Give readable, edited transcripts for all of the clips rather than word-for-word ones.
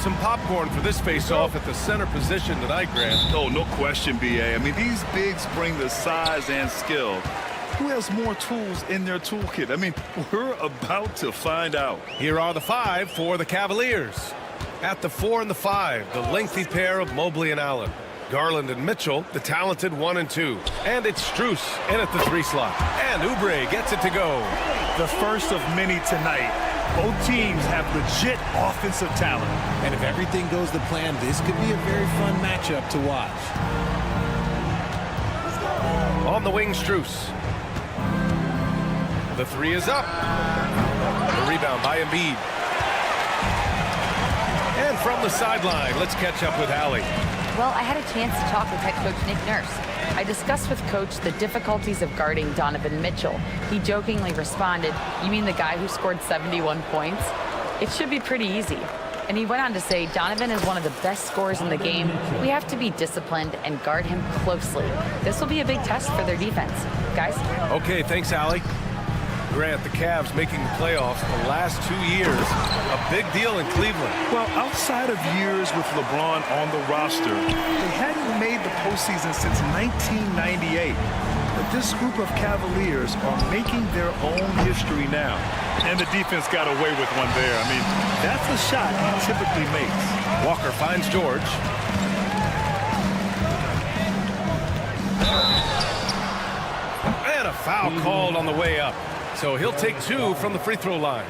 some popcorn for this face-off at the center position tonight, Grant. Oh, no question, B.A. I mean, these bigs bring the size and skill. Who has more tools in their toolkit? I mean, we're about to find out. Here are the 5 for the Cavaliers. At the 4 and the 5, the lengthy pair of Mobley and Allen. Garland and Mitchell, the talented 1 and 2. And it's Strus in at the 3 slot. And Oubre gets it to go. The first of many tonight. Both teams have legit offensive talent. And if everything goes to plan, this could be a very fun matchup to watch. On the wing, Strus. The 3 is up. The rebound by Embiid. And from the sideline, let's catch up with Allie. Well, I had a chance to talk with head coach Nick Nurse. I discussed with Coach the difficulties of guarding Donovan Mitchell. He jokingly responded, "You mean the guy who scored 71 points? It should be pretty easy." And he went on to say, "Donovan is one of the best scorers in the game. We have to be disciplined and guard him closely. This will be a big test for their defense." Guys? Okay, thanks, Allie. Grant, the Cavs making the playoffs the last 2 years, a big deal in Cleveland. Well, outside of years with LeBron on the roster, they hadn't made the postseason since 1998. But this group of Cavaliers are making their own history now. And the defense got away with one there. I mean, that's a shot he typically makes. Walker finds George. And a foul called on the way up. So he'll take 2 from the free throw line.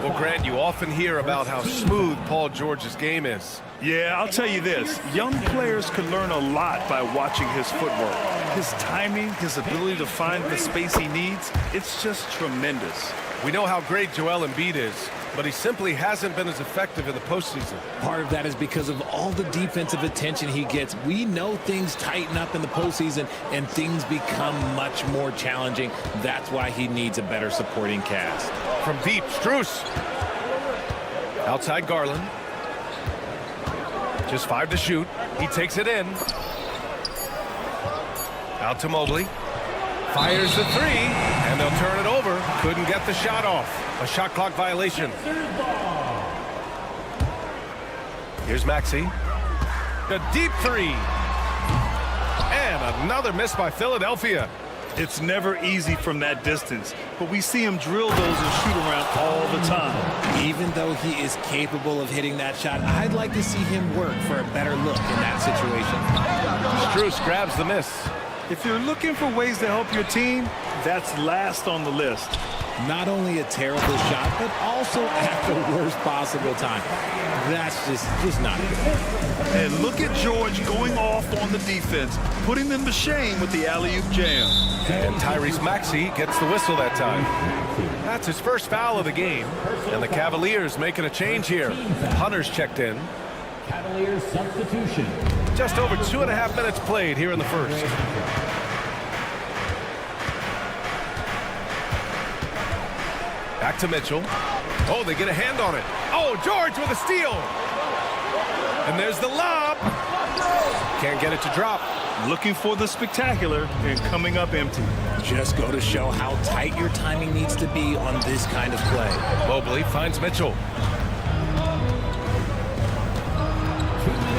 Well, Grant, you often hear about how smooth Paul George's game is. Yeah, I'll tell you this. Young players could learn a lot by watching his footwork. His timing, his ability to find the space he needs, it's just tremendous. We know how great Joel Embiid is, but he simply hasn't been as effective in the postseason. Part of that is because of all the defensive attention he gets. We know things tighten up in the postseason and things become much more challenging. That's why he needs a better supporting cast. From deep, Strus. Outside Garland. Just 5 to shoot. He takes it in. Out to Mobley. Fires the 3, and they'll turn it over. Couldn't get the shot off. A shot clock violation. Here's Maxey. The deep 3. And another miss by Philadelphia. It's never easy from that distance, but we see him drill those and shoot around all the time. Even though he is capable of hitting that shot, I'd like to see him work for a better look in that situation. Strus grabs the miss. If you're looking for ways to help your team, that's last on the list. Not only a terrible shot, but also at the worst possible time. That's just not good. And look at George going off on the defense, putting them to shame with the alley-oop jam. And Tyrese Maxey gets the whistle that time. That's his first foul of the game. And the Cavaliers making a change here. Hunter's checked in. Cavaliers substitution. Just over 2.5 minutes played here in the first. Back to Mitchell. Oh, they get a hand on it. Oh, George with a steal. And there's the lob. Can't get it to drop. Looking for the spectacular and coming up empty. Just go to show how tight your timing needs to be on this kind of play. Mobley finds Mitchell.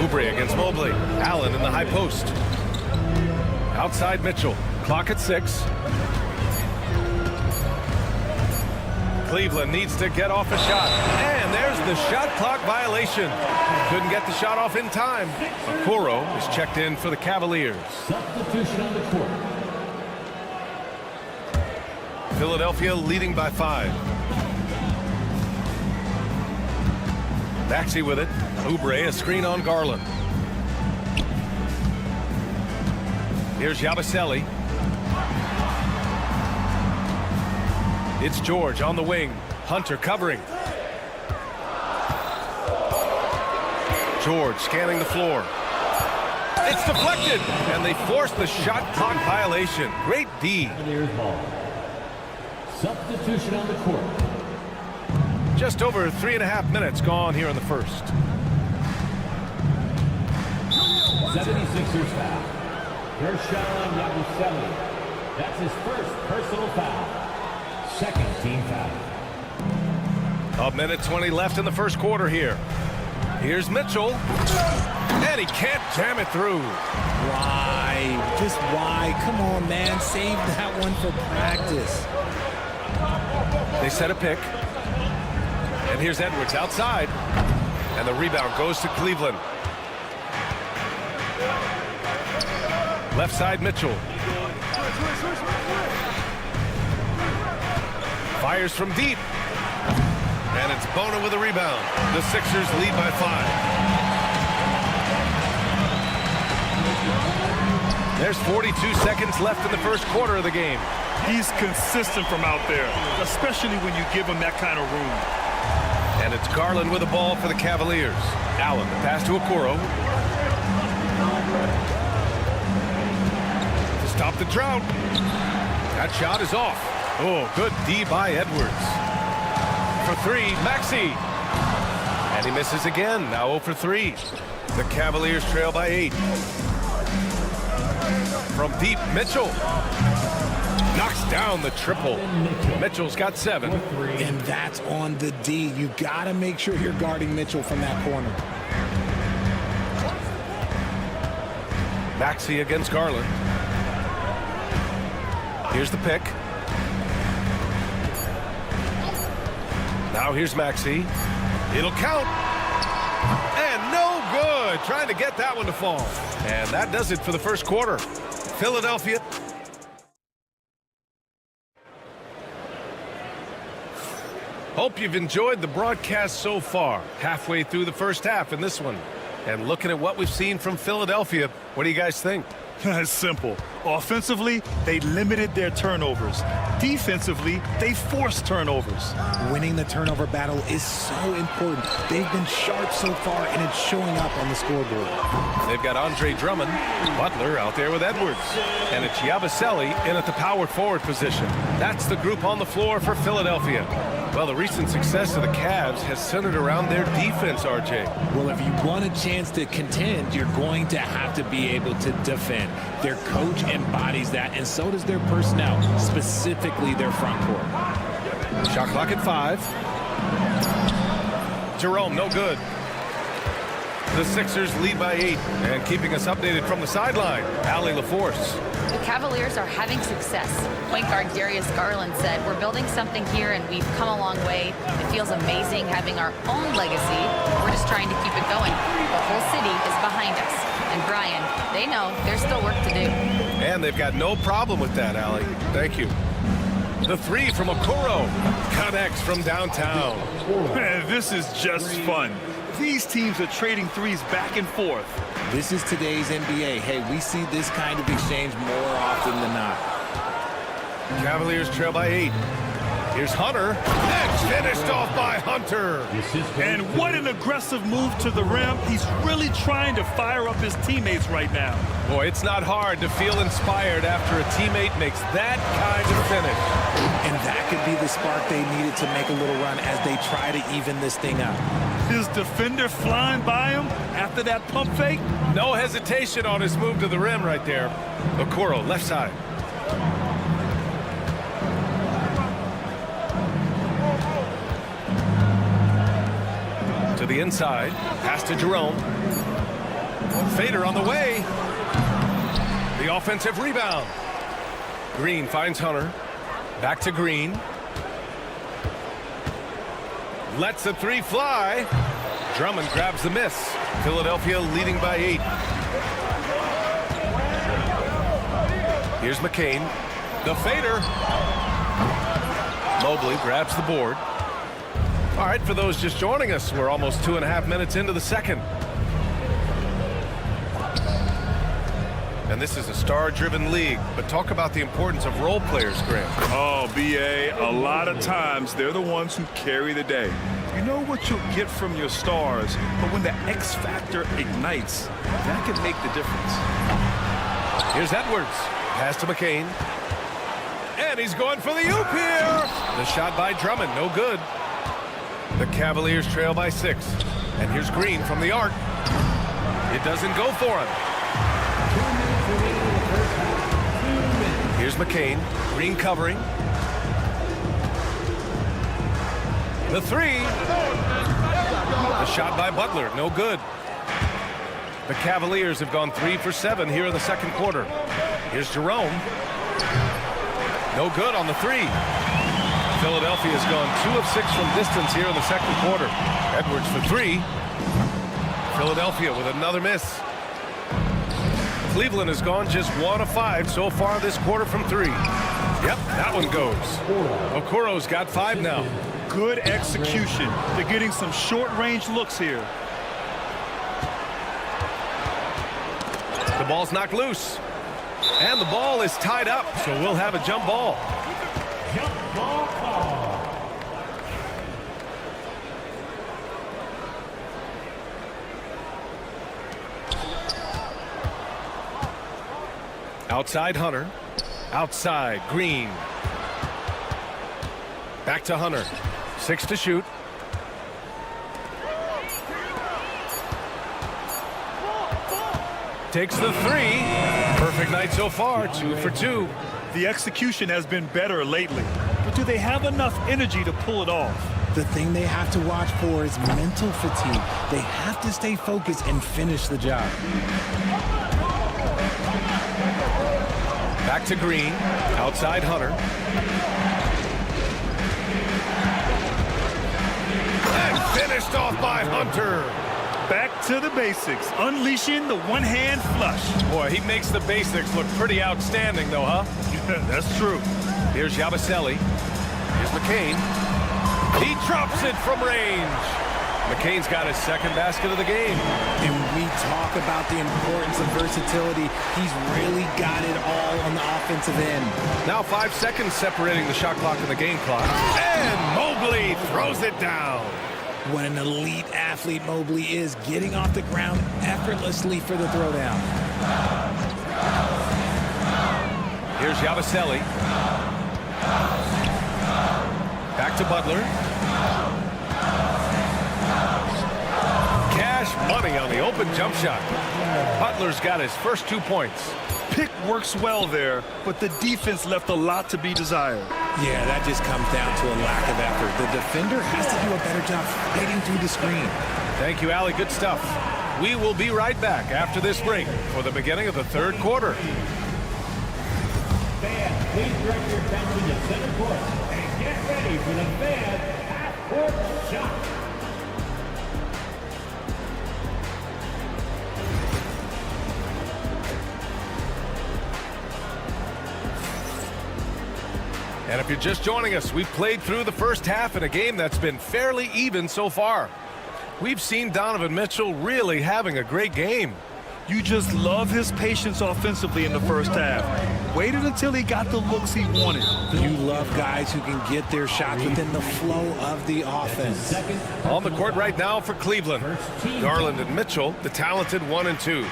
Oubre against Mobley. Allen in the high post. Outside Mitchell. Clock at 6. Cleveland needs to get off a shot. And there's the shot clock violation. Couldn't get the shot off in time. Okoro is checked in for the Cavaliers. Substitution on the court. Philadelphia leading by 5. Maxey with it. Oubre, a screen on Garland. Here's Yabusele. It's George on the wing. Hunter covering. George scanning the floor. It's deflected, and they force the shot clock violation. Great D. Cavaliers ball. Substitution on the court. Just over 3.5 minutes gone here in the first. 76ers foul. Gershon Yabusele. That's his first personal foul. Second team foul. 1:20 left in the first quarter here. Here's Mitchell. And he can't jam it through. Why? Just why? Come on, man. Save that one for practice. They set a pick. And here's Edwards outside. And the rebound goes to Cleveland. Left side, Mitchell. Fires from deep. And it's Bona with a rebound. The Sixers lead by 5. There's 42 seconds left in the first quarter of the game. He's consistent from out there, especially when you give him that kind of room. And it's Garland with the ball for the Cavaliers. Allen, the pass to Okoro. To stop the drought. That shot is off. Oh, good D by Edwards. For 3, Maxey. And he misses again. Now 0 for 3. The Cavaliers trail by 8. From deep, Mitchell. Knocks down the triple. Mitchell's got 7. And that's on the D. You got to make sure you're guarding Mitchell from that corner. Maxey against Garland. Here's the pick. Now here's Maxey. It'll count. And no good. Trying to get that one to fall. And that does it for the first quarter. Philadelphia. Hope you've enjoyed the broadcast so far. Halfway through the first half in this one. And looking at what we've seen from Philadelphia, what do you guys think? It's simple. Offensively, they limited their turnovers. Defensively, they forced turnovers. Winning the turnover battle is so important. They've been sharp so far, and it's showing up on the scoreboard. They've got Andre Drummond, Butler out there with Edwards, and it's Yabusele in at the power forward position. That's the group on the floor for Philadelphia. Well, the recent success of the Cavs has centered around their defense, RJ. Well, if you want a chance to contend, you're going to have to be able to defend. Their coach embodies that, and so does their personnel, specifically their front court. Shot clock at 5. Jerome, no good. The Sixers lead by 8, and keeping us updated from the sideline, Allie LaForce. The Cavaliers are having success. Point guard Darius Garland said, "We're building something here and we've come a long way. It feels amazing having our own legacy. We're just trying to keep it going. The whole city is behind us." And Brian, they know there's still work to do. And they've got no problem with that, Allie. Thank you. The 3 from Okoro. Connects from downtown. Man, this is just fun. These teams are trading threes back and forth. This is today's NBA. Hey, we see this kind of exchange more often than not. Cavaliers trail by 8. Here's Hunter. And finished off by Hunter. And what an aggressive move to the rim. He's really trying to fire up his teammates right now. Boy, it's not hard to feel inspired after a teammate makes that kind of finish. And that could be the spark they needed to make a little run as they try to even this thing up. His defender flying by him after that pump fake. No hesitation on his move to the rim right there. Okoro, left side. To the inside. Pass to Jerome. Fader on the way. The offensive rebound. Green finds Hunter. Back to Green. Lets the 3 fly. Drummond grabs the miss. Philadelphia leading by 8. Here's McCain. The fader. Mobley grabs the board. All right, for those just joining us, we're almost 2.5 minutes into the second. And this is a star-driven league, but talk about the importance of role players, Grant. Oh, B.A., a lot of times they're the ones who carry the day. You know what you'll get from your stars, but when the X factor ignites, that can make the difference. Here's Edwards. Pass to McCain. And he's going for the oop here. The shot by Drummond, no good. The Cavaliers trail by 6. And here's Green from the arc. It doesn't go for him. Here's McCain. Green covering. The 3. The shot by Butler, no good. The Cavaliers have gone 3 for 7 here in the second quarter. Here's Jerome. No good on the three. Philadelphia's gone 2 of 6 from distance here in the second quarter. Edwards for 3. Philadelphia with another miss. Cleveland has gone just 1 of 5 so far this quarter from 3. Yep, that one goes. Okoro's got 5 now. Good execution. They're getting some short-range looks here. The ball's knocked loose. And the ball is tied up, so we'll have a jump ball. Jump ball call. Outside Hunter. Outside Green. Back to Hunter. 6 to shoot. Takes the 3. Perfect night so far. 2 for 2. The execution has been better lately, but do they have enough energy to pull it off? The thing they have to watch for is mental fatigue. They have to stay focused and finish the job. Back to Green. Outside Hunter. And finished off by Hunter. Back to the basics, unleashing the one-hand flush. Boy, he makes the basics look pretty outstanding, though, huh? That's true. Here's Yabusele. Here's McCain. He drops it from range. McCain's got his second basket of the game. And when we talk about the importance of versatility, he's really got it all on the offensive end. Now 5 seconds separating the shot clock and the game clock. And Mobley throws it down. What an elite athlete Mobley is, getting off the ground effortlessly for the throwdown. Here's Yabusele. Back to Butler. Cash money on the open jump shot. Butler's got his first 2 points. Pick works well there, but the defense left a lot to be desired. Yeah, that just comes down to a lack of effort. The defender has to do a better job fighting through the screen. Thank you, Allie. Good stuff. We will be right back after this break for the beginning of the third quarter. Fans, please direct your attention to center court and get ready for the fan half-court shot. And if you're just joining us, we've played through the first half in a game that's been fairly even so far. We've seen Donovan Mitchell really having a great game. You just love his patience offensively in the first half. Waited until he got the looks he wanted. You love guys who can get their shots within the flow of the offense. On the court right now for Cleveland, Garland and Mitchell, the talented 1 and 2.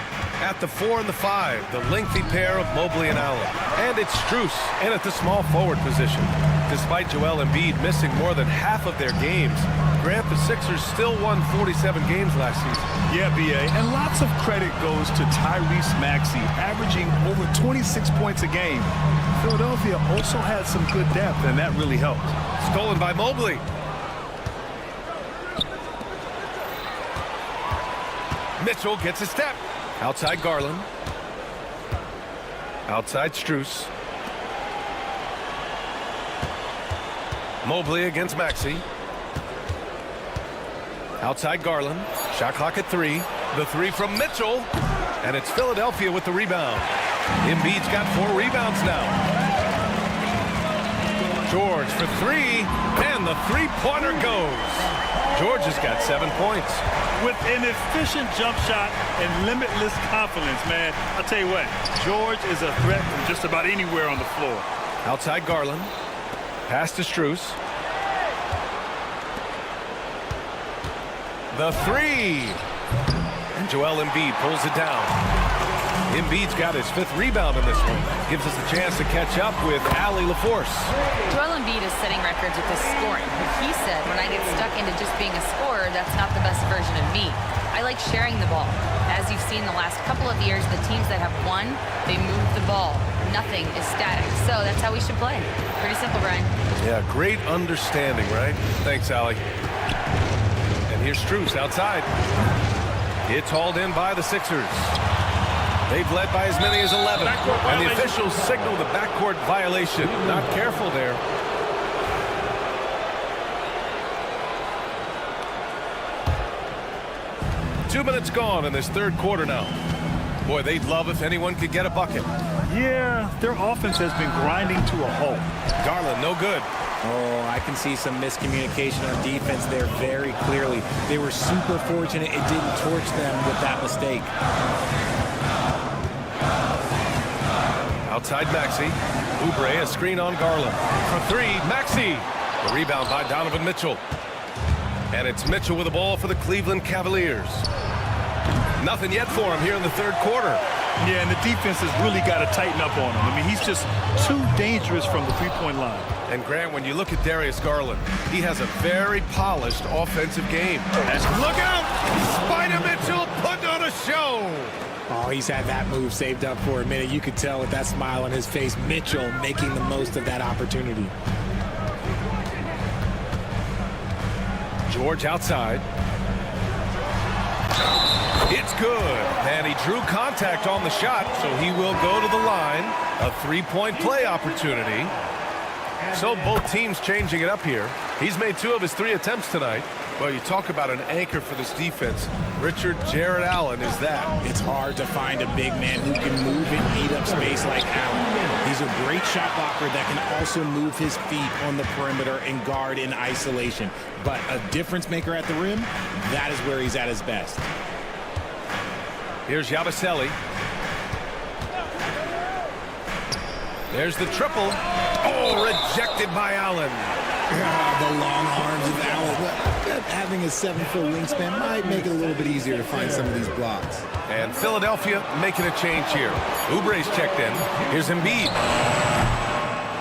At the 4 and the 5, the lengthy pair of Mobley and Allen. And it's Strus in at the small forward position. Despite Joel Embiid missing more than half of their games, Grant, the Sixers still won 47 games last season. Yeah, B.A., and lots of credit goes to Tyrese Maxey, averaging over 26 points a game. Philadelphia also had some good depth, and that really helped. Stolen by Mobley. Mitchell gets a step. Outside Garland. Outside Strus. Mobley against Maxey. Outside Garland. Shot clock at 3. The 3 from Mitchell. And it's Philadelphia with the rebound. Embiid's got 4 rebounds now. George for 3. And the three-pointer goes. George has got 7 points. With an efficient jump shot and limitless confidence, man, I'll tell you what, George is a threat from just about anywhere on the floor. Outside Garland. Pass to Strus. The 3. And Joel Embiid pulls it down. Embiid's got his 5th rebound in this one. Gives us a chance to catch up with Allie LaForce. Joel Embiid is setting records with his scoring, but he said, when I get stuck into just being a scorer, that's not the best version of me. I like sharing the ball. As you've seen the last couple of years, the teams that have won, they move the ball. Nothing is static. So that's how we should play. Pretty simple, Brian. Yeah, great understanding, right? Thanks, Allie. And Here's Strus outside. It's hauled in by the Sixers. They've led by as many as 11. And the officials signal the backcourt violation. Not careful there. Two minutes gone in this third quarter now. Boy, they'd love if anyone could get a bucket. Yeah, their offense has been grinding to a halt. Garland, no good. Oh, I can see some miscommunication on defense there very clearly. They were super fortunate it didn't torch them with that mistake. Outside Maxey. Oubre, a screen on Garland. For three, Maxey. The rebound by Donovan Mitchell. And it's Mitchell with the ball for the Cleveland Cavaliers. Nothing yet for him here in the third quarter. Yeah, and the defense has really got to tighten up on him. I mean, he's just too dangerous from the three-point line. And Grant, when you look at Darius Garland, he has a very polished offensive game. Look out! Spider Mitchell putting on a show! Oh, he's had that move saved up for a minute. You could tell with that smile on his face, Mitchell making the most of that opportunity. George outside. It's good. And he drew contact on the shot, so he will go to the line. A three-point play opportunity. So both teams changing it up here. He's made 2 of his 3 attempts tonight. Well, you talk about an anchor for this defense. Richard Jarrett Allen is that. It's hard to find a big man who can move and eat up space like Allen. He's a great shot blocker that can also move his feet on the perimeter and guard in isolation. But a difference maker at the rim, that is where he's at his best. Here's Yabusele. There's the triple. Oh, rejected by Allen. The long arms of Allen. Having a 7-foot wingspan might make it a little bit easier to find some of these blocks. And Philadelphia making a change here. Oubre's checked in. Here's Embiid.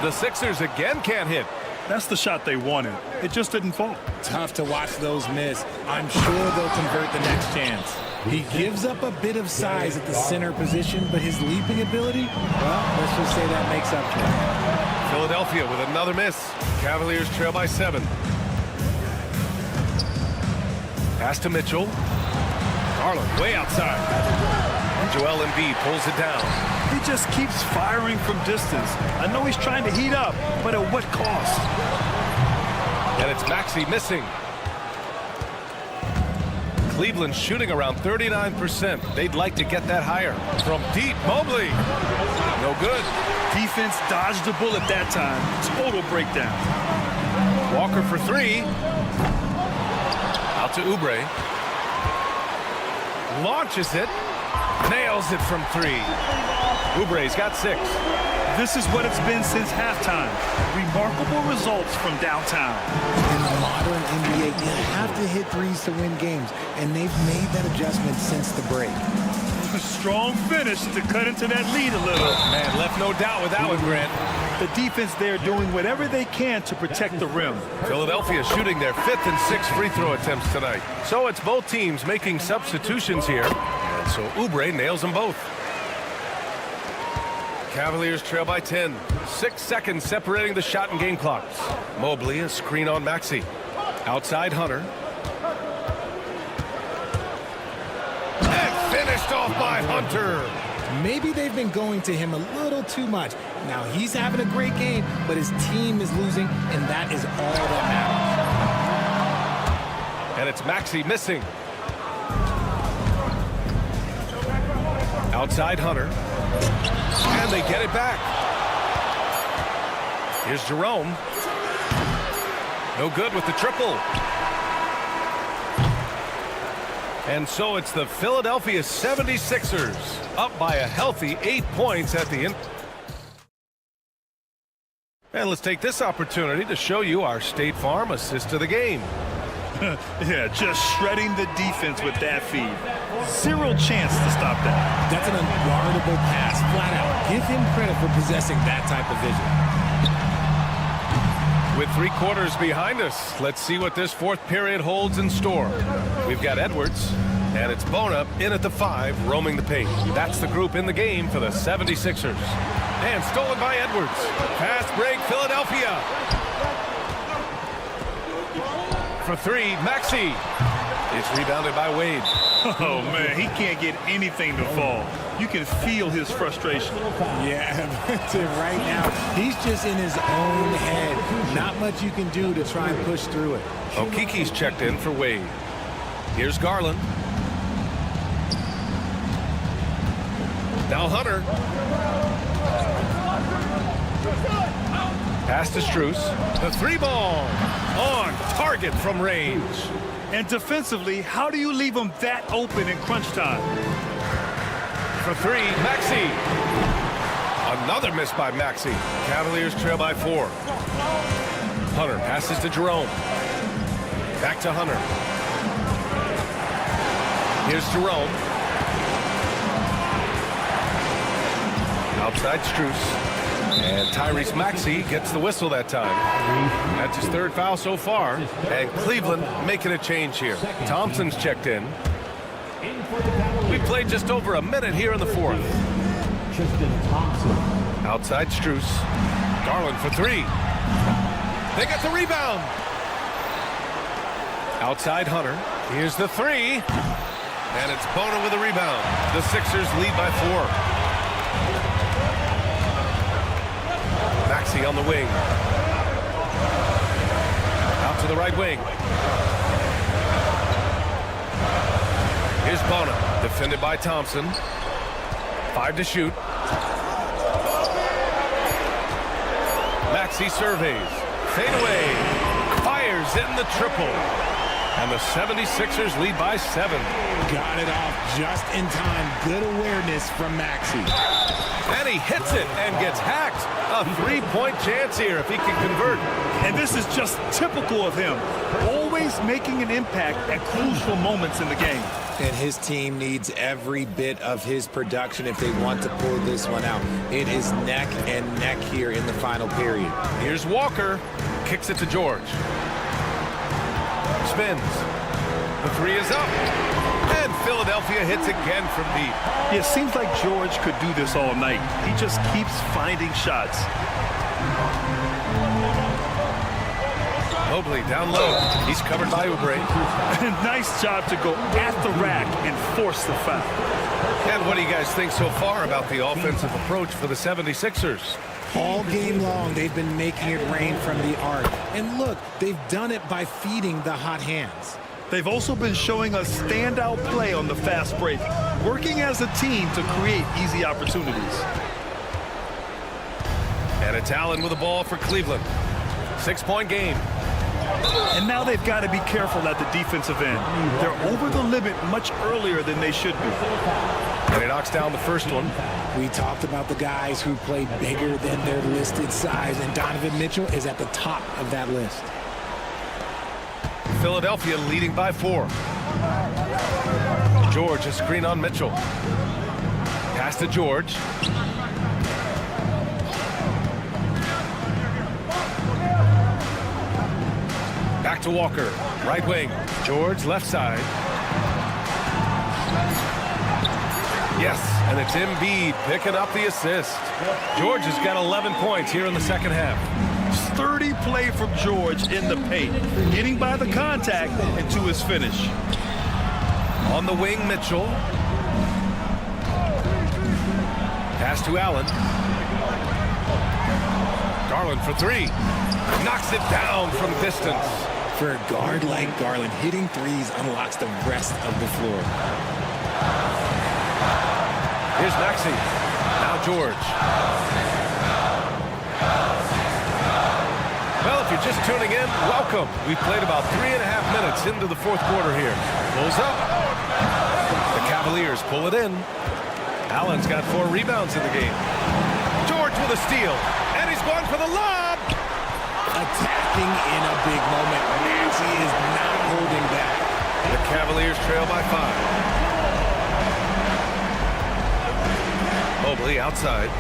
The Sixers again can't hit. That's the shot they wanted. It just didn't fall. Tough to watch those miss. I'm sure they'll convert the next chance. He gives up a bit of size at the center position, but his leaping ability, well, let's just say that makes up for it. Philadelphia with another miss. Cavaliers trail by 7. Pass to Mitchell. Garland way outside. And Joel Embiid pulls it down. He just keeps firing from distance. I know he's trying to heat up, but at what cost? And it's Maxey missing. Cleveland shooting around 39%. They'd like to get that higher. From deep, Mobley. No good. Defense dodged the bullet that time. Total breakdown. Walker for 3. Out to Oubre. Launches it. Nails it from 3. Oubre's got 6. This is what it's been since halftime. Remarkable results from downtown. In the modern NBA, you have to hit threes to win games, and they've made that adjustment since the break. A strong finish to cut into that lead a little. Man, left no doubt with that one, Grant. The defense there doing whatever they can to protect the rim. Philadelphia shooting their 5th and 6th free throw attempts tonight. So it's both teams making substitutions here. And so Oubre nails them both. Cavaliers trail by 10. 6 seconds separating the shot and game clocks. Mobley, a screen on Maxey. Outside Hunter. And finished off by Hunter. Maybe they've been going to him a little too much. Now he's having a great game, but his team is losing, and that is all that matters. And it's Maxey missing. Outside Hunter. And they get it back. Here's Jerome. No good with the triple. And so it's the Philadelphia 76ers up by a healthy 8 points at the end. And let's take this opportunity to show you our State Farm assist of the game. Yeah, just shredding the defense with that feed. 0 chance to stop that. That's an unguardable pass, flat out. Give him credit for possessing that type of vision. With 3 quarters behind us, let's see what this 4th period holds in store. We've got Edwards, and it's Bona in at the 5, roaming the paint. That's the group in the game for the 76ers. And stolen by Edwards. Fast break, Philadelphia. For 3, Maxey. It's rebounded by Wade. Oh, man, he can't get anything to fall. You can feel his frustration. Yeah, right now, he's just in his own head. Not much you can do to try and push through it. Okiki's checked in for Wade. Here's Garland. Now Hunter. Pass to Strus. The three ball. On target from range. And defensively, how do you leave him that open in crunch time? For three, Maxey. Another miss by Maxey. Cavaliers trail by 4. Hunter passes to Jerome. Back to Hunter. Here's Jerome. Outside Strus. And Tyrese Maxey gets the whistle that time. That's his 3rd foul so far. And Cleveland making a change here. Thompson's checked in. We played just over a minute here in the 4th. Outside Strus. Garland for 3. They get the rebound. Outside Hunter. Here's the 3. And it's Bona with a rebound. The Sixers lead by 4. Maxey on the wing. Out to the right wing. Here's Bona, defended by Thompson. 5 to shoot. Maxey surveys. Fade away. Fires in the triple. And the 76ers lead by 7. Got it off just in time. Good awareness from Maxey. And he hits it and gets hacked. A 3-point chance here if he can convert. And this is just typical of him. Always making an impact at crucial moments in the game. And his team needs every bit of his production if they want to pull this one out. It is neck and neck here in the final period. Here's Walker. Kicks it to George. Spins. The 3 is up. And Philadelphia hits again from deep. It seems like George could do this all night. He just keeps finding shots. Mobley down low. He's covered by Oubre. Nice job to go at the rack and force the foul. And what do you guys think so far about the offensive approach for the 76ers? All game long, they've been making it rain from the arc. And look, they've done it by feeding the hot hands. They've also been showing us standout play on the fast break, working as a team to create easy opportunities. And it's Allen with the ball for Cleveland. 6-point game. And now they've got to be careful at the defensive end. They're over the limit much earlier than they should be. And he knocks down the first one. We talked about the guys who played bigger than their listed size, and Donovan Mitchell is at the top of that list. Philadelphia leading by 4. George, a screen on Mitchell. Pass to George. Back to Walker. Right wing. George, left side. Yes, and it's Embiid picking up the assist. George has got 11 points here in the second half. Sturdy play from George in the paint, getting by the contact and to his finish. On the wing, Mitchell. Pass to Allen. Garland for 3. Knocks it down from distance. For a guard like Garland, hitting threes unlocks the rest of the floor. Here's Maxey. Now George. Well, if you're just tuning in, welcome. We've played about 3.5 minutes into the fourth quarter here. Pulls up. The Cavaliers pull it in. Allen's got 4 rebounds in the game. George with a steal. And he's going for the lob. Attacking in a big moment. Maxey is not holding back. The Cavaliers trail by 5. Mobley outside.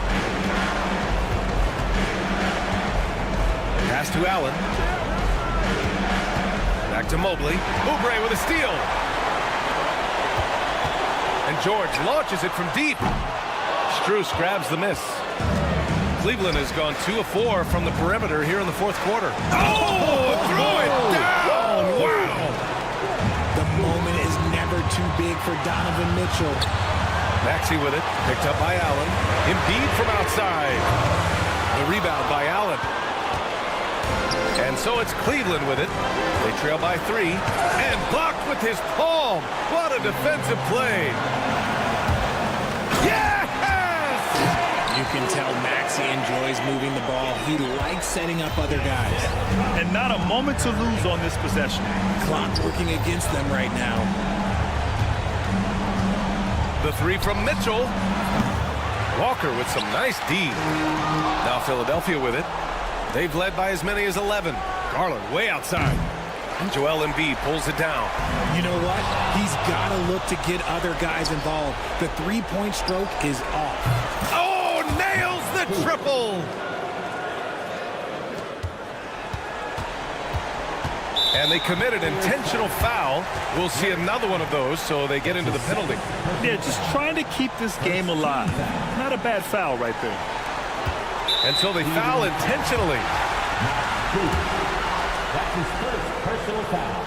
Pass to Allen. Back to Mobley. Oubre with a steal. And George launches it from deep. Strus grabs the miss. Cleveland has gone 2 of 4 from the perimeter here in the fourth quarter. Oh, threw it down! Wow! The moment for Donovan Mitchell. Maxey with it, picked up by Allen. Embiid from outside. The rebound by Allen. And so it's Cleveland with it. They trail by 3. And blocked with his palm. What a defensive play. Yes! You can tell Maxey enjoys moving the ball. He likes setting up other guys. And not a moment to lose on this possession. Clock working against them right now. The 3 from Mitchell. Walker with some nice D. Now Philadelphia with it. They've led by as many as 11. Garland way outside. And Joel Embiid pulls it down. You know what? He's got to look to get other guys involved. The three-point stroke is off. Oh, nails the triple. And they committed intentional foul. We'll see another one of those, so they get into the penalty. Yeah, just trying to keep this game alive. Not a bad foul right there. And so they foul intentionally. That's his first personal foul.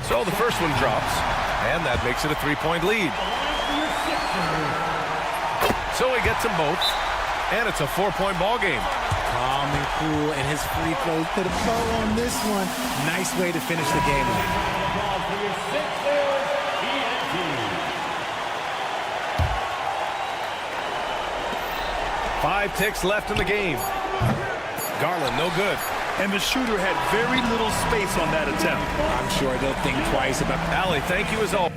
So the first one drops, and that makes it a 3-point lead. So he gets them both, and it's a 4-point ball game. Calm and cool, and his free throws put a bow on this one. Nice way to finish the game. Ball for your Sixers, TNT. 5 ticks left in the game. Garland, no good. And the shooter had very little space on that attempt. I'm sure they'll think twice about Allie, thank you as always.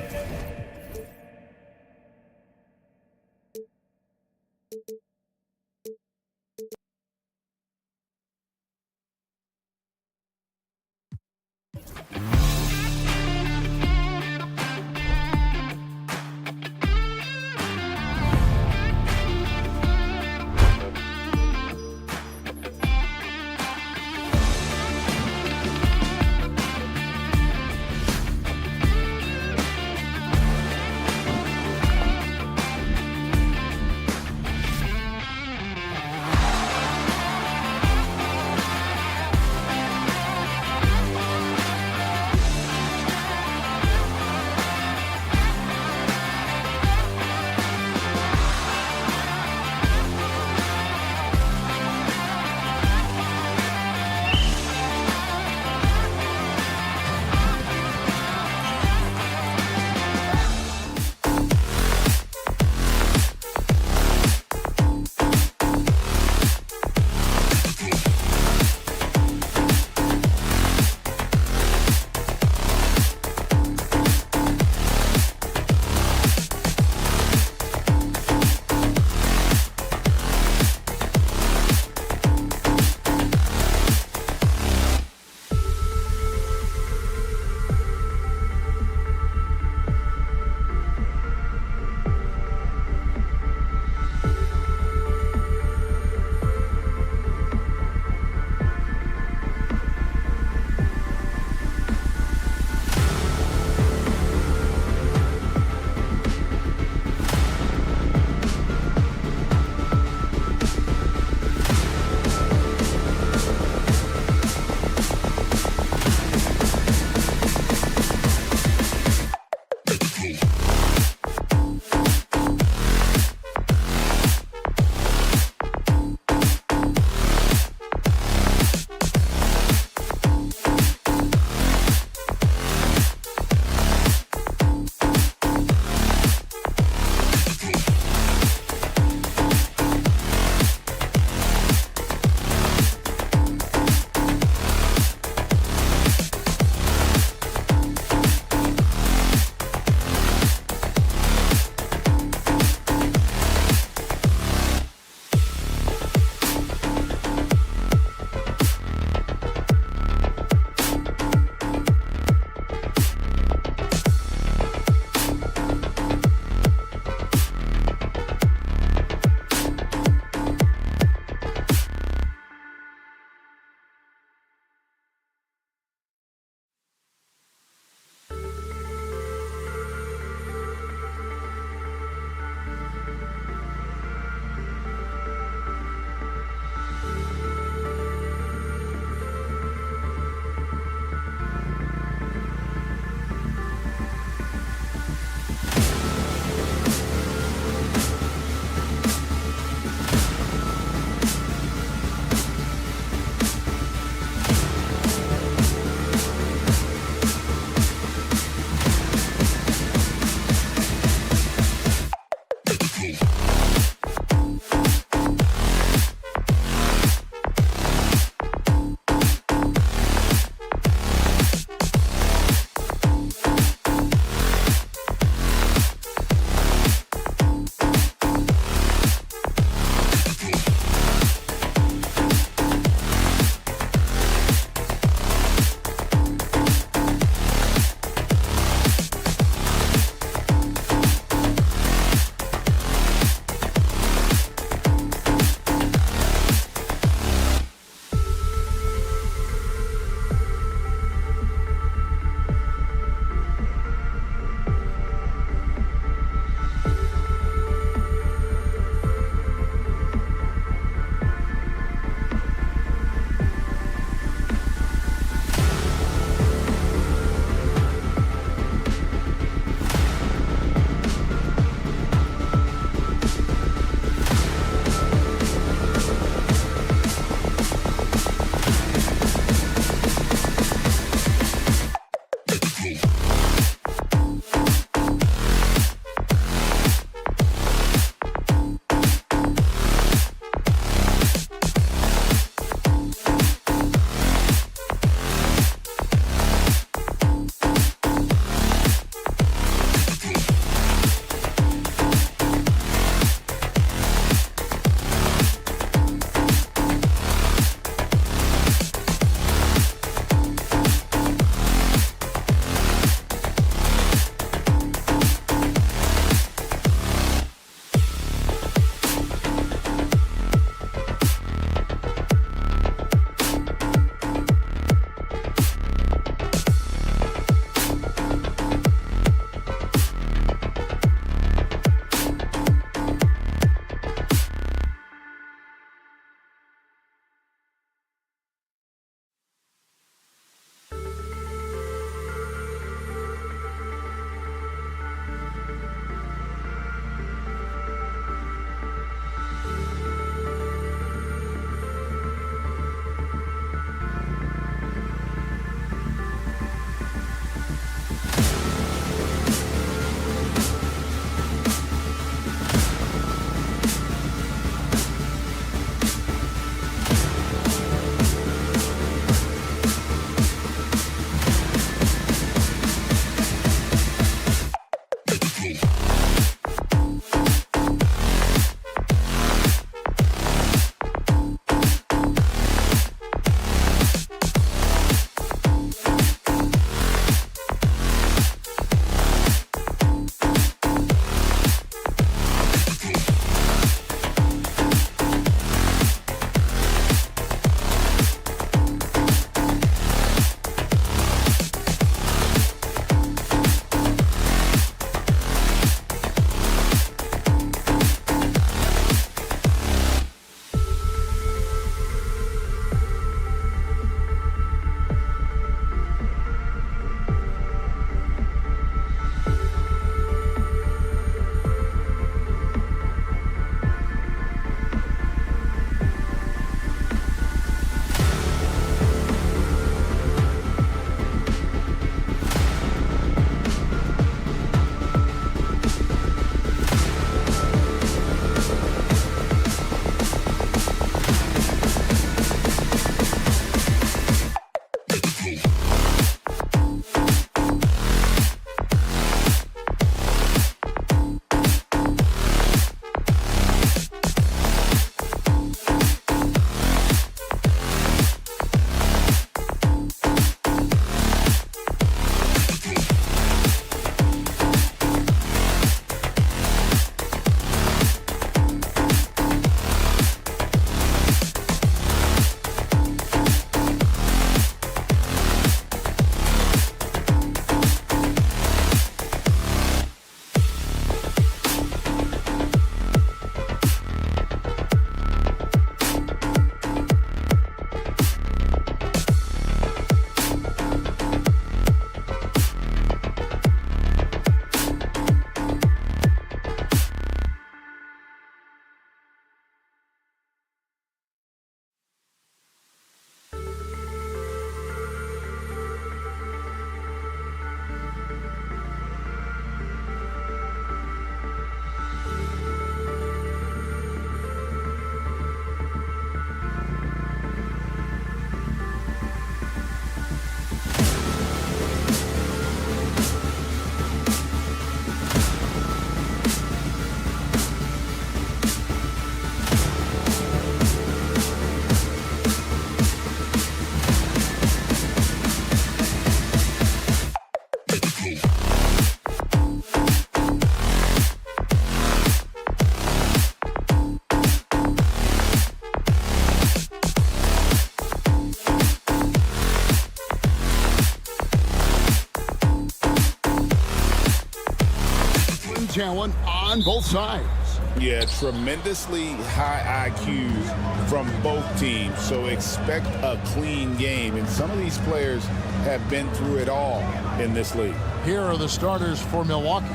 talent on both sides. Yeah, tremendously high IQs from both teams, so expect a clean game. And some of these players have been through it all in this league. Here are the starters for Milwaukee.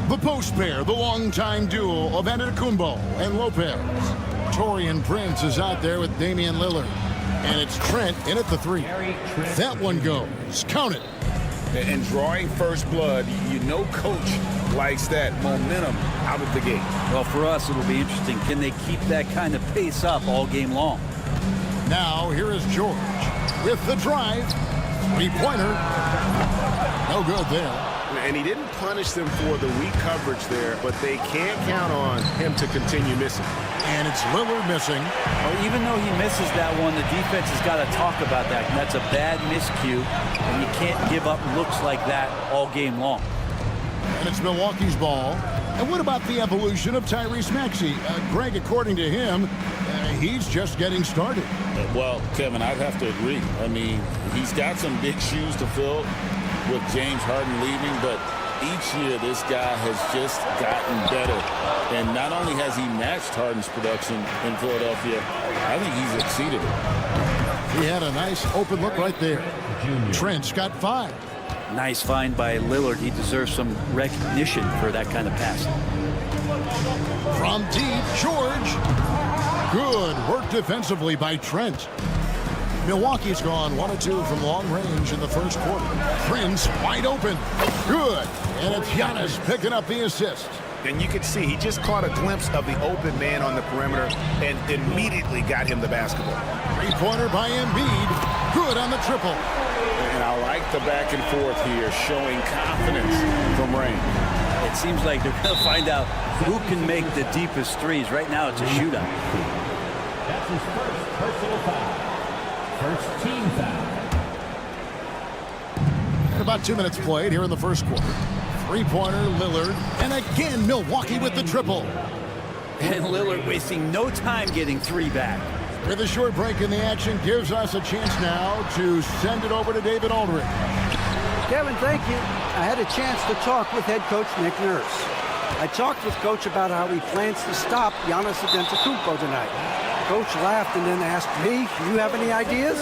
The post pair, the longtime duo of Antetokounmpo and Lopez. Taurean Prince is out there with Damian Lillard. And it's Trent in at the 3. That one goes. Count it. And drawing first blood, you know coach likes that momentum out of the gate. Well, for us, it'll be interesting. Can they keep that kind of pace up all game long? Now, here is George with the drive. Three-pointer. No good there. And he didn't punish them for the weak coverage there, but they can't count on him to continue missing. And it's Lillard missing. Well, even though he misses that one, the defense has got to talk about that. And that's a bad miscue, and you can't give up looks like that all game long. And it's Milwaukee's ball. And what about the evolution of Tyrese Maxey? Greg, according to him, he's just getting started. Well, Kevin, I'd have to agree. I mean, he's got some big shoes to fill with James Harden leaving, but each year this guy has just gotten better. And not only has he matched Harden's production in Philadelphia, I think he's exceeded it. He had a nice open look right there. Trent's got 5. Nice find by Lillard. He deserves some recognition for that kind of pass. From deep, George. Good work defensively by Trent. Milwaukee's gone 1 of 2 from long range in the first quarter. Prince wide open. Good. And it's Giannis picking up the assist. And you could see he just caught a glimpse of the open man on the perimeter and immediately got him the basketball. Three-pointer by Embiid. Good on the triple. And I like the back and forth here, showing confidence from Rain. It seems like they're going to find out who can make the deepest threes. Right now, it's a shootout. That's his first personal foul. First team foul. And about 2 minutes played here in the first quarter. Three-pointer, Lillard. And again, Milwaukee with the triple. And Lillard wasting no time getting 3 back. With a short break in the action, gives us a chance now to send it over to David Aldridge. Kevin, thank you. I had a chance to talk with head coach Nick Nurse. I talked with Coach about how he plans to stop Giannis Antetokounmpo tonight. Coach laughed and then asked me, "Do you have any ideas?"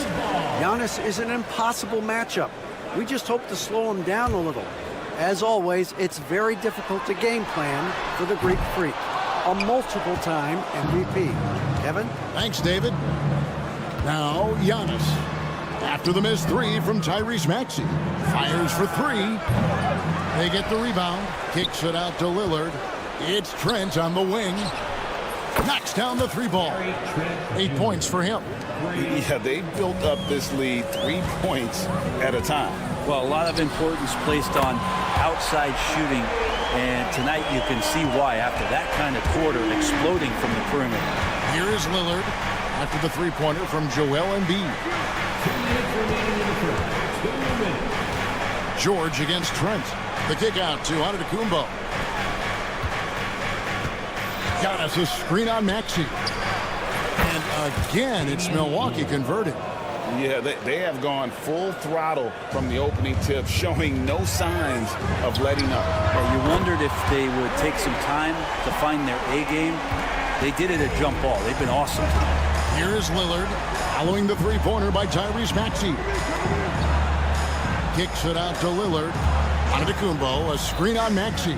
Giannis is an impossible matchup. We just hope to slow him down a little. As always, it's very difficult to game plan for the Greek Freak, a multiple-time MVP. Kevin? Thanks, David. Now, Giannis. After the missed 3 from Tyrese Maxey. Fires for 3. They get the rebound. Kicks it out to Lillard. It's Trent on the wing. Knocks down the 3 ball. 8 points for him. Yeah, they built up this lead 3 points at a time. Well, a lot of importance placed on outside shooting, and tonight you can see why after that kind of quarter exploding from the perimeter. Here is Lillard after the 3-pointer from Joel Embiid. 2 minutes remaining in the first. 2 minutes. George against Trent. The kick out to Antetokounmpo. Giannis a screen on Maxey. And again, it's Milwaukee converted. Yeah, they have gone full throttle from the opening tip, showing no signs of letting up. Well, you wondered if they would take some time to find their A game. They did it at jump ball. They've been awesome tonight. Here is Lillard following the 3-pointer by Tyrese Maxey. Kicks it out to Lillard. Antetokounmpo, a screen on Maxey.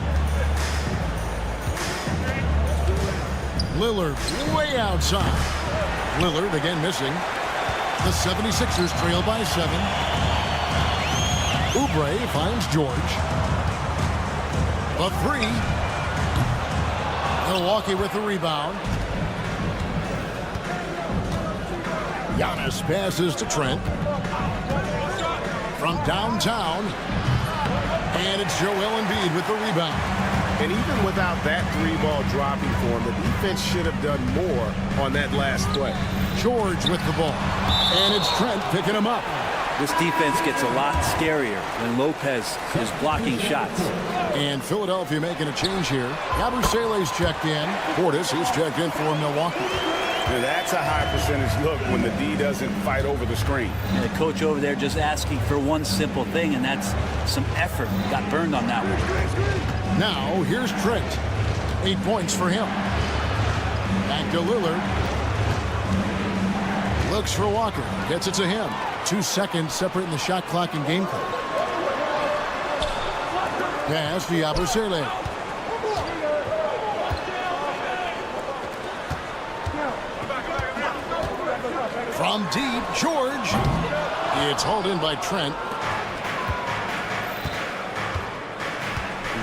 Lillard way outside. Lillard again missing. The 76ers trail by 7. Oubre finds George. The 3. Milwaukee with the rebound. Giannis passes to Trent. From downtown. And it's Joel Embiid with the rebound. And even without that 3-ball dropping for him, the defense should have done more on that last play. George with the ball. And it's Trent picking him up. This defense gets a lot scarier when Lopez is blocking shots. And Philadelphia making a change here. Yabusele's checked in. Portis, he's checked in for Milwaukee. Now, that's a high percentage look when the D doesn't fight over the screen. And the coach over there just asking for one simple thing, and that's some effort. Got burned on that one. Now, here's Trent. 8 points for him. Back to Lillard. Looks for Walker. Gets it to him. 2 seconds separating the shot clock and game clock. Pass to Yabusele. From deep, George. It's hauled in by Trent.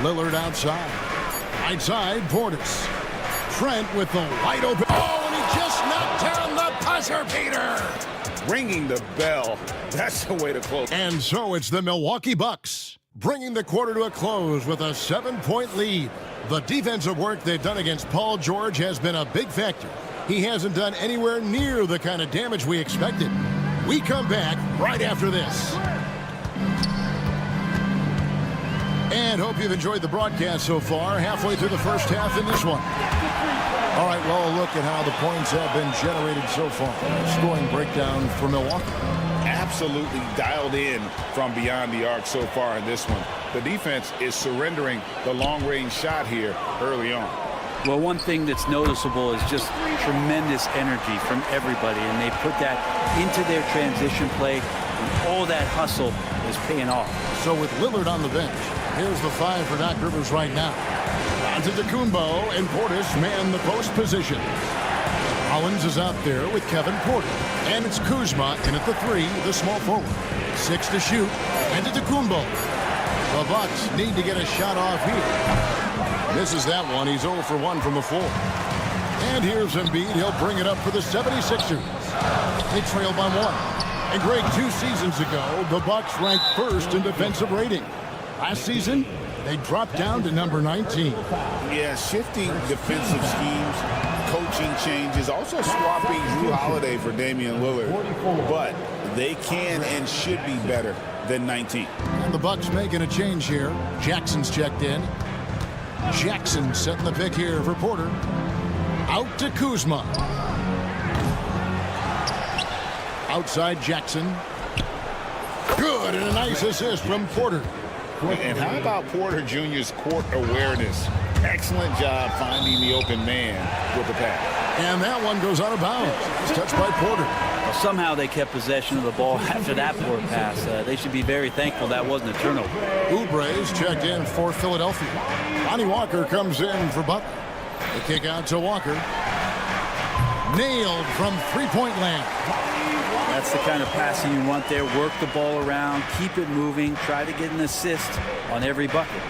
Lillard outside. Right side, Portis. Trent with the wide open. Oh, and he just knocked down the buzzer beater. Ringing the bell. That's the way to close. And so it's the Milwaukee Bucks bringing the quarter to a close with a 7-point lead. The defensive work they've done against Paul George has been a big factor. He hasn't done anywhere near the kind of damage we expected. We come back right after this. And hope you've enjoyed the broadcast so far. Halfway through the first half in this one. All right, well, a look at how the points have been generated so far. Scoring breakdown for Milwaukee. Absolutely dialed in from beyond the arc so far in this one. The defense is surrendering the long-range shot here early on. Well, one thing that's noticeable is just tremendous energy from everybody, and they put that into their transition play, and all that hustle is paying off. So with Lillard on the bench, here's the 5 for Doc Rivers right now. Antetokounmpo and Portis man the post position. Collins is out there with Kevin Porter. And it's Kuzma in at the 3, the small forward. 6 to shoot. Antetokounmpo. The Bucks need to get a shot off here. Misses that one. He's 0 for 1 from the floor. And here's Embiid. He'll bring it up for the 76ers. They trail by 1. And Greg, 2 seasons ago, the Bucks ranked 1st in defensive rating. Last season, they dropped down to number 19. Yeah, shifting defensive schemes, coaching changes, also swapping Drew Holiday for Damian Lillard. But they can and should be better than 19. And the Bucks making a change here. Jackson's checked in. Jackson setting the pick here for Porter. Out to Kuzma. Outside Jackson. Good, and a nice assist from Porter. And how about Porter Jr.'s court awareness? Excellent job finding the open man with the pass. And that one goes out of bounds. It's touched by Porter. Well, somehow they kept possession of the ball after that poor pass. They should be very thankful that wasn't a turnover. Oubre's checked in for Philadelphia. Lonnie Walker comes in for Butler. The kick out to Walker. Nailed from three-point land. That's the kind of passing you want there. Work the ball around, keep it moving, try to get an assist on every bucket.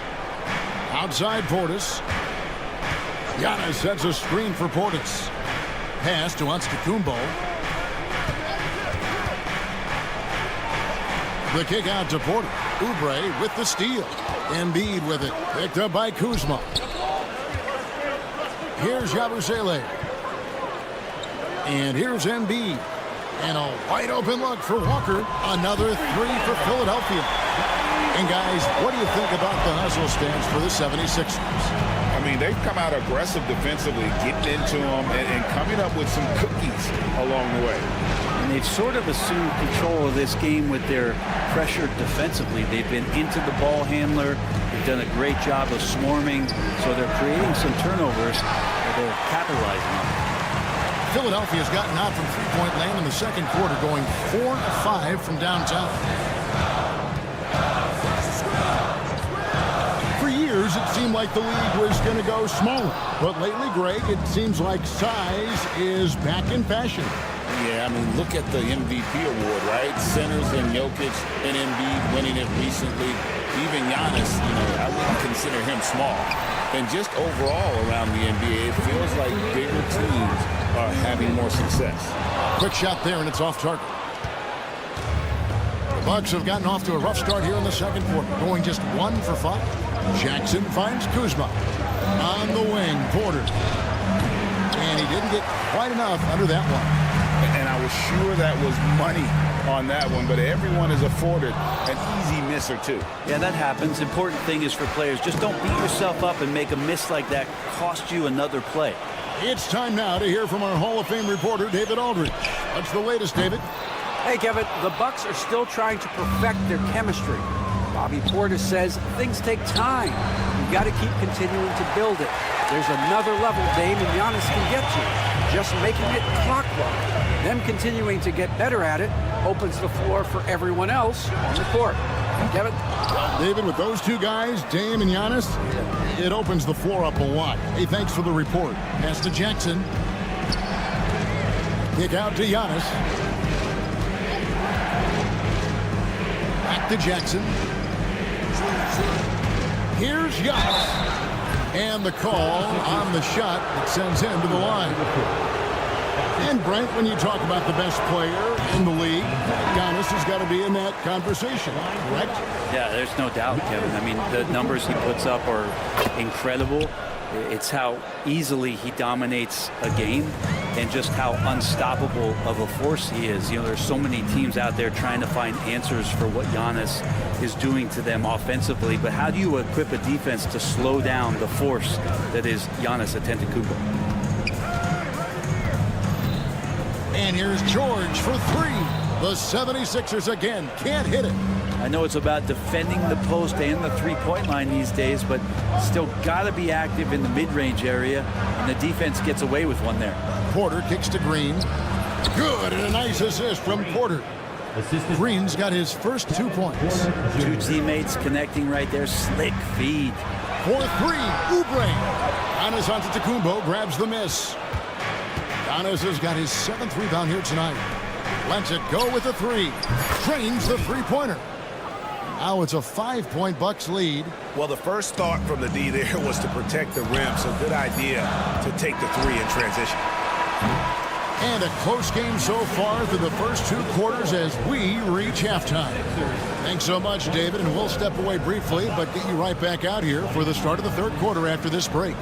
Outside Portis. Giannis sets a screen for Portis. Pass to Antetokounmpo. The kick out to Porter. Oubre with the steal. Embiid with it. Picked up by Kuzma. Here's Yabusele. And here's Embiid. And a wide open look for Walker. Another 3 for Philadelphia. And guys, what do you think about the hustle stance for the 76ers? I mean, they've come out aggressive defensively, getting into them and coming up with some cookies along the way. And they've sort of assumed control of this game with their pressure defensively. They've been into the ball handler. They've done a great job of swarming. So they're creating some turnovers that they're capitalizing on. Philadelphia's gotten out from three-point land in the second quarter, going 4 of 5 from downtown. For years, it seemed like the league was going to go smaller. But lately, Greg, it seems like size is back in fashion. Yeah, I mean, look at the MVP award, right? Centers and Jokic and Embiid winning it recently. Even Giannis, I wouldn't consider him small. And just overall around the NBA, it feels like bigger teams are having more success. Quick shot there, and it's off target. The Bucks have gotten off to a rough start here in the second quarter, going just 1 for 5. Jackson finds Kuzma. On the wing, Porter. And he didn't get quite enough under that one. And I was sure that was money on that one, but everyone is afforded an easy miss or two. Yeah, that happens. Important thing is for players, just don't beat yourself up and make a miss like that cost you another play. It's time now to hear from our Hall of Fame reporter, David Aldridge. What's the latest, David? Hey, Kevin, the Bucks are still trying to perfect their chemistry. Bobby Portis says things take time. You've got to keep continuing to build it. There's another level Dame and Giannis can get to, just making it clockwork. Them continuing to get better at it opens the floor for everyone else on the court. Kevin? Well, David, with those two guys, Dame and Giannis, it opens the floor up a lot. Hey, thanks for the report. Pass to Jackson. Kick out to Giannis. Back to Jackson. Here's Giannis. And the call on the shot that sends him to the line. And Brent, when you talk about the best player in the league, Giannis has got to be in that conversation, correct? Yeah, there's no doubt, Kevin. I mean, the numbers he puts up are incredible. It's how easily he dominates a game and just how unstoppable of a force he is. You know, there's so many teams out there trying to find answers for what Giannis is doing to them offensively, but how do you equip a defense to slow down the force that is Giannis Antetokounmpo? And here's George for three. The 76ers again can't hit it. I know it's about defending the post and the three-point line these days, but still got to be active in the mid-range area, and the defense gets away with one there. Porter kicks to Green. Good, and a nice assist from Porter. Green's got his first 2 points. Two teammates connecting right there. Slick feed. For three, Oubre. Giannis Antetokounmpo grabs the miss. Giannis has got his 7th rebound here tonight. Lets it go with a three. Trains the three-pointer. Now it's a 5-point Bucks lead. Well, the first thought from the D there was to protect the rim, so good idea to take the three in transition. And a close game so far through the first 2 quarters as we reach halftime. Thanks so much, David, and we'll step away briefly, but get you right back out here for the start of the 3rd quarter after this break.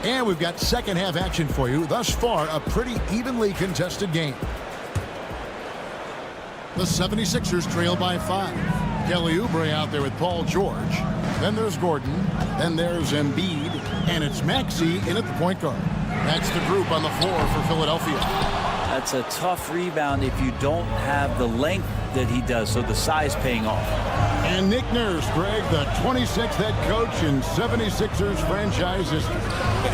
And we've got second half action for you. Thus far, a pretty evenly contested game. The 76ers trail by 5. Kelly Oubre out there with Paul George. Then there's Gordon. Then there's Embiid. And it's Maxey in at the point guard. That's the group on the floor for Philadelphia. That's a tough rebound if you don't have the length that he does, so the size paying off. And Nick Nurse, Greg, the 26th head coach in 76ers franchise history.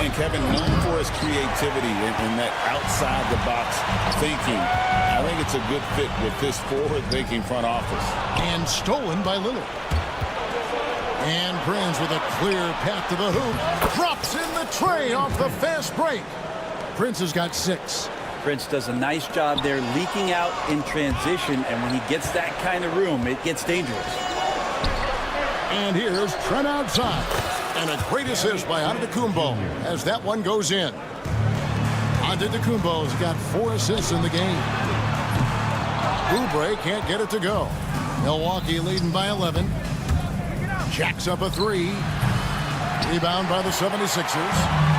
And Kevin, known for his creativity and that outside-the-box thinking. I think it's a good fit with this forward-thinking front office. And stolen by Lillard. And Prince with a clear path to the hoop. Drops in the tray off the fast break. Prince has got 6. Prince does a nice job there leaking out in transition, and when he gets that kind of room, it gets dangerous. And here's Trent outside. And a great assist by Antetokounmpo as that one goes in. Antetokounmpo's got 4 assists in the game. Oubre can't get it to go. Milwaukee leading by 11. Jacks up a 3. Rebound by the 76ers.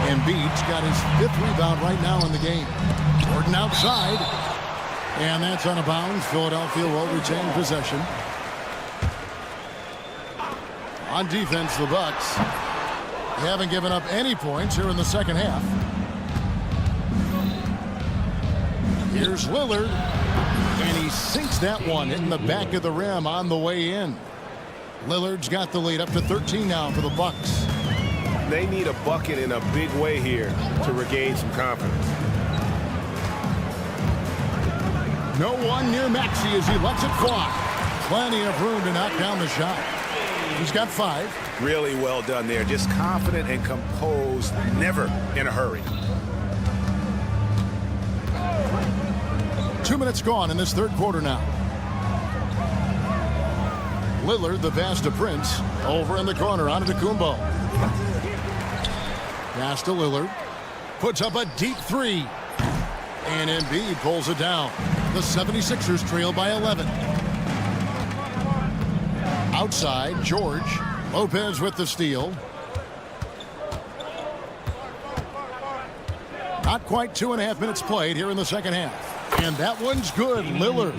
Embiid's got his 5th rebound right now in the game. Gordon outside. And that's out of bounds. Philadelphia will retain possession. On defense, the Bucks haven't given up any points here in the second half. Here's Lillard. And he sinks that one, hitting the back of the rim on the way in. Lillard's got the lead up to 13 now for the Bucks. They need a bucket in a big way here to regain some confidence. No one near Maxey as he lets it fly. Plenty of room to knock down the shot. He's got 5. Really well done there. Just confident and composed, never in a hurry. 2 minutes gone in this 3rd quarter now. Lillard, the pass to Prince. Over in the corner, Antetokounmpo. Pass to Lillard. Puts up a deep 3. And Embiid pulls it down. The 76ers trail by 11. Outside, George. Lopez with the steal. Not quite 2.5 minutes played here in the second half. And that one's good. Lillard.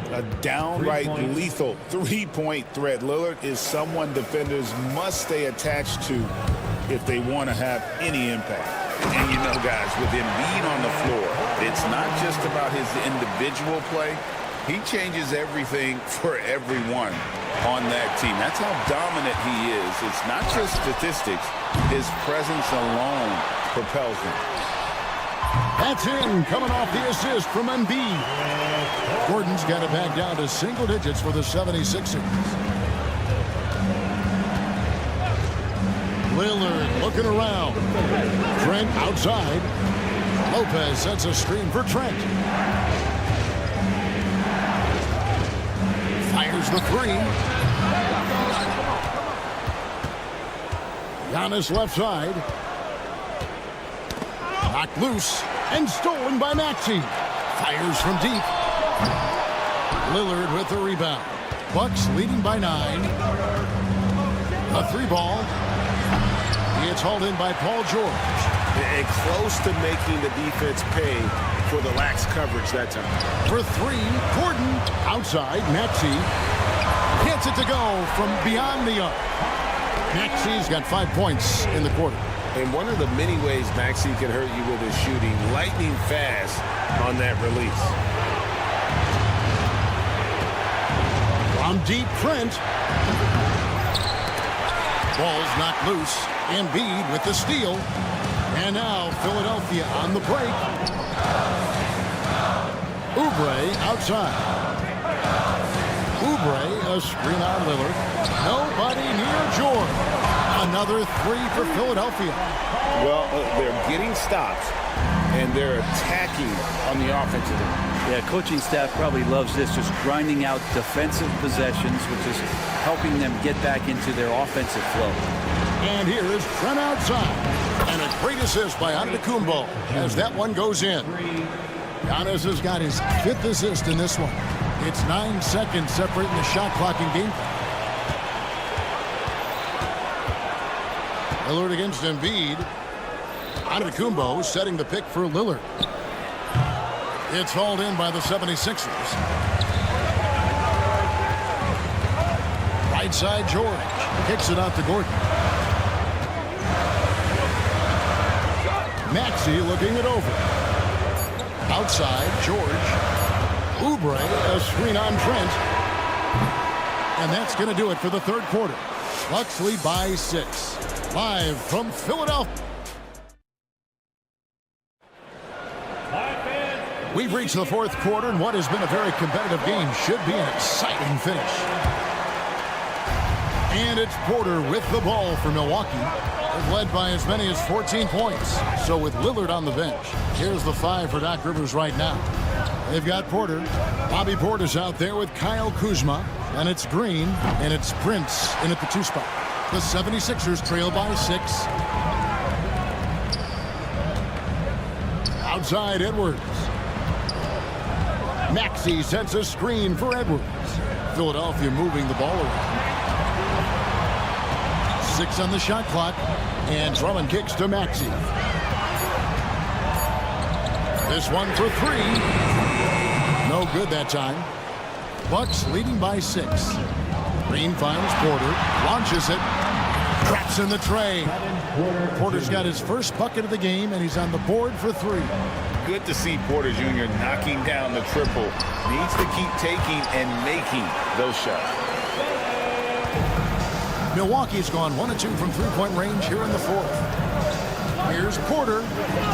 A downright lethal three-point threat. Lillard is someone defenders must stay attached to if they want to have any impact. And you know, guys, with Embiid on the floor, it's not just about his individual play. He changes everything for everyone on that team. That's how dominant he is. It's not just statistics. His presence alone propels him. That's in, coming off the assist from Embiid. Gordon's got it back down to single digits for the 76ers. Lillard looking around. Trent outside. Lopez sets a screen for Trent. Fires the three. Giannis left side. Knocked loose and stolen by Maxey. Fires from deep. Lillard with the rebound. Bucks leading by 9. A three ball. It's hauled in by Paul George. And close to making the defense pay for the lax coverage that time. For three, Gordon outside. Maxey gets it to go from beyond the arc. Maxey's got 5 points in the quarter. And one of the many ways Maxey can hurt you with his shooting, lightning fast on that release. From deep, Trent. Ball's knocked loose. Embiid with the steal. And now Philadelphia on the break. Oubre outside. Oubre, a screen on Lillard. Nobody near George. Another three for Philadelphia. Well, they're getting stops, and they're attacking on the offensive end. Yeah, coaching staff probably loves this, just grinding out defensive possessions, which is helping them get back into their offensive flow. And here is Trent outside. And a great assist by Antetokounmpo as that one goes in. Giannis has got his 5th assist in this one. It's 9 seconds separating the shot clock and game clock. Lillard against Embiid. Antetokounmpo setting the pick for Lillard. It's hauled in by the 76ers. Right side, George. Kicks it out to Gordon. Maxey looking it over. Outside, George. Oubre, a screen on Trent. And that's going to do it for the third quarter. Bucks lead by 6. Live from Philadelphia. We've reached the fourth quarter, and what has been a very competitive game should be an exciting finish. And it's Porter with the ball for Milwaukee. They've led by as many as 14 points. So with Lillard on the bench, here's the 5 for Doc Rivers right now. They've got Porter. Bobby Porter's out there with Kyle Kuzma. And it's Green, and it's Prince in at the 2 spot. The 76ers trail by 6. Outside, Edwards. Maxey sends a screen for Edwards. Philadelphia moving the ball around. 6 on the shot clock, and Drummond kicks to Maxey. This one for 3. No good that time. Bucks leading by 6. Green finds Porter, launches it, traps in the tray. Porter's got his first bucket of the game, and he's on the board for 3. Good to see Porter Jr. knocking down the triple. Needs to keep taking and making those shots. Milwaukee's gone 1 of 2 from three-point range here in the fourth. Here's Porter,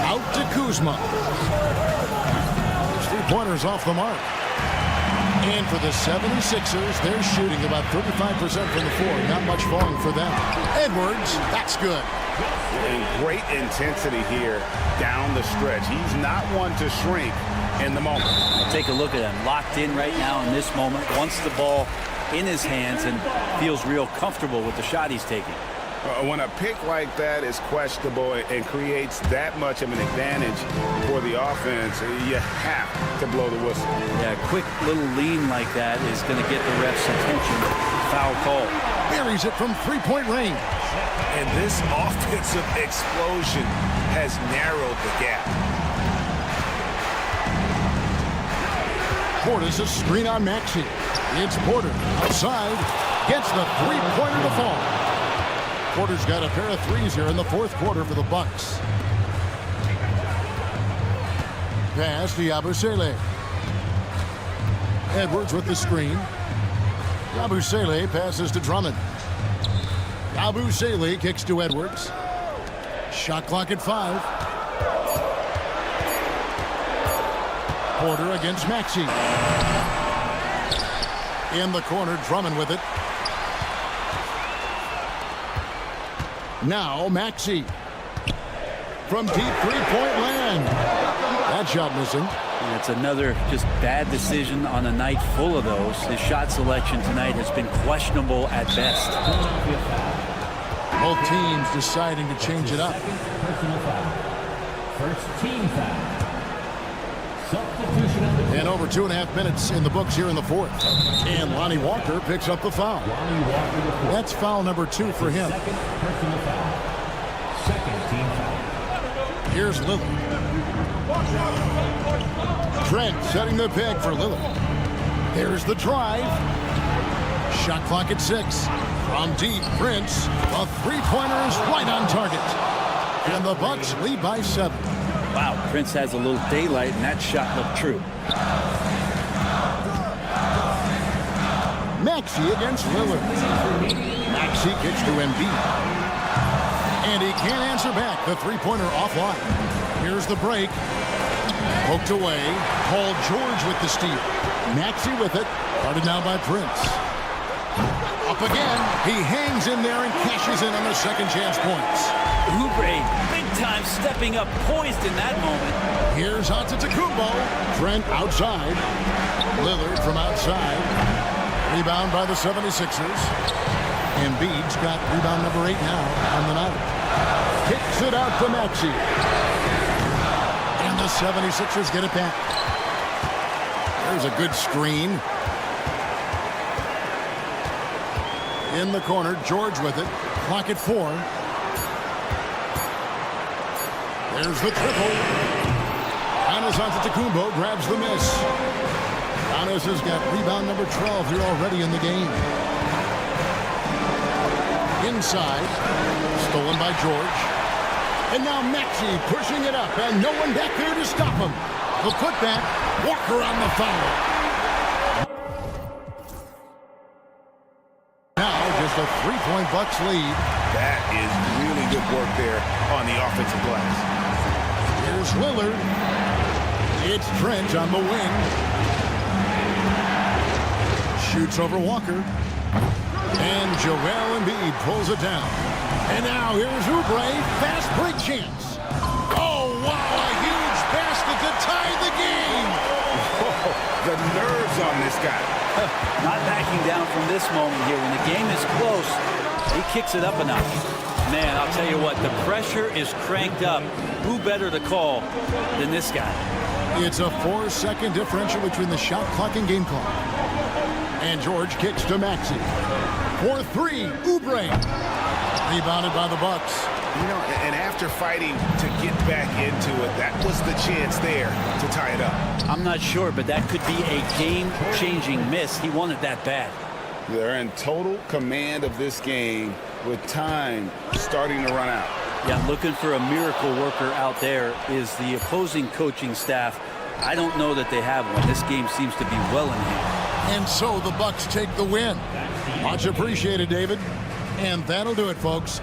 out to Kuzma. His three-pointers off the mark. And for the 76ers, they're shooting about 35% from the floor. Not much falling for them. Edwards, that's good. And great intensity here down the stretch. He's not one to shrink in the moment. Take a look at him, locked in right now in this moment. Wants the ball in his hands and feels real comfortable with the shot he's taking. When a pick like that is questionable and creates that much of an advantage for the offense, you have to blow the whistle. Yeah, a quick little lean like that is going to get the ref's attention. Foul call. Buries it from three-point range. And this offensive explosion has narrowed the gap. Portis a screen on Maxey. It's Porter outside. Gets the three-pointer to fall. Porter's got a pair of threes here in the fourth quarter for the Bucks. Pass to Yabusele. Edwards with the screen. Yabusele passes to Drummond. Yabusele kicks to Edwards. Shot clock at 5. Porter against Maxey. In the corner, Drummond with it. Now Maxey. From deep three-point land. That shot missing. And it's another just bad decision on a night full of those. His shot selection tonight has been questionable at best. Both teams deciding to change it up. Personal foul. First team foul. Substitution on the And over 2.5 minutes in the books here in the fourth. And Lonnie Walker picks up the foul. That's foul number 2 for him. Second personal foul. Second team foul. Here's Lillard. Trent setting the peg for Lillard. There's the drive. Shot clock at 6. From deep, Prince. A three-pointer is right on target. And the Bucks lead by 7. Wow, Prince has a little daylight, and that shot looked true. Maxey against Lillard. Maxey kicks to Embiid. And he can't answer back. The three-pointer offline. Here's the break. Poked away. Paul George with the steal. Maxey with it. Guarded now by Prince. Up again. He hangs in there and cashes in on the second chance points. Oubre, big time stepping up, poised in that moment. Here's Antetokounmpo. Trent outside. Lillard from outside. Rebound by the 76ers. Embiid's got rebound number 8 now on the night. Kicks it out to Maxey. And the 76ers get it back. There's a good screen. In the corner, George with it. Clock at 4. There's the triple. Giannis Antetokounmpo grabs the miss. Giannis has got rebound number 12 here already in the game. Inside. Stolen by George. And now Maxey pushing it up, and no one back there to stop him. The putback. Walker on the foul. Now just a 3-point Bucks lead. That is really good work there on the offensive glass. Here's Lillard. It's Trent on the wing. Shoots over Walker. And Joel Embiid pulls it down. And now here's Oubre. Fast break chance. Oh, wow. A huge basket to tie the game. Oh, the nerves on this guy. Not backing down from this moment here. When the game is close, he kicks it up a notch. Man, I'll tell you what, the pressure is cranked up. Who better to call than this guy? It's a 4-second differential between the shot clock and game clock. And George kicks to Maxey. For 3, Oubre. Rebounded by the Bucks. You know, and after fighting to get back into it, that was the chance there to tie it up. I'm not sure, but that could be a game-changing miss. He wanted that bad. They're in total command of this game with time starting to run out. Yeah, looking for a miracle worker out there is the opposing coaching staff. I don't know that they have one. This game seems to be well in hand. And so the Bucks take the win. Much appreciated, David. And that'll do it, folks.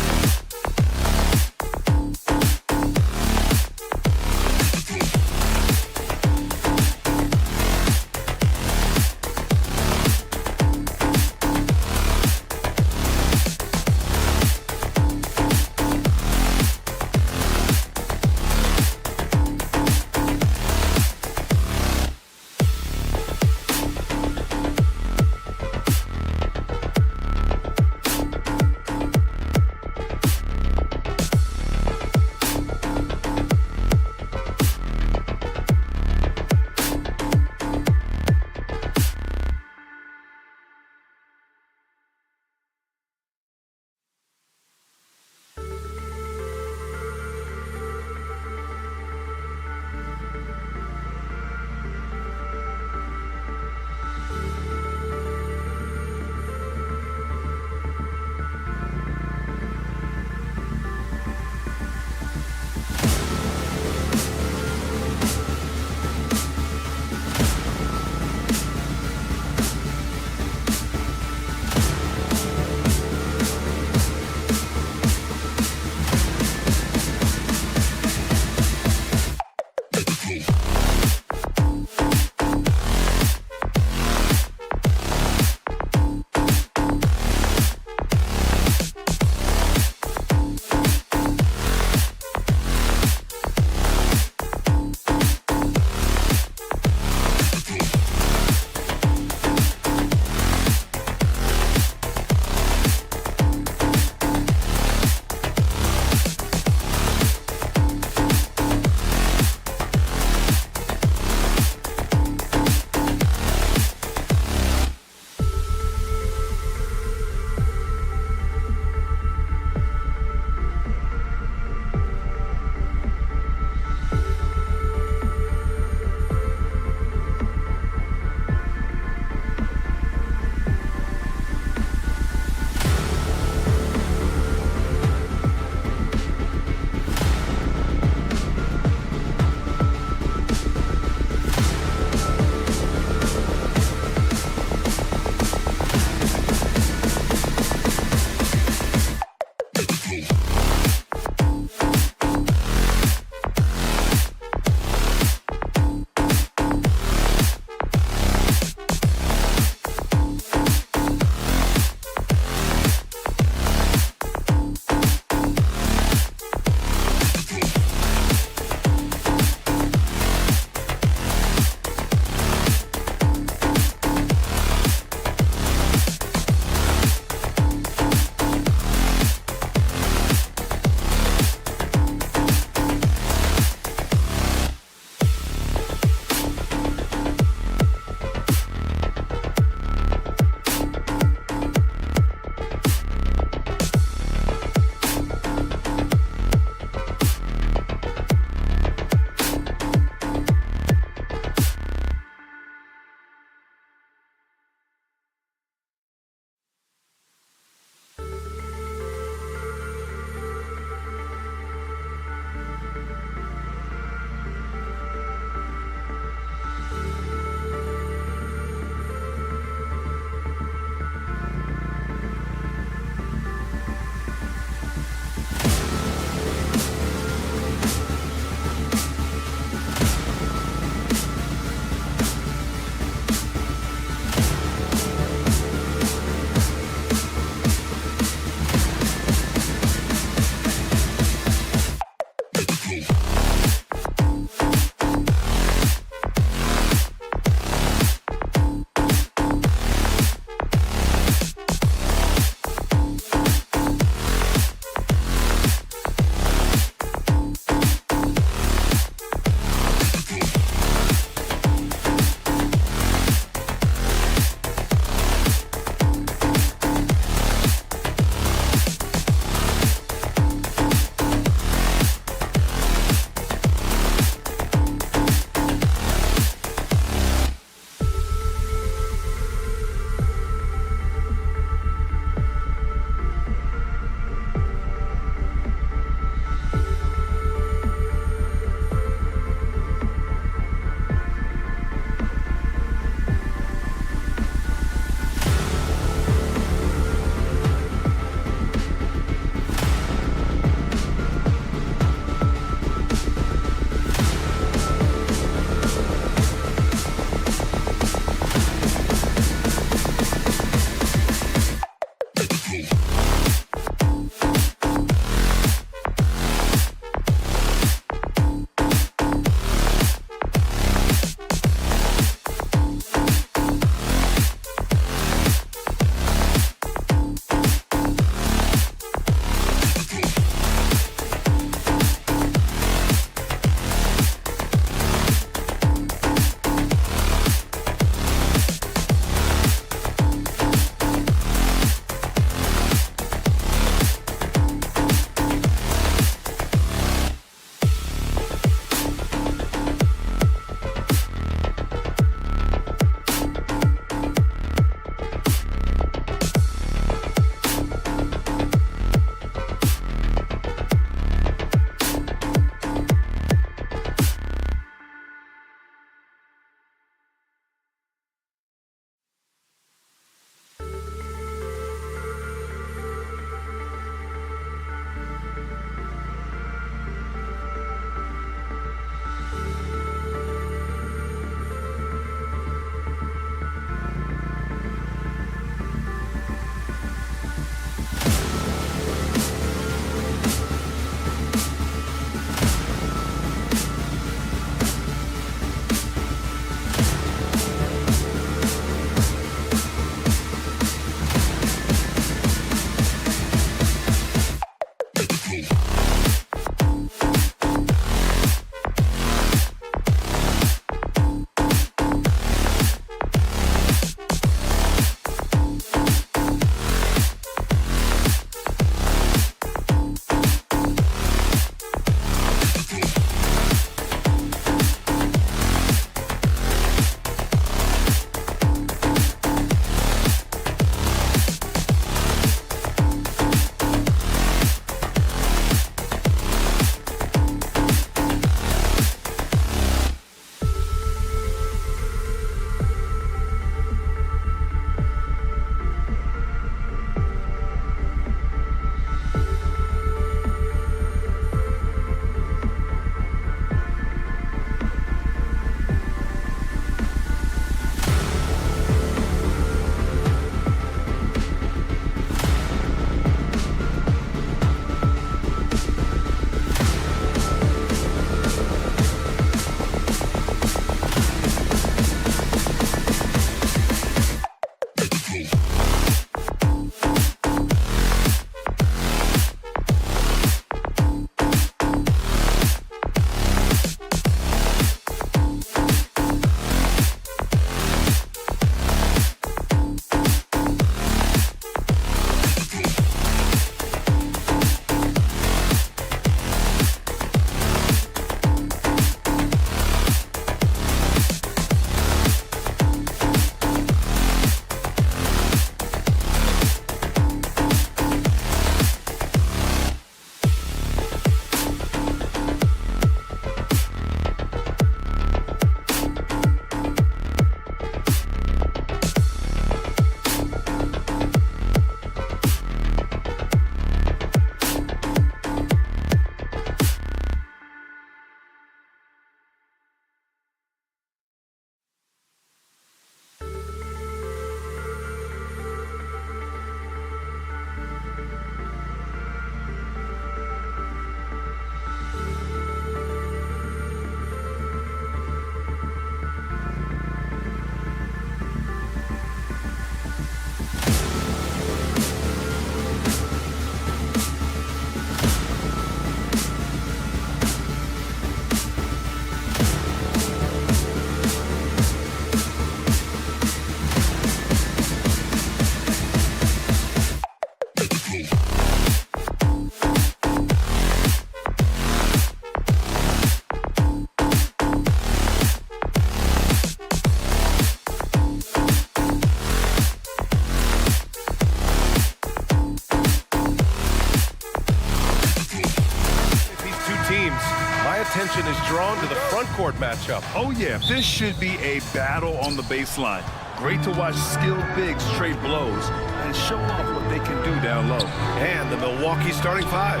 matchup. Oh, yeah, this should be a battle on the baseline. Great to watch skilled bigs trade blows and show off what they can do down low. And the Milwaukee starting five.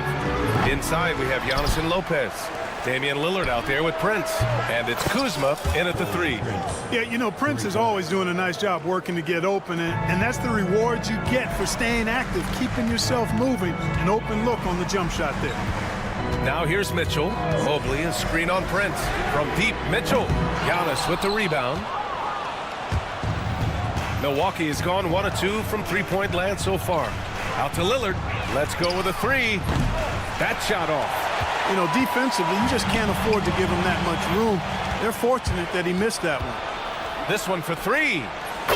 Inside, we have Giannis and Lopez. Damian Lillard out there with Prince. And it's Kuzma in at the 3. Yeah, you know, Prince is always doing a nice job working to get open, and that's the reward you get for staying active, keeping yourself moving, an open look on the jump shot there. Now here's Mitchell. Mobley, a screen on Prince. From deep, Mitchell. Giannis with the rebound. Milwaukee has gone 1 of 2 from three-point land so far. Out to Lillard. Let's go with a 3. That shot off. You know, defensively, you just can't afford to give him that much room. They're fortunate that he missed that one. This one for 3.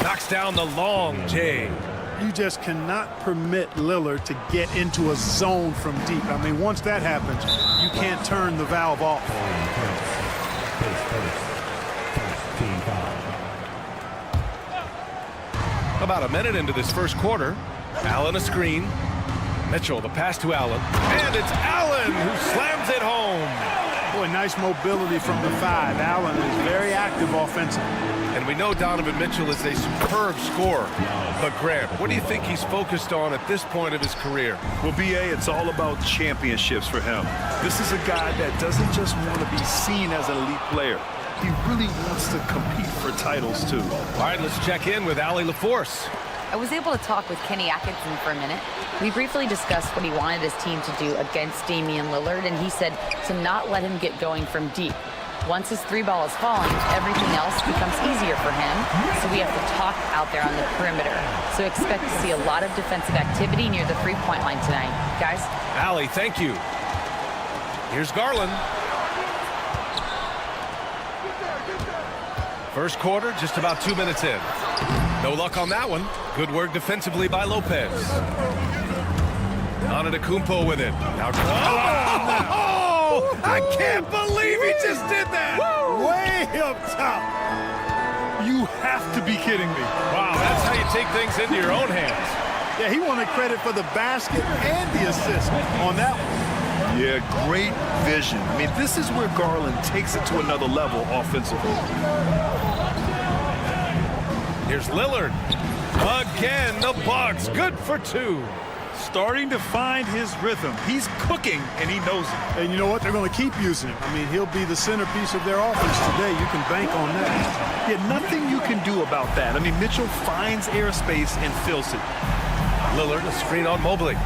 Knocks down the long J. You just cannot permit Lillard to get into a zone from deep. I mean, once that happens, you can't turn the valve off. About a minute into this first quarter. Allen a screen. Mitchell, the pass to Allen. And it's Allen who slams it home. Boy, nice mobility from the 5. Allen is very active offensively. And we know Donovan Mitchell is a superb scorer. But Grant, what do you think he's focused on at this point of his career? Well, B.A., it's all about championships for him. This is a guy that doesn't just want to be seen as an elite player. He really wants to compete for titles, too. All right, let's check in with Allie LaForce. I was able to talk with Kenny Atkinson for a minute. We briefly discussed what he wanted his team to do against Damian Lillard, and he said to not let him get going from deep. Once his 3-ball is falling, everything else becomes easier for him, so we have to talk out there on the perimeter. So expect to see a lot of defensive activity near the 3-point line tonight. Guys? Allie, thank you. Here's Garland. First quarter, just about 2 minutes in. No luck on that one. Good work defensively by Lopez. Antetokounmpo with it. Now, I can't believe he just did that. Way up top. You have to be kidding me. Wow, that's how you take things into your own hands. Yeah, he wanted credit for the basket and the assist on that one. Yeah, great vision. I mean, this is where Garland takes it to another level offensively. Here's Lillard. Again, the Bucks. Good for 2. Starting to find his rhythm. He's cooking, and he knows it. And you know what? They're going to keep using him. I mean, he'll be the centerpiece of their offense today. You can bank on that. Yeah, nothing you can do about that. I mean, Mitchell finds airspace and fills it. Lillard, a screen on Mobley.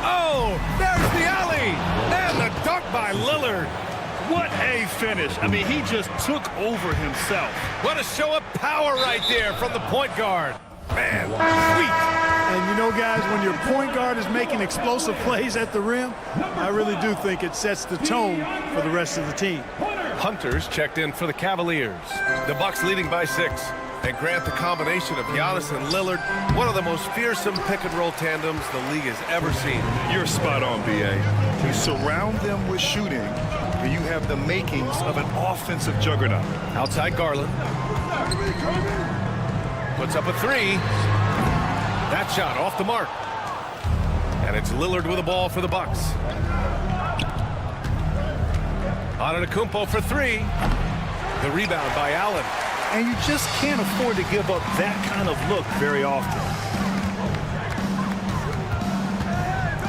Oh, there's the alley. And the dunk by Lillard. What a finish. I mean, he just took over himself. What a show of power right there from the point guard. Man, sweet. And you know, guys, when your point guard is making explosive plays at the rim, I really do think it sets the tone for the rest of the team. Hunter's checked in for the Cavaliers. The Bucks leading by 6. And Grant, the combination of Giannis and Lillard, one of the most fearsome pick-and-roll tandems the league has ever seen. You're spot on, B.A. You surround them with shooting, and you have the makings of an offensive juggernaut. Outside Garland. Puts up a 3. That shot off the mark. And it's Lillard with the ball for the Bucks. Antetokounmpo for 3. The rebound by Allen. And you just can't afford to give up that kind of look very often.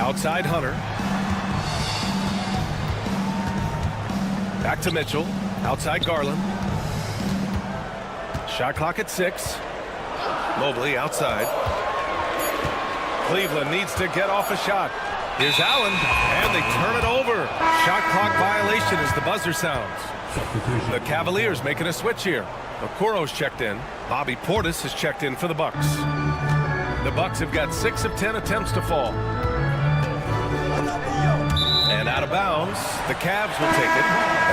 Outside Hunter. Back to Mitchell. Outside Garland. Shot clock at 6. Mobley outside. Cleveland needs to get off a shot. Here's Allen, and they turn it over. Shot clock violation as the buzzer sounds. The Cavaliers making a switch here. Okoro's checked in. Bobby Portis has checked in for the Bucks. The Bucks have got 6 of 10 attempts to fall. And out of bounds, the Cavs will take it.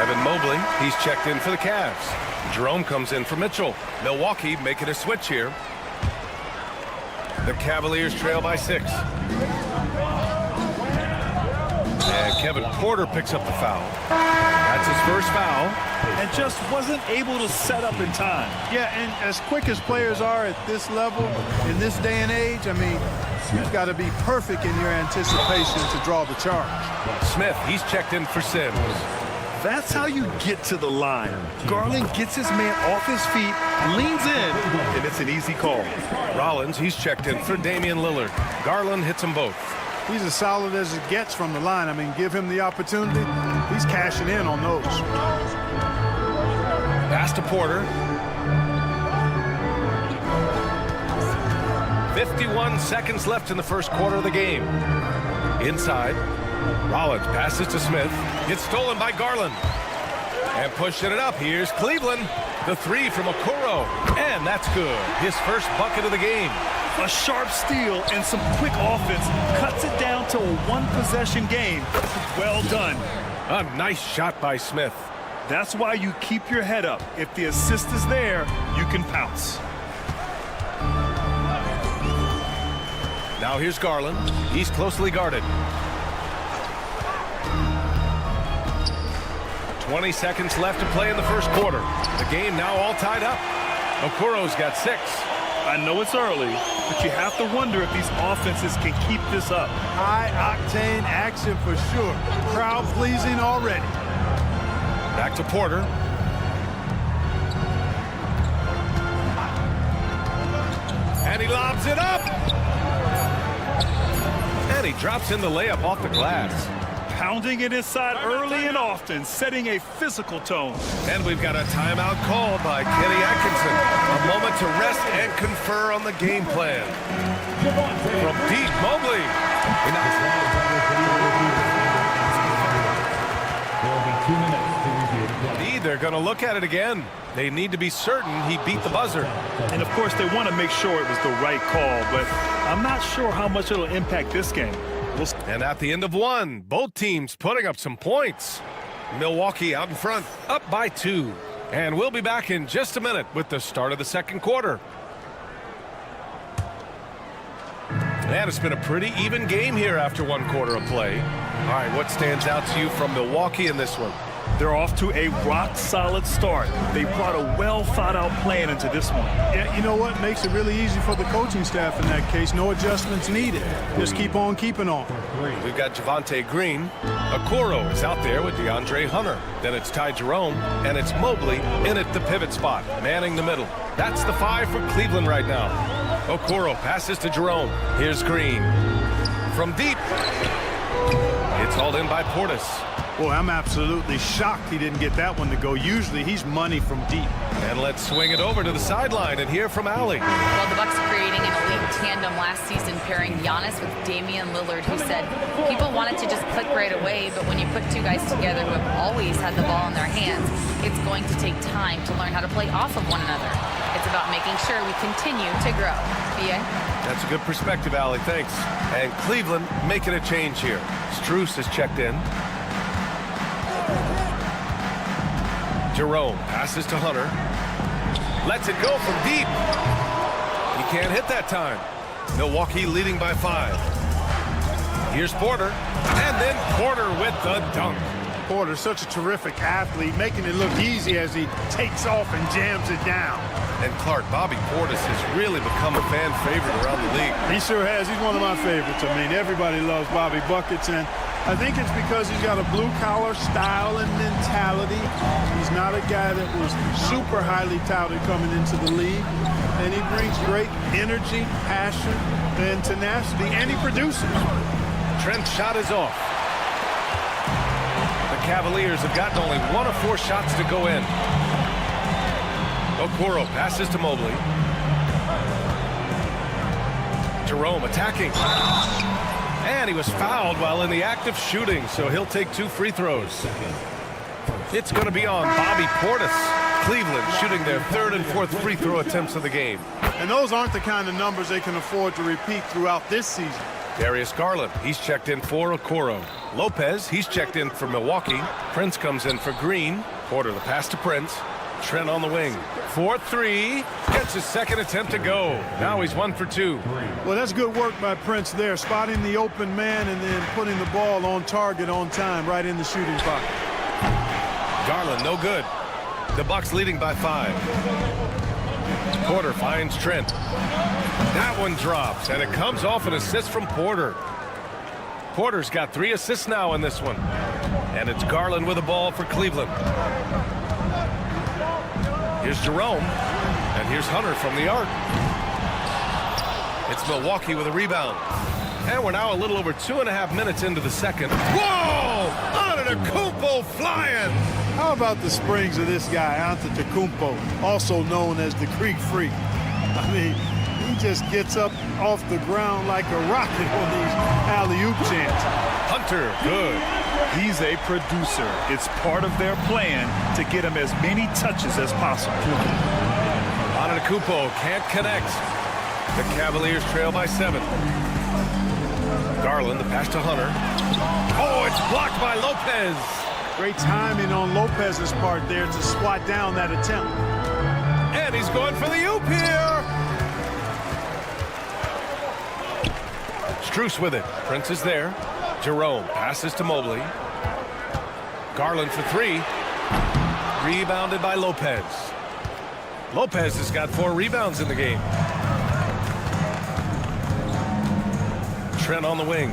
Evan Mobley, he's checked in for the Cavs. Jerome comes in for Mitchell. Milwaukee making a switch here. The Cavaliers trail by 6. And Kevin Porter picks up the foul. That's his first foul. And just wasn't able to set up in time. Yeah, and as quick as players are at this level, in this day and age, I mean, you've got to be perfect in your anticipation to draw the charge. Smith, he's checked in for Sims. That's how you get to the line. Garland gets his man off his feet, leans in, and it's an easy call. Rollins, he's checked in for Damian Lillard. Garland hits them both. He's as solid as it gets from the line. I mean, give him the opportunity. He's cashing in on those. Pass to Porter. 51 seconds left in the first quarter of the game. Inside. Rollins passes to Smith. Gets stolen by Garland. And pushing it up. Here's Cleveland. The three from Okoro. And that's good. His first bucket of the game. A sharp steal and some quick offense cuts it down to a one-possession game. Well done. A nice shot by Smith. That's why you keep your head up. If the assist is there, you can pounce. Now here's Garland. He's closely guarded. 20 seconds left to play in the first quarter. The game now all tied up. Okoro's got 6. I know it's early, but you have to wonder if these offenses can keep this up. High-octane action for sure. Crowd-pleasing already. Back to Porter. And he lobs it up. And he drops in the layup off the glass. Pounding it inside early and often, setting a physical tone. And we've got a timeout called by Kenny Atkinson. A moment to rest and confer on the game plan. From deep, Mobley. They're going to look at it again. They need to be certain he beat the buzzer. And, of course, they want to make sure it was the right call, but I'm not sure how much it'll impact this game. And at the end of one, both teams putting up some points. Milwaukee out in front, up by 2. And we'll be back in just a minute with the start of the second quarter. And it's been a pretty even game here after one quarter of play. All right, what stands out to you from Milwaukee in this one? They're off to a rock-solid start. They brought a well-thought-out plan into this one. Yeah, you know what? Makes it really easy for the coaching staff in that case. No adjustments needed. Just keep on keeping on. We've got Javonte Green. Okoro is out there with DeAndre Hunter. Then it's Ty Jerome, and it's Mobley in at the pivot spot, manning the middle. That's the 5 for Cleveland right now. Okoro passes to Jerome. Here's Green. From deep. It's hauled in by Portis. Boy, I'm absolutely shocked he didn't get that one to go. Usually he's money from deep. And let's swing it over to the sideline and hear from Allie. Well, the Bucks creating an elite tandem last season, pairing Giannis with Damian Lillard, who said people wanted to just click right away, but when you put two guys together who have always had the ball in their hands, it's going to take time to learn how to play off of one another. It's about making sure we continue to grow. B.A.? That's a good perspective, Allie. Thanks. And Cleveland making a change here. Strus is checked in. Jerome passes to Hunter. Lets it go from deep. He can't hit that time. Milwaukee leading by 5. Here's Porter. And then Porter with the dunk. Porter's such a terrific athlete, making it look easy as he takes off and jams it down. And Clark, Bobby Portis has really become a fan favorite around the league. He sure has. He's one of my favorites. I mean, everybody loves Bobby Buckets, and I think it's because he's got a blue-collar style and mentality. He's not a guy that was super highly touted coming into the league, and he brings great energy, passion, and tenacity, and he produces. Trent's shot is off. The Cavaliers have gotten only 1 of 4 shots to go in. Okoro passes to Mobley. Jerome attacking. And he was fouled while in the act of shooting, so he'll take 2 free throws. It's going to be on Bobby Portis. Cleveland shooting their 3rd and 4th free throw attempts of the game. And those aren't the kind of numbers they can afford to repeat throughout this season. Darius Garland, he's checked in for Okoro. Lopez, he's checked in for Milwaukee. Prince comes in for Green. Porter the pass to Prince. Trent on the wing. 4-3. Gets his 2nd attempt to go. Now he's 1 for 2. Well, that's good work by Prince there, spotting the open man and then putting the ball on target on time, right in the shooting pocket. Garland, no good. The Bucks leading by 5. Porter finds Trent. That one drops, and it comes off an assist from Porter. Porter's got 3 assists now in this one. And it's Garland with the ball for Cleveland. Here's Jerome. And here's Hunter from the arc. It's Milwaukee with a rebound. And we're now a little over 2.5 minutes into the second. Whoa! Antetokounmpo flying! How about the springs of this guy, Antetokounmpo, also known as the Greek Freak? I mean, he just gets up off the ground like a rocket on these alley-oop chants. Hunter, good. He's a producer. It's part of their plan to get him as many touches as possible. Antetokounmpo can't connect. The Cavaliers trail by 7. Garland, the pass to Hunter. Oh, it's blocked by Lopez. Great timing on Lopez's part there to swat down that attempt. And he's going for the oop here. Strus with it. Prince is there. Jerome passes to Mobley. Garland for 3. Rebounded by Lopez. Lopez has got 4 rebounds in the game. Trent on the wing.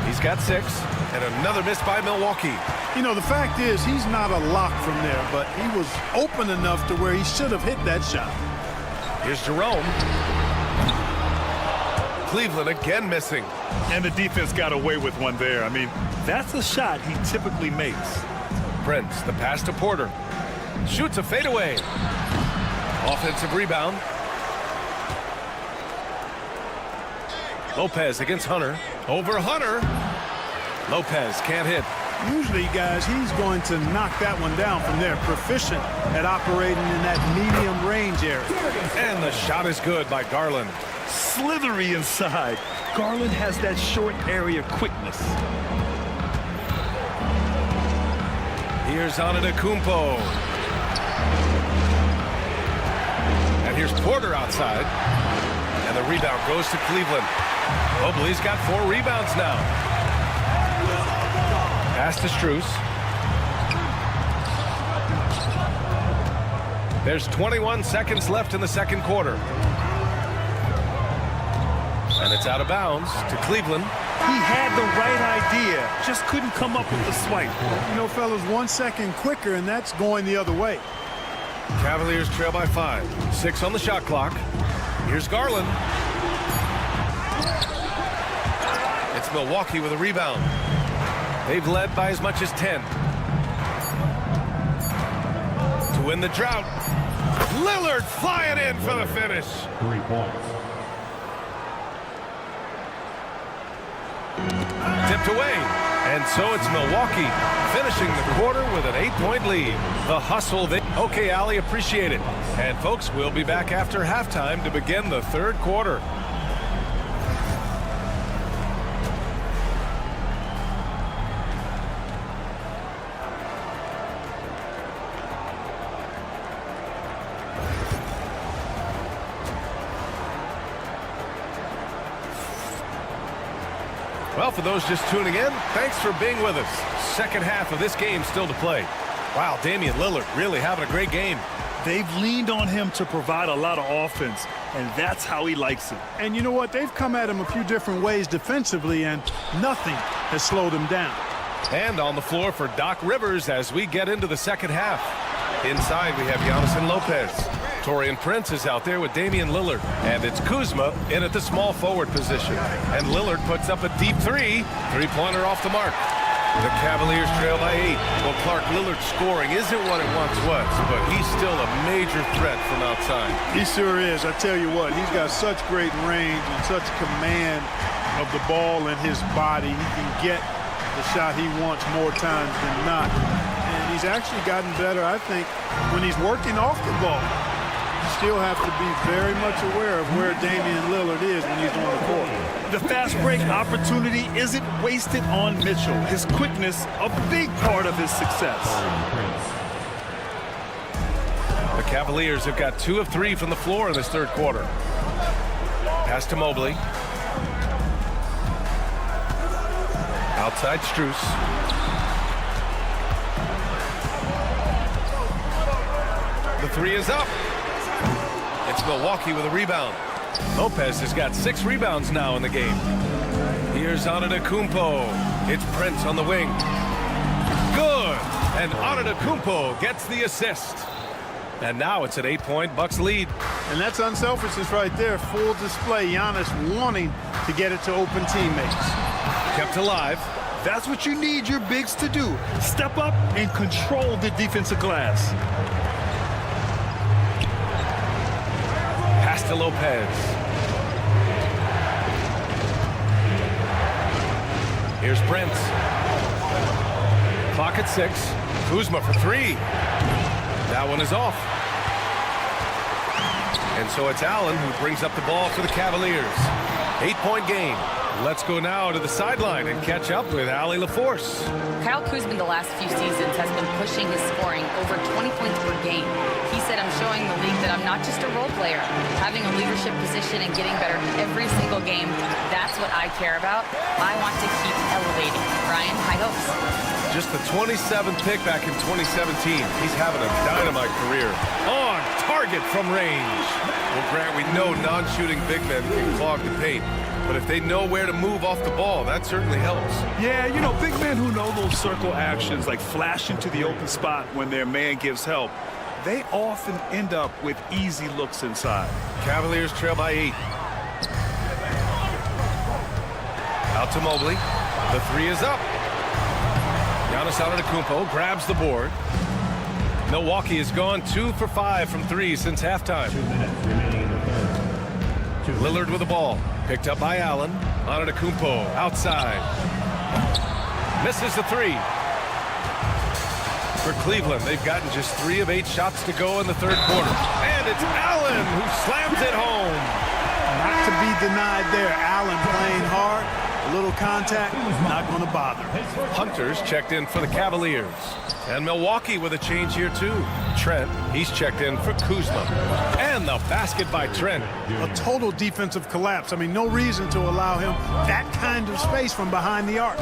He's got 6. And another miss by Milwaukee. You know, the fact is he's not a lock from there, but he was open enough to where he should have hit that shot. Here's Jerome. Cleveland again missing. And the defense got away with one there. I mean, that's a shot he typically makes. Prince, the pass to Porter. Shoots a fadeaway. Offensive rebound. Lopez against Hunter. Over Hunter. Lopez can't hit. Usually, guys, he's going to knock that one down from there. Proficient at operating in that medium range area. And the shot is good by Garland. Slithery inside. Garland has that short area quickness. Here's Antetokounmpo. And here's Porter outside. And the rebound goes to Cleveland. Mobley's got 4 rebounds now. Pass to Strus. There's 21 seconds left in the second quarter. And it's out of bounds to Cleveland. He had the right idea, just couldn't come up with the swipe. You know, fellas, 1 second quicker, and that's going the other way. Cavaliers trail by 5. 6 on the shot clock. Here's Garland. It's Milwaukee with a rebound. They've led by as much as 10. To win the drought. Lillard flying in for the finish. 3 points. Tipped away. And so it's Milwaukee finishing the quarter with an 8-point lead. The hustle. Okay, Allie, appreciate it. And folks, we'll be back after halftime to begin the third quarter. Well, for those just tuning in, thanks for being with us. Second half of this game still to play. Wow, Damian Lillard really having a great game. They've leaned on him to provide a lot of offense, and that's how he likes it. And you know what? They've come at him a few different ways defensively, and nothing has slowed him down. And on the floor for Doc Rivers as we get into the second half. Inside, we have Giannis and Lopez. Taurean Prince is out there with Damian Lillard. And it's Kuzma in at the small forward position. And Lillard puts up a deep 3. Three-pointer off the mark. The Cavaliers trail by 8. Well, Clark, Lillard's scoring isn't what it once was, but he's still a major threat from outside. He sure is. I tell you what, he's got such great range and such command of the ball in his body. He can get the shot he wants more times than not. And he's actually gotten better, I think, when he's working off the ball. Still have to be very much aware of where Damian Lillard is when he's on the court. The fast break opportunity isn't wasted on Mitchell. His quickness, a big part of his success. The Cavaliers have got 2 of 3 from the floor in this third quarter. Pass to Mobley. Outside Strus. The 3 is up. It's Milwaukee with a rebound. Lopez has got 6 rebounds now in the game. Here's Antetokounmpo. It's Prince on the wing. And Antetokounmpo gets the assist. And now it's an 8-point Bucks lead. And that's unselfishness right there. Full display. Giannis wanting to get it to open teammates. Kept alive. That's what you need your bigs to do. Step up and control the defensive glass. Pass to Lopez. Here's Prince. Clock at 6. Kuzma for 3. That one is off. And so it's Allen who brings up the ball for the Cavaliers. 8-point game. Let's go now to the sideline and catch up with Allie LaForce. Kyle Kuzma the last few seasons has been pushing his scoring over 20 points per game. He said, "I'm showing the league that I'm not just a role player. Having a leadership position and getting better every single game, that's what I care about. I want to keep elevating." Ryan, high hopes. Just the 27th pick back in 2017. He's having a dynamite career. On target from range. Well, Grant, we know non-shooting big men can clog the paint. But if they know where to move off the ball, that certainly helps. Yeah, you know, big men who know those circle actions, like flashing to the open spot when their man gives help, they often end up with easy looks inside. Cavaliers trail by 8. Out to Mobley. The 3 is up. Giannis Antetokounmpo grabs the board. Milwaukee has gone 2 for 5 from 3 since halftime. 2 minutes remaining in the third. Lillard with the ball. Picked up by Allen. Antetokounmpo outside. Misses the 3. For Cleveland, they've gotten just 3 of 8 shots to go in the third quarter. And it's Allen who slams it home. Not to be denied there. Allen playing hard. A little contact, not going to bother. Hunter's checked in for the Cavaliers. And Milwaukee with a change here too. Trent, he's checked in for Kuzma. And the basket by Trent. A total defensive collapse. I mean, no reason to allow him that kind of space from behind the arc.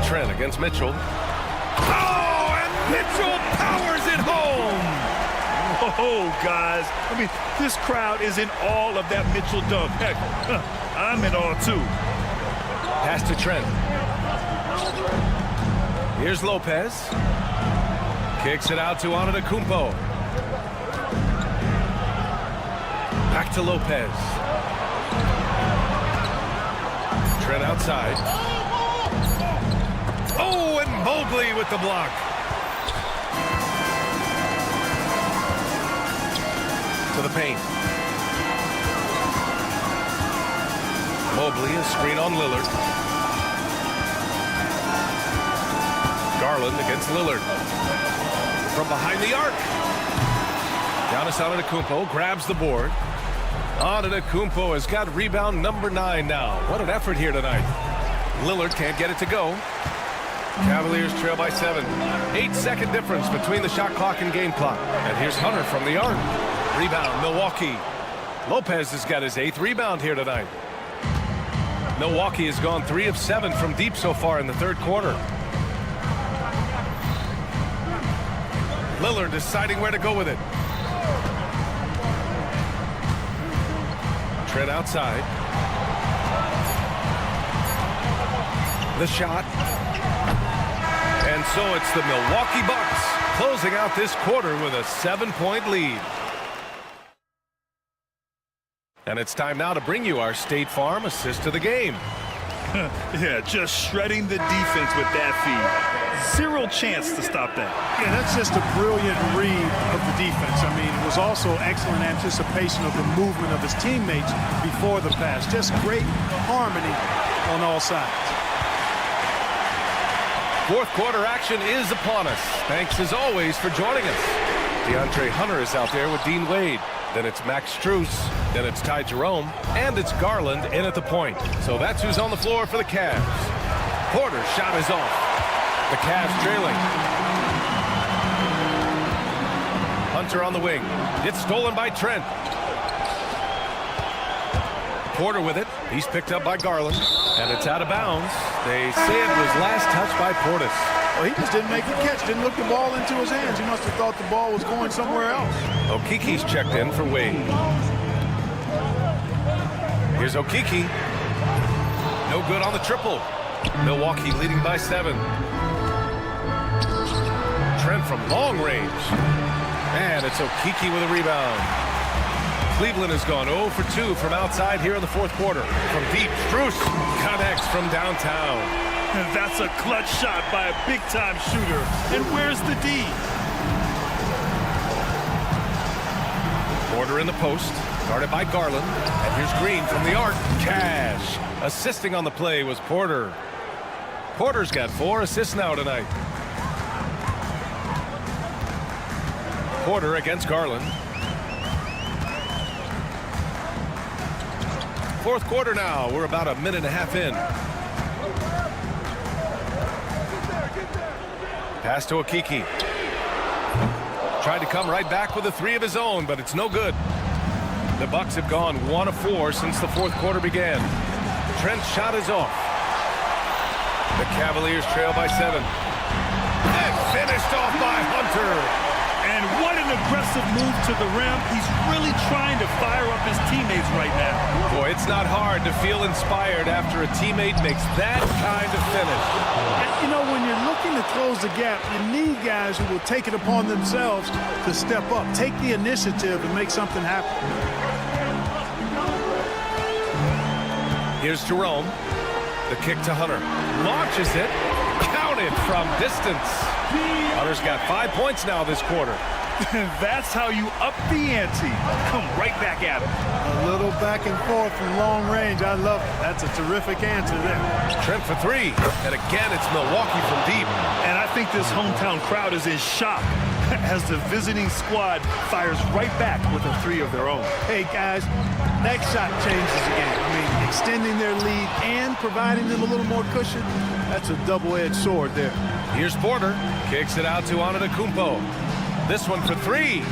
Trent against Mitchell. Oh, and Mitchell powers it home. Oh, guys, I mean, this crowd is in awe of that Mitchell dunk. Heck, I'm in awe, too. Pass to Trent. Here's Lopez. Kicks it out to Antetokounmpo. Back to Lopez. Trent outside. Oh, and Mobley with the block. To the paint. Mobley, a screen on Lillard. Garland against Lillard. From behind the arc. Giannis Antetokounmpo grabs the board. Antetokounmpo has got rebound number 9 now. What an effort here tonight. Lillard can't get it to go. Cavaliers trail by 7. 8-second difference between the shot clock and game clock. And here's Hunter from the arc. Rebound, Milwaukee. Lopez has got his 8th rebound here tonight. Milwaukee has gone 3 of 7 from deep so far in the third quarter. Lillard deciding where to go with it. Trent outside. The shot. And so it's the Milwaukee Bucks closing out this quarter with a 7-point lead. And it's time now to bring you our State Farm assist of the game. Yeah, just shredding the defense with that feed. Zero chance to stop that. Yeah, that's just a brilliant read of the defense. I mean, it was also excellent anticipation of the movement of his teammates before the pass. Just great harmony on all sides. Fourth quarter action is upon us. Thanks as always for joining us. DeAndre Hunter is out there with Dean Wade. Then it's Max Strus. Then it's Ty Jerome. And it's Garland in at the point. So that's who's on the floor for the Cavs. Porter's shot is off. The Cavs trailing. Hunter on the wing. It's stolen by Trent. Porter with it. He's picked up by Garland. And it's out of bounds. They say it was last touched by Portis. Well, he just didn't make the catch. Didn't look the ball into his hands. He must have thought the ball was going somewhere else. Okiki's checked in for Wade. Here's Okiki. No good on the triple. Milwaukee leading by 7. Trent from long range. And it's Okeke with a rebound. Cleveland has gone 0 for 2 from outside here in the fourth quarter. From deep, Strus connects from downtown. And that's a clutch shot by a big-time shooter. And where's the D? Porter in the post, guarded by Garland. And here's Green from the arc. Cash. Assisting on the play was Porter. Porter's got 4 assists now tonight. Porter against Garland. Fourth quarter now. We're about a minute and a half in. Pass to Okeke. Tried to come right back with a 3 of his own, but it's no good. The Bucks have gone 1 of 4 since the fourth quarter began. Trent's shot is off. The Cavaliers trail by 7. And finished off by Hunter. And what an aggressive move to the rim. He's really trying to fire up his teammates right now. Boy, it's not hard to feel inspired after a teammate makes that kind of finish. You know, when you're looking to close the gap, you need guys who will take it upon themselves to step up, take the initiative and make something happen. Here's Jerome. The kick to Hunter. Launches it. Counted from distance. Hunter's got 5 points now this quarter. That's how you up the ante. Come right back at him. A little back and forth from long range. I love it. That's a terrific answer there. Trent for 3. And again, it's Milwaukee from deep. And I think this hometown crowd is in shock as the visiting squad fires right back with a 3 of their own. Hey, guys, that shot changes the game. I mean, extending their lead and providing them a little more cushion, that's a double-edged sword there. Here's Porter. Kicks it out to Antetokounmpo. This one for 3.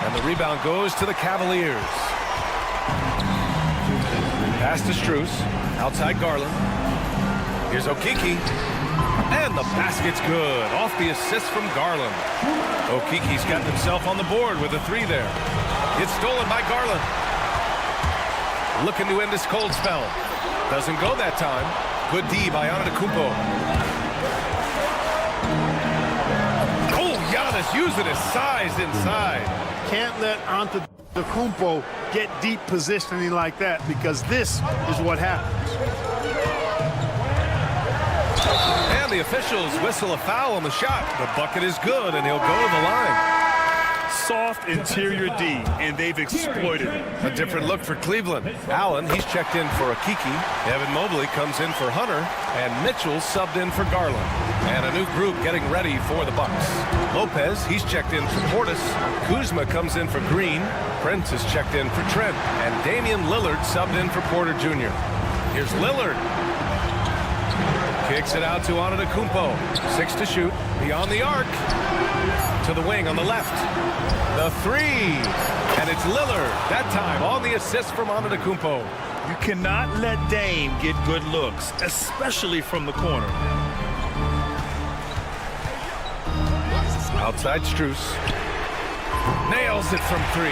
And the rebound goes to the Cavaliers. Pass to Strus. Outside Garland. Here's Okeke. And the basket's good. Off the assist from Garland. Okeke's got himself on the board with a 3 there. It's stolen by Garland. Looking to end this cold spell. Doesn't go that time. Good D by Antetokounmpo. Giannis using his size inside. Can't let Antetokounmpo get deep positioning like that, because this is what happens. And the officials whistle a foul on the shot. The bucket is good, and he'll go to the line. Soft interior D, and they've exploited it. A different look for Cleveland. Allen, he's checked in for Okeke. Evan Mobley comes in for Hunter, and Mitchell subbed in for Garland. And a new group getting ready for the Bucks. Lopez, he's checked in for Portis. Kuzma comes in for Green. Prince is checked in for Trent. And Damian Lillard subbed in for Porter Jr. Here's Lillard. Kicks it out to Antetokounmpo. 6 to shoot. Beyond the arc. To the wing on the left. The 3. And it's Lillard. That time on the assist from Antetokounmpo. You cannot let Dame get good looks, especially from the corner. Outside Strus. Nails it from 3.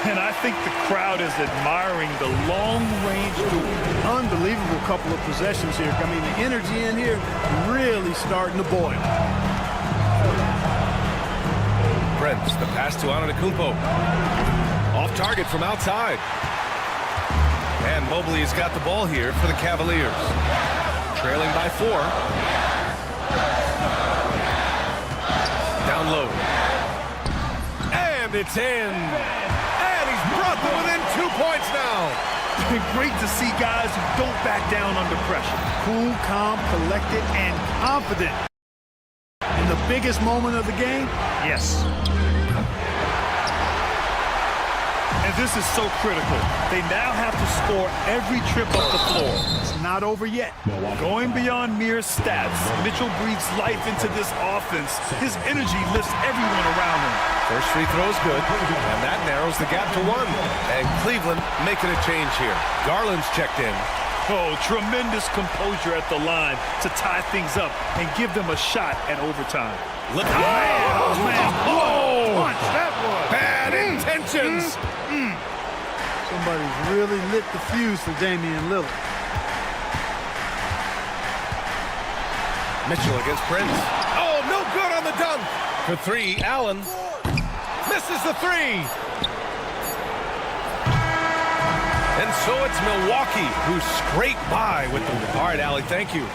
And I think the crowd is admiring the long-range duel. Unbelievable couple of possessions here. I mean, the energy in here really starting to boil. Prince, the pass to Antetokounmpo. Off target from outside. And Mobley has got the ball here for the Cavaliers. Trailing by 4. Down low. And it's in. And he's brought them within 2 points now. Great to see guys who don't back down under pressure. Cool, calm, collected, and confident. In the biggest moment of the game, yes. And this is so critical. They now have to score every trip up the floor. It's not over yet. Going beyond mere stats, Mitchell breathes life into this offense. His energy lifts everyone around him. First free throw is good, and that narrows the gap to 1. And Cleveland making a change here. Garland's checked in. Oh, tremendous composure at the line to tie things up and give them a shot at overtime. Look at man. Oh, punch, that was. Bad intentions. Somebody's really lit the fuse for Damian Lillard. Mitchell against Prince. Oh, no good on the dunk. For three, Allen misses the three. And so it's Milwaukee who scrape by with the... All right, Allie, thank you.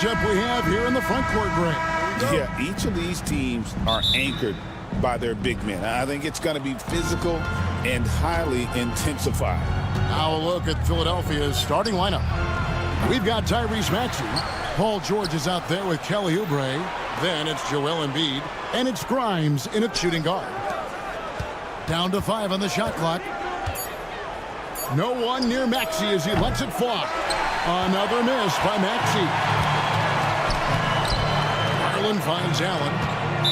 matchup we have here in the front court, Greg. Yeah, each of these teams are anchored by their big men. I think it's going to be physical and highly intensified. Now a look at Philadelphia's starting lineup. We've got Tyrese Maxey. Paul George is out there with Kelly Oubre. Then it's Joel Embiid. And it's Grimes in at shooting guard. Down to 5 on the shot clock. No one near Maxey as he lets it fly. Another miss by Maxey. Garland finds Allen.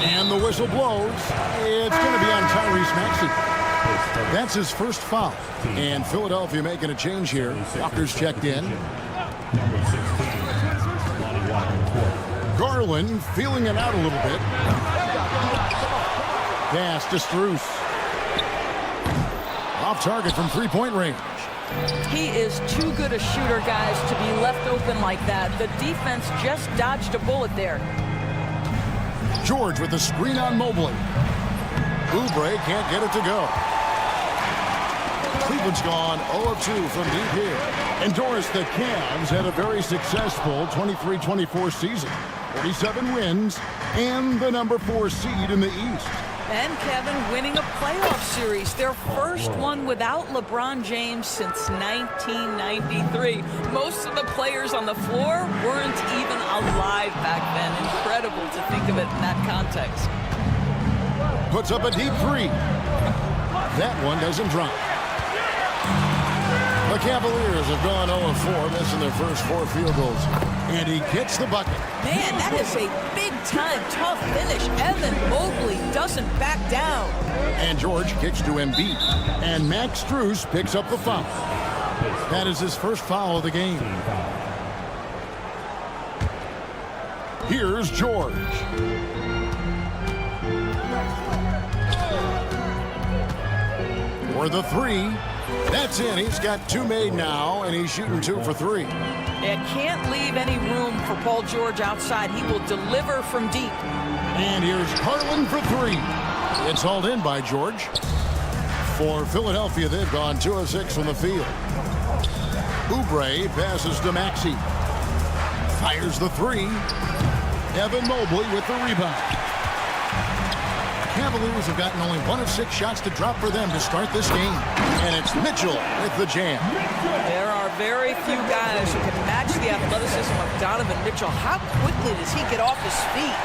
And the whistle blows. It's going to be on Tyrese Maxey. That's his first foul. And Philadelphia making a change here. Walker's checked in. Garland feeling it out a little bit. Pass to Strus. Off target from three-point range. He is too good a shooter, guys, to be left open like that. The defense just dodged a bullet there. George with the screen on Mobley. Oubre can't get it to go. Cleveland's gone 0 of 2 from deep here. And Doris, the Cavs had a very successful 23-24 season. 47 wins and the number 4 seed in the East. And Kevin winning a playoff series, their first one without LeBron James since 1993. Most of the players on the floor weren't even alive back then. Incredible to think of it in that context. Puts up a deep 3. That one doesn't drop. The Cavaliers have gone 0-4, missing their first 4 field goals. And he gets the bucket. Man, that is a big-time, tough finish. Evan Mobley doesn't back down. And George kicks to Embiid. And Max Strus picks up the foul. That is his first foul of the game. Here's George. For the 3. That's in. He's got 2 made now, and he's shooting 2 for 3. It can't leave any room for Paul George outside. He will deliver from deep. And here's Garland for 3. It's hauled in by George. For Philadelphia, they've gone 2 of 6 from the field. Oubre passes to Maxey. Fires the 3. Evan Mobley with the rebound. Cavaliers have gotten only 1 of 6 shots to drop for them to start this game. And it's Mitchell with the jam. There are very few guys who can match the athleticism of Donovan Mitchell. How quickly does he get off his feet?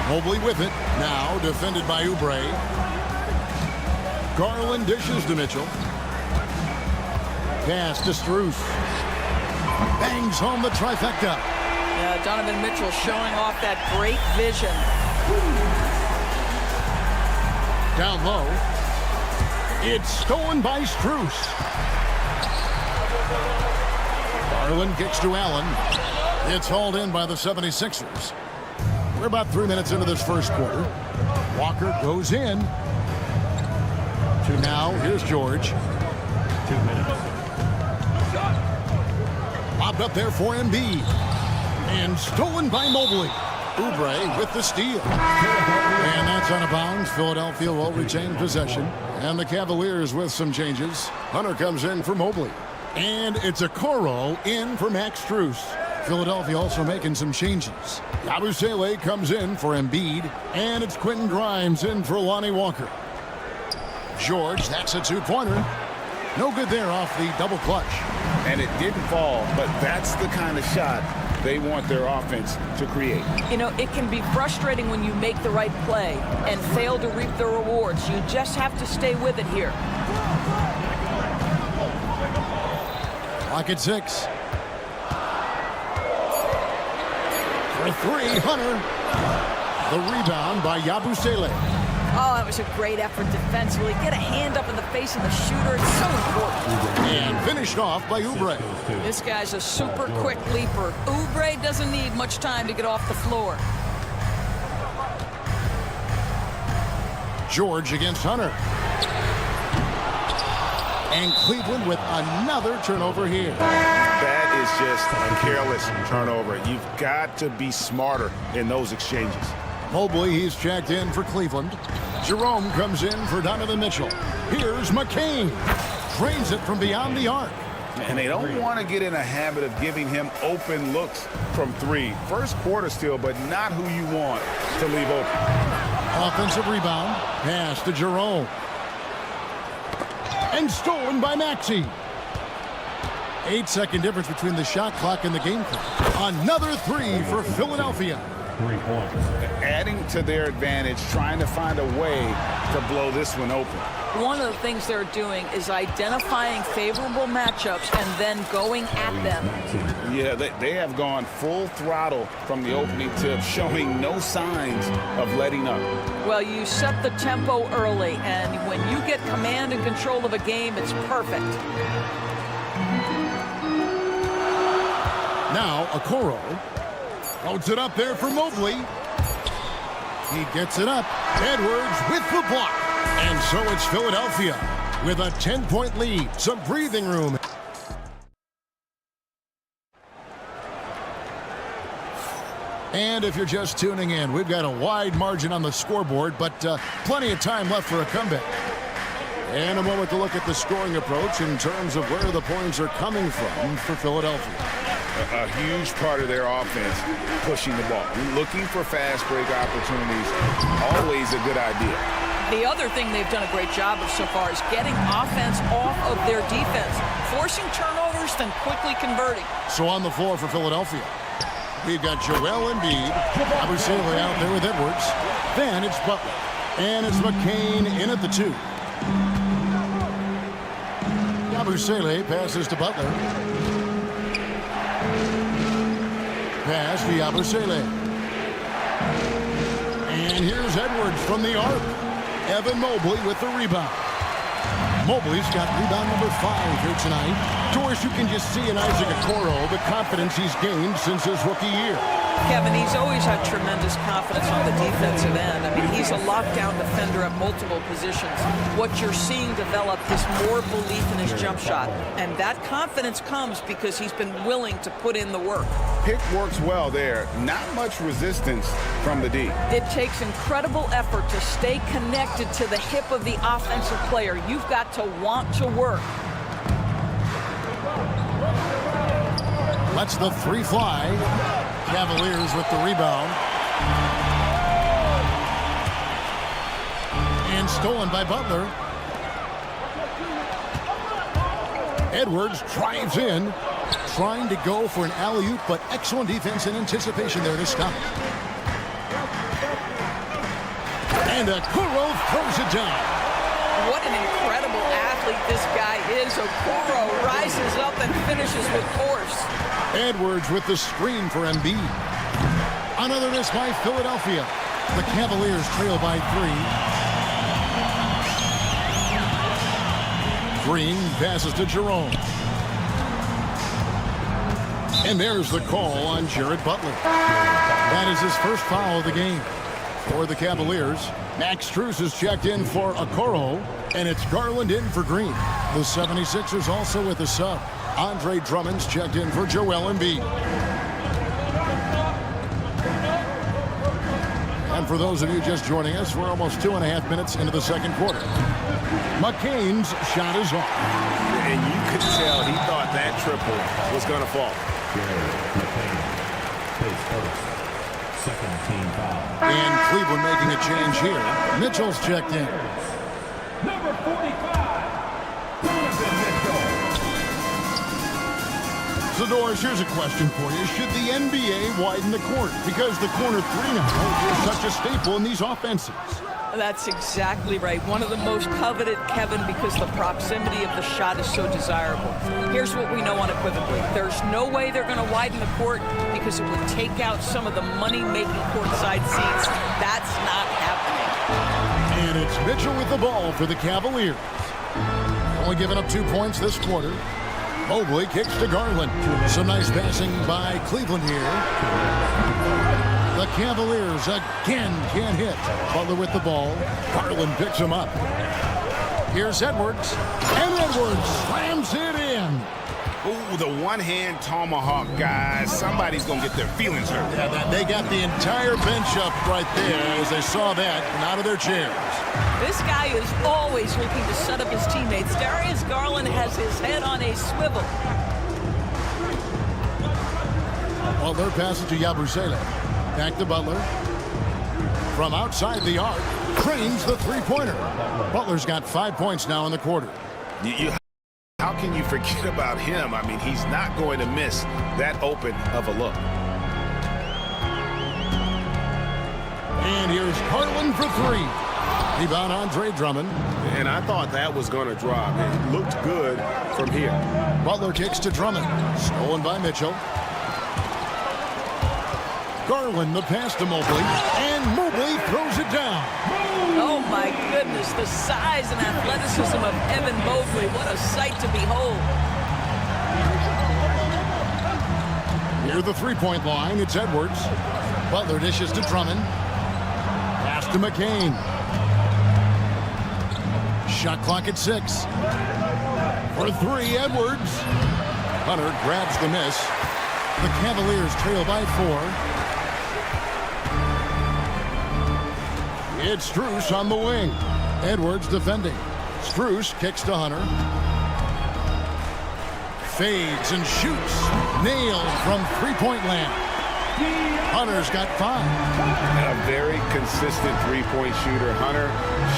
Mobley with it. Now defended by Oubre. Garland dishes to Mitchell. Pass to Strus. Bangs home the trifecta. Yeah, Donovan Mitchell showing off that great vision. Down low. It's stolen by Strus. Garland kicks to Allen. It's hauled in by the 76ers. We're about 3 minutes into this first quarter. Walker goes in. To now, here's George. 2 minutes. Lobbed up there for Embiid. And stolen by Mobley. Oubre with the steal. And that's out of bounds. Philadelphia will retain possession. And the Cavaliers with some changes. Hunter comes in for Mobley. And it's a Okoro in for Max Strus. Philadelphia also making some changes. Yabusele comes in for Embiid. And it's Quentin Grimes in for Lonnie Walker. George, that's a 2-pointer. No good there off the double clutch. And it didn't fall, but that's the kind of shot they want their offense to create. You know, it can be frustrating when you make the right play and fail to reap the rewards. You just have to stay with it here. Clock at 6. For 3, Hunter. The rebound by Yabusele. Oh, that was a great effort defensively. Get a hand up in the face of the shooter. It's so important. And finished off by Oubre. This guy's a super quick leaper. Oubre doesn't need much time to get off the floor. George against Hunter. And Cleveland with another turnover here. That is just a careless turnover. You've got to be smarter in those exchanges. Mobley, he's checked in for Cleveland. Jerome comes in for Donovan Mitchell. Here's McCain. Drains it from beyond the arc. And they don't want to get in a habit of giving him open looks from three. First quarter still, but not who you want to leave open. Offensive rebound. Pass to Jerome. And stolen by Maxey. 8-second difference between the shot clock and the game clock. Another three for Philadelphia. 3 points. Adding to their advantage, trying to find a way to blow this one open. One of the things they're doing is identifying favorable matchups and then going at them. Yeah, they have gone full throttle from the opening tip, showing no signs of letting up. Well, you set the tempo early, and when you get command and control of a game, it's perfect. Now, Okoro loads it up there for Mobley. He gets it up. Edwards with the block. And so it's Philadelphia with a 10-point lead. Some breathing room. And if you're just tuning in, we've got a wide margin on the scoreboard, but plenty of time left for a comeback. And a moment to look at the scoring approach in terms of where the points are coming from for Philadelphia. A huge part of their offense, pushing the ball. Looking for fast break opportunities, always a good idea. The other thing they've done a great job of so far is getting offense off of their defense, forcing turnovers, then quickly converting. So on the floor for Philadelphia, we've got Joel Embiid, Abusele out there with Edwards. Then it's Butler. And it's McCain in at the 2. Abusele passes to Butler. Pass to Abusele. And here's Edwards from the arc. Evan Mobley with the rebound. Mobley's got rebound number 5 here tonight. Doris, you can just see in Isaac Okoro the confidence he's gained since his rookie year. Kevin, he's always had tremendous confidence on the defensive end. I mean, he's a lockdown defender at multiple positions. What you're seeing develop is more belief in his jump shot. And that confidence comes because he's been willing to put in the work. Pick works well there. Not much resistance from the D. It takes incredible effort to stay connected to the hip of the offensive player. You've got to want to work. Lets the 3 fly. Cavaliers with the rebound. And stolen by Butler. Edwards drives in, trying to go for an alley-oop, but excellent defense and anticipation there to stop. And Okoro throws it down. What an incredible athlete this guy is. Okoro rises up and finishes with force. Edwards with the screen for Embiid. Another miss by Philadelphia. The Cavaliers trail by 3. Green passes to Jerome. And there's the call on Jared Butler. That is his first foul of the game. For the Cavaliers, Max Strus is checked in for Okoro, and it's Garland in for Green. The 76ers also with a sub. Andre Drummond's checked in for Joel Embiid. And for those of you just joining us, we're almost 2.5 minutes into the second quarter. McCain's shot is off. And you could tell he thought that triple was going to fall. Second team foul. And Cleveland making a change here. Mitchell's checked in. Number 45. So, Doris, here's a question for you. Should the NBA widen the court? Because the corner 3 now is such a staple in these offenses. That's exactly right. One of the most coveted, Kevin, because the proximity of the shot is so desirable. Here's what we know unequivocally. There's no way they're going to widen the court because it would take out some of the money-making courtside seats. That's not happening. And it's Mitchell with the ball for the Cavaliers. Only giving up 2 points this quarter. Mobley kicks to Garland. Some nice passing by Cleveland here. The Cavaliers again can't hit. Butler with the ball. Garland picks him up. Here's Edwards. And Edwards slams it in. Ooh, the one-hand tomahawk, guys. Somebody's going to get their feelings hurt. Yeah, they got the entire bench up right there as they saw that and out of their chairs. This guy is always looking to set up his teammates. Darius Garland has his head on a swivel. Butler passes to Yabusele. Back to Butler. From outside the arc, trains the three-pointer. Butler's got 5 points now in the quarter. How can you forget about him? I mean, he's not going to miss that open of a look. And here's Garland for three. Rebound Andre Drummond. And I thought that was going to drop. It looked good from here. Butler kicks to Drummond. Stolen by Mitchell. Garland the pass to Mobley. And Mobley throws it down. Oh, my goodness. The size and athleticism of Evan Mobley. What a sight to behold. Near the three-point line, it's Edwards. Butler dishes to Drummond. Pass to McCain. Shot clock at 6. For three, Edwards. Hunter grabs the miss. The Cavaliers trail by 4. It's Strus on the wing. Edwards defending. Strus kicks to Hunter. Fades and shoots. Nailed from three-point land. Hunter's got 5. A very consistent three-point shooter. Hunter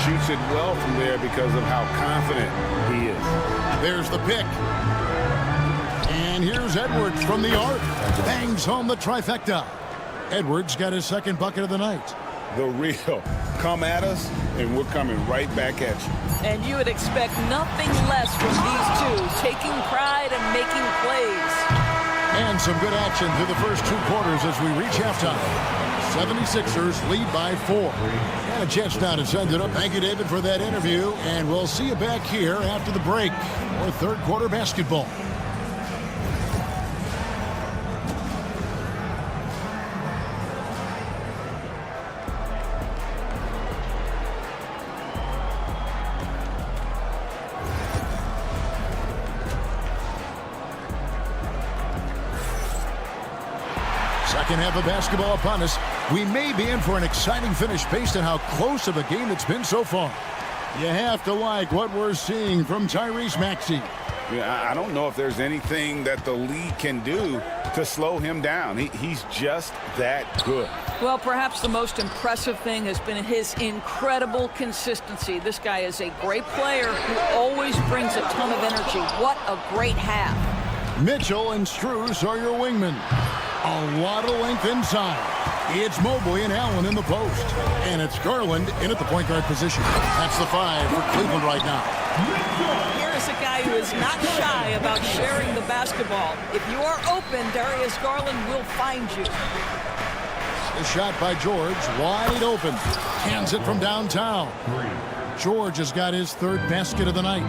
shoots it well from there because of how confident he is. There's the pick. And here's Edwards from the arc. Bangs home the trifecta. Edwards got his second bucket of the night. The real. Come at us, and we're coming right back at you. And you would expect nothing less from these two, taking pride and making plays. And some good action through the first 2 quarters as we reach halftime. 76ers lead by 4. And a chance now to send it up. Thank you, David, for that interview. And we'll see you back here after the break for third quarter basketball. Second half of basketball upon us. We may be in for an exciting finish based on how close of a game it's been so far. You have to like what we're seeing from Tyrese Maxey. Yeah, I don't know if there's anything that the league can do to slow him down. He's just that good. Well, perhaps the most impressive thing has been his incredible consistency. This guy is a great player who always brings a ton of energy. What a great half. Mitchell and Strus are your wingmen. A lot of length inside. It's Mobley and Allen in the post. And it's Garland in at the point guard position. That's the 5 for Cleveland right now. Here is a guy who is not shy about sharing the basketball. If you are open, Darius Garland will find you. The shot by George, wide open. Hands it from downtown. George has got his 3rd basket of the night.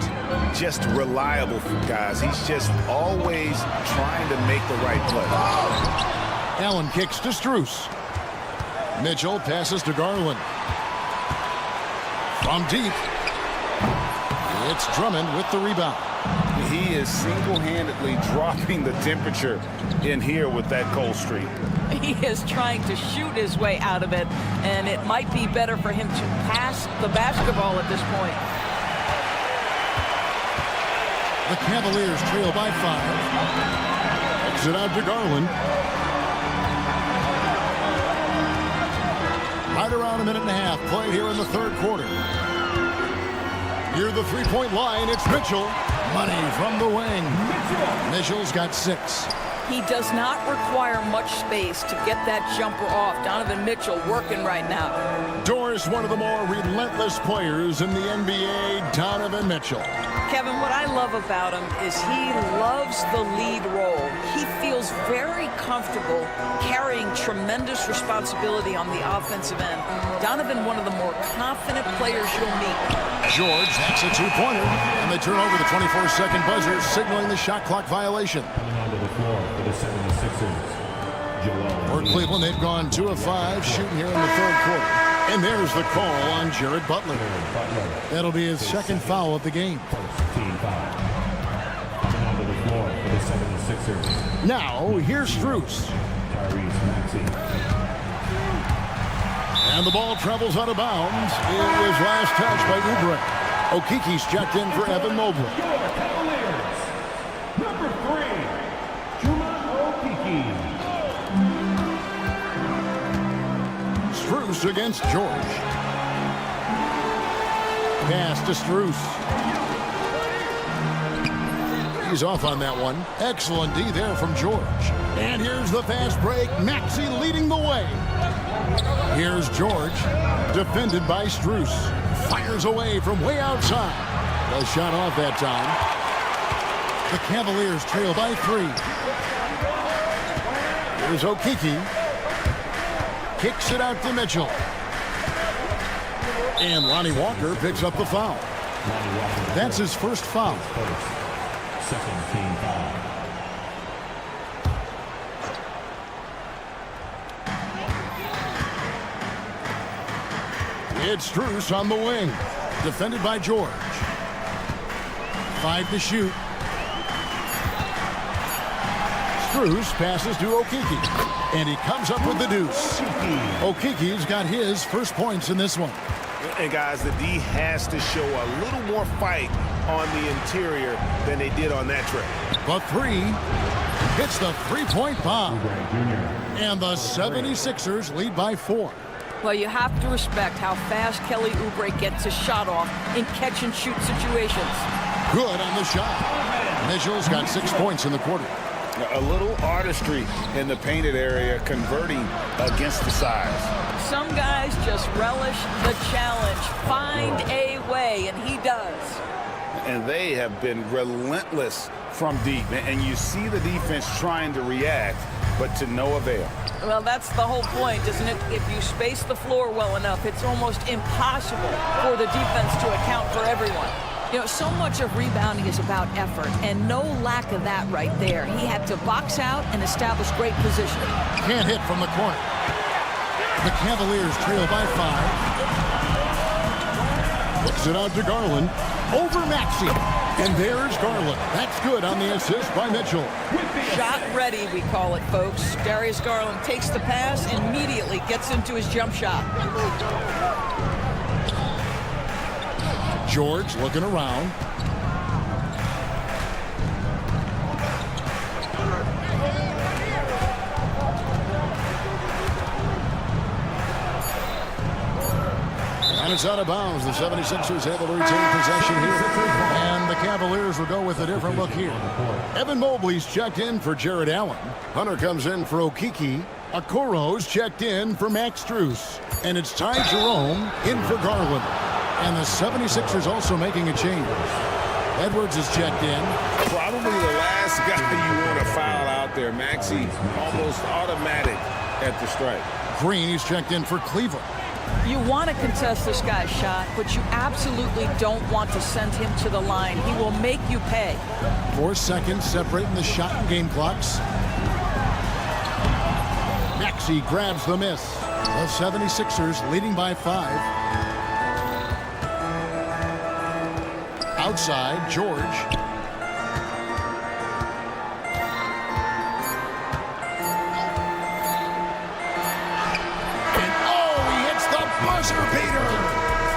Just reliable, guys. He's just always trying to make the right play. Allen kicks to Strus. Mitchell passes to Garland. From deep, it's Drummond with the rebound. He is single-handedly dropping the temperature in here with that cold streak. He is trying to shoot his way out of it, and it might be better for him to pass the basketball at this point. The Cavaliers trail by 5. Exit out to Garland. Right around a minute and a half played here in the 3rd quarter. Near the three-point line, it's Mitchell. Money from the wing. Mitchell's got 6. He does not require much space to get that jumper off. Donovan Mitchell working right now. Doris, one of the more relentless players in the NBA, Donovan Mitchell. Kevin, what I love about him is he loves the lead role. He feels very comfortable carrying tremendous responsibility on the offensive end. Donovan, one of the more confident players you'll meet. George, that's a 2-pointer. And they turn over the 24-second buzzer, signaling the shot clock violation. For Cleveland, they've gone 2 of 5 shooting here in the 3rd quarter. And there's the call on Jared Butler. That'll be his 2nd foul of the game. floor for the 76ers. Now, here's Strus. Tyrese Maxey. And the ball travels out of bounds. It was last touched by Oubre. Okiki's checked in for Evan Mobley. Cavaliers. Number 3, Juman Okiki. Strus against George. Pass to Strus. He's off on that one. Excellent D there from George. And here's the fast break. Maxey leading the way. Here's George, defended by Strus. Fires away from way outside. A shot off that time. The Cavaliers trail by 3. Here's Okiki. Kicks it out to Mitchell. And Lonnie Walker picks up the foul. That's his first foul. Second team foul. It's Strus on the wing. Defended by George. 5 to shoot. Strus passes to Okiki. And he comes up with the deuce. Okiki's got his first points in this one. And guys, the D has to show a little more fight on the interior than they did on that trip. The 3 hits the three-point bomb. And the 76ers lead by 4. Well, you have to respect how fast Kelly Oubre gets his shot off in catch-and-shoot situations. Good on the shot. Mitchell's got 6 points in the quarter. A little artistry in the painted area, converting against the size. Some guys just relish the challenge. Find a way, and he does. And they have been relentless from deep. And you see the defense trying to react, but to no avail. Well, that's the whole point, isn't it? If you space the floor well enough, it's almost impossible for the defense to account for everyone. You know, so much of rebounding is about effort, and no lack of that right there. He had to box out and establish great position. Can't hit from the corner. The Cavaliers trail by 5. Looks it out to Garland. Over Maxey. And there's Garland. That's good on the assist by Mitchell. Shot ready, we call it, folks. Darius Garland takes the pass, immediately gets into his jump shot. George looking around. And it's out of bounds. The 76ers able to retain possession here. And the Cavaliers will go with a different look here. Evan Mobley's checked in for Jared Allen. Hunter comes in for Okiki. Okoro's checked in for Max Strus. And it's Ty Jerome in for Garland. And the 76ers also making a change. Edwards is checked in. Probably the last guy you want to foul out there. Maxey almost automatic at the strike. Green is checked in for Cleveland. You want to contest this guy's shot, but you absolutely don't want to send him to the line. He will make you pay. 4 seconds separating the shot and game clocks. Maxey grabs the miss. The 76ers leading by 5. Outside, George. And he hits the buzzer beater.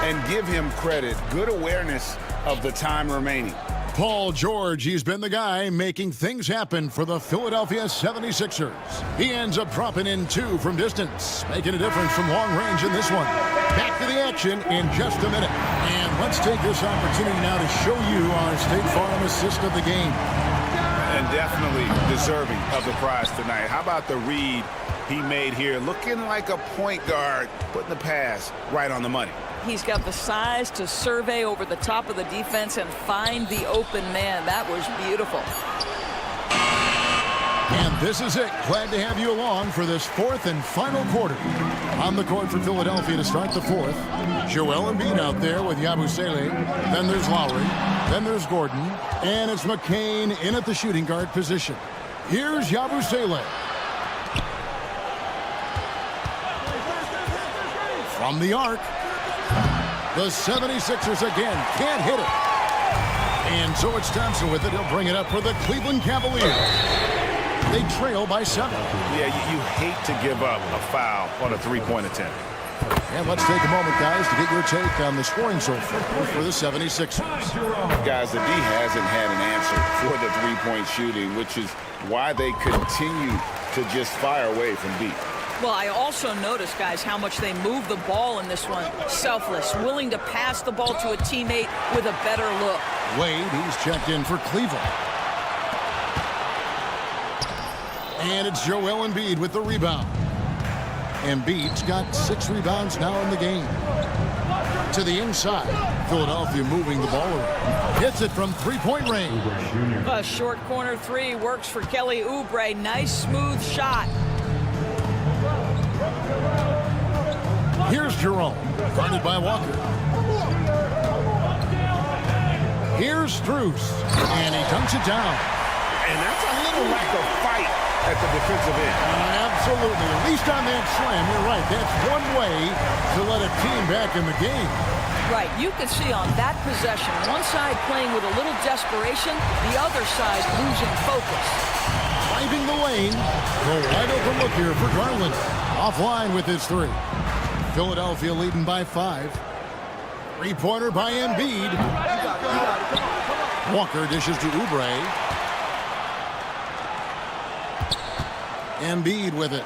And give him credit. Good awareness of the time remaining. Paul George, he's been the guy making things happen for the Philadelphia 76ers. He ends up dropping in 2 from distance, making a difference from long range in this one. Back to the action in just a minute. And let's take this opportunity now to show you our State Farm assist of the game. And definitely deserving of the prize tonight. How about the read he made here? Looking like a point guard, putting the pass right on the money. He's got the size to survey over the top of the defense and find the open man. That was beautiful. And this is it. Glad to have you along for this 4th and final quarter. On the court for Philadelphia to start the 4th. Joel Embiid out there with Yabusele. Then there's Lowry. Then there's Gordon. And it's McCain in at the shooting guard position. Here's Yabusele. From the arc. The 76ers again can't hit it. And so it's Thompson with it. He'll bring it up for the Cleveland Cavaliers. They trail by 7. Yeah, you hate to give up a foul on a three-point attempt. And let's take a moment, guys, to get your take on the scoring so far for the 76ers. Guys, the D hasn't had an answer for the three-point shooting, which is why they continue to just fire away from deep. Well, I also noticed, guys, how much they move the ball in this one. Selfless, willing to pass the ball to a teammate with a better look. Wade, he's checked in for Cleveland. And it's Joel Embiid with the rebound. Embiid's got 6 rebounds now in the game. To the inside. Philadelphia moving the ball around. Hits it from three-point range. A short corner 3 works for Kelly Oubre. Nice, smooth shot. Here's Jerome, guarded by Walker. Here's Strus, and he dunks it down. And that's a little lack of fight at the defensive end. Absolutely. At least on that slam, you're right. That's one way to let a team back in the game. Right, you can see on that possession, one side playing with a little desperation, the other side losing focus. Driving the lane. The wide open look here for Garland. Offline with his 3. Philadelphia leading by 5. 3-pointer by Embiid. Walker dishes to Oubre. Embiid with it.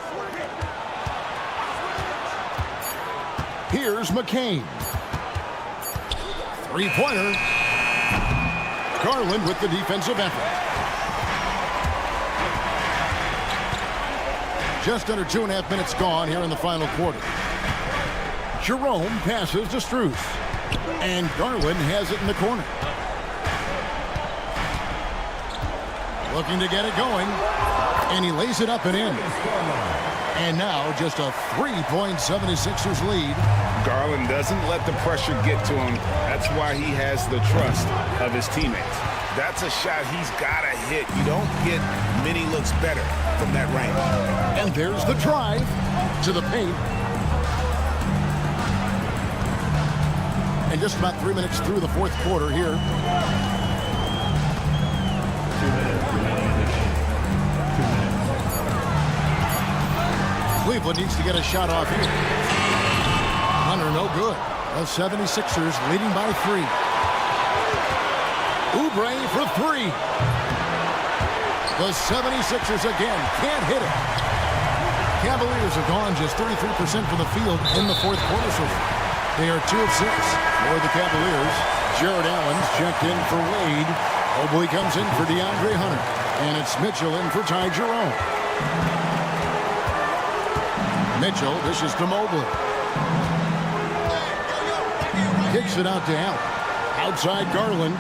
Here's McCain. 3-pointer. Garland with the defensive effort. Just under 2.5 minutes gone here in the final quarter. Jerome passes to Strus. And Garland has it in the corner. Looking to get it going. And he lays it up and in. And now just a 3-point 76ers lead. Garland doesn't let the pressure get to him. That's why he has the trust of his teammates. That's a shot he's got to hit. You don't get many looks better from that range. And there's the drive to the paint. And just about 3 minutes through the fourth quarter here. Cleveland needs to get a shot off here. Hunter, no good. The 76ers leading by 3. Oubre for 3. The 76ers again can't hit it. Cavaliers have gone just 33% from the field in the fourth quarter so far. They are 2 of 6 for the Cavaliers. Jared Allen's checked in for Wade. Mobley comes in for DeAndre Hunter. And it's Mitchell in for Ty Jerome. Mitchell dishes to Mobley. Kicks it out to Allen. Outside Garland.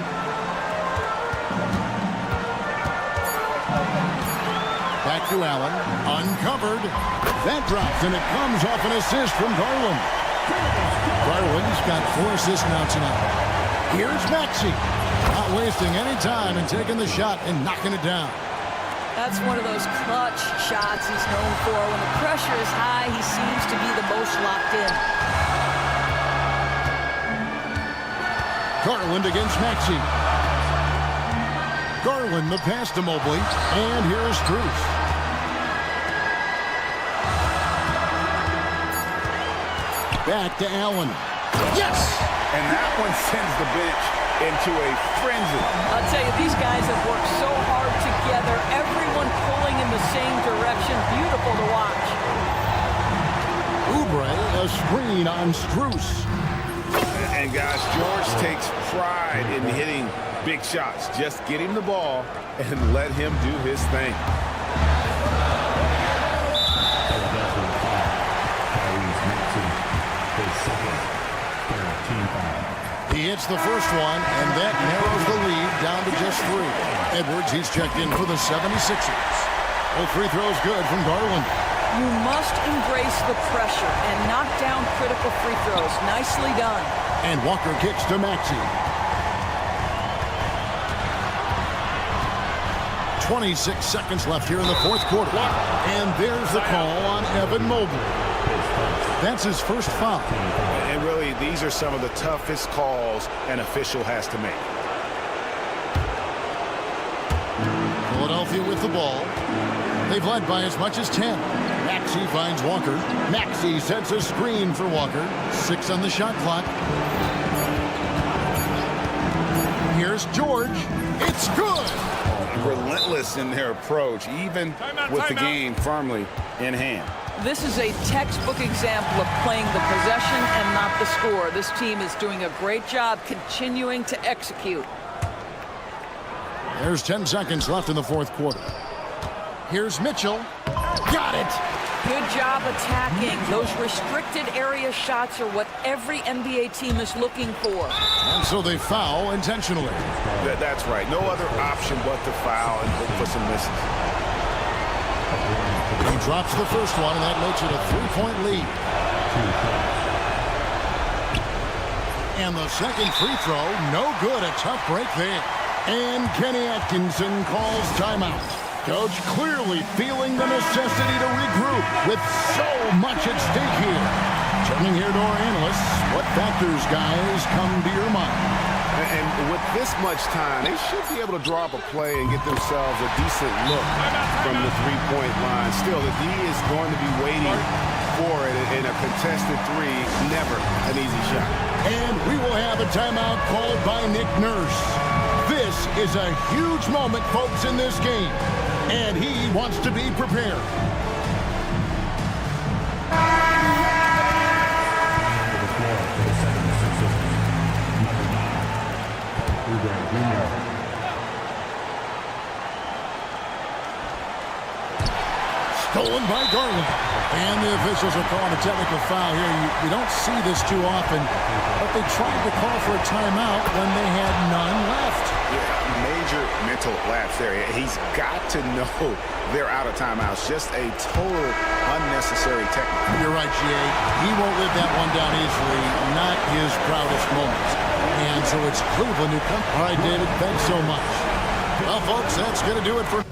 Back to Allen. Uncovered. That drops, and it comes off an assist from Garland. Garland's got 4 assists now tonight. Here's Maxey. Not wasting any time and taking the shot and knocking it down. That's one of those clutch shots he's known for. When the pressure is high, he seems to be the most locked in. Garland against Maxey. Garland the pass to Mobley. And here's Strus. Back to Allen. Yes! And that one sends the bench into a frenzy. I'll tell you, these guys have worked so hard together. Everyone pulling in the same direction. Beautiful to watch. Oubre, a screen on Strus. And guys, George takes pride in hitting big shots. Just get him the ball and let him do his thing. He hits the first one, and that narrows the lead down to just 3. Edwards, he's checked in for the 76ers. Both free throws good from Garland. You must embrace the pressure and knock down critical free throws. Nicely done. And Walker kicks to Maxey. 26 seconds left here in the fourth quarter. And there's the call on Evan Mobley. That's his first foul. And really, these are some of the toughest calls an official has to make. Philadelphia with the ball. They've led by as much as 10. Maxey finds Walker. Maxey sets a screen for Walker. 6 on the shot clock. Here's George. It's good. Relentless in their approach, even with the game firmly in hand. This is a textbook example of playing the possession and not the score. This team is doing a great job continuing to execute. There's 10 seconds left in the fourth quarter. Here's Mitchell. Got it. Good job attacking. Those restricted area shots are what every NBA team is looking for. And so they foul intentionally. That's right. No other option but to foul and look for some misses. He drops the first one, and that makes it a 3-point lead. And the second free throw, no good. A tough break there. And Kenny Atkinson calls timeout. Coach clearly feeling the necessity to regroup with so much at stake here. Turning here to our analysts, what factors, guys, come to your mind? And with this much time, they should be able to draw up a play and get themselves a decent look from the three-point line. Still, the D is going to be waiting for it in a contested three. Never an easy shot. And we will have a timeout called by Nick Nurse. This is a huge moment, folks, in this game. And he wants to be prepared. Stolen by Garland. And the officials are calling a technical foul here. You don't see this too often, but they tried to call for a timeout when they had none left. Yeah, major mental lapse there. He's got to know they're out of timeouts. Just a total unnecessary technical. You're right, Jay. He won't live that one down easily. Not his proudest moment. And so it's Cleveland who comes. All right, David, thanks so much. Well, folks, that's going to do it for...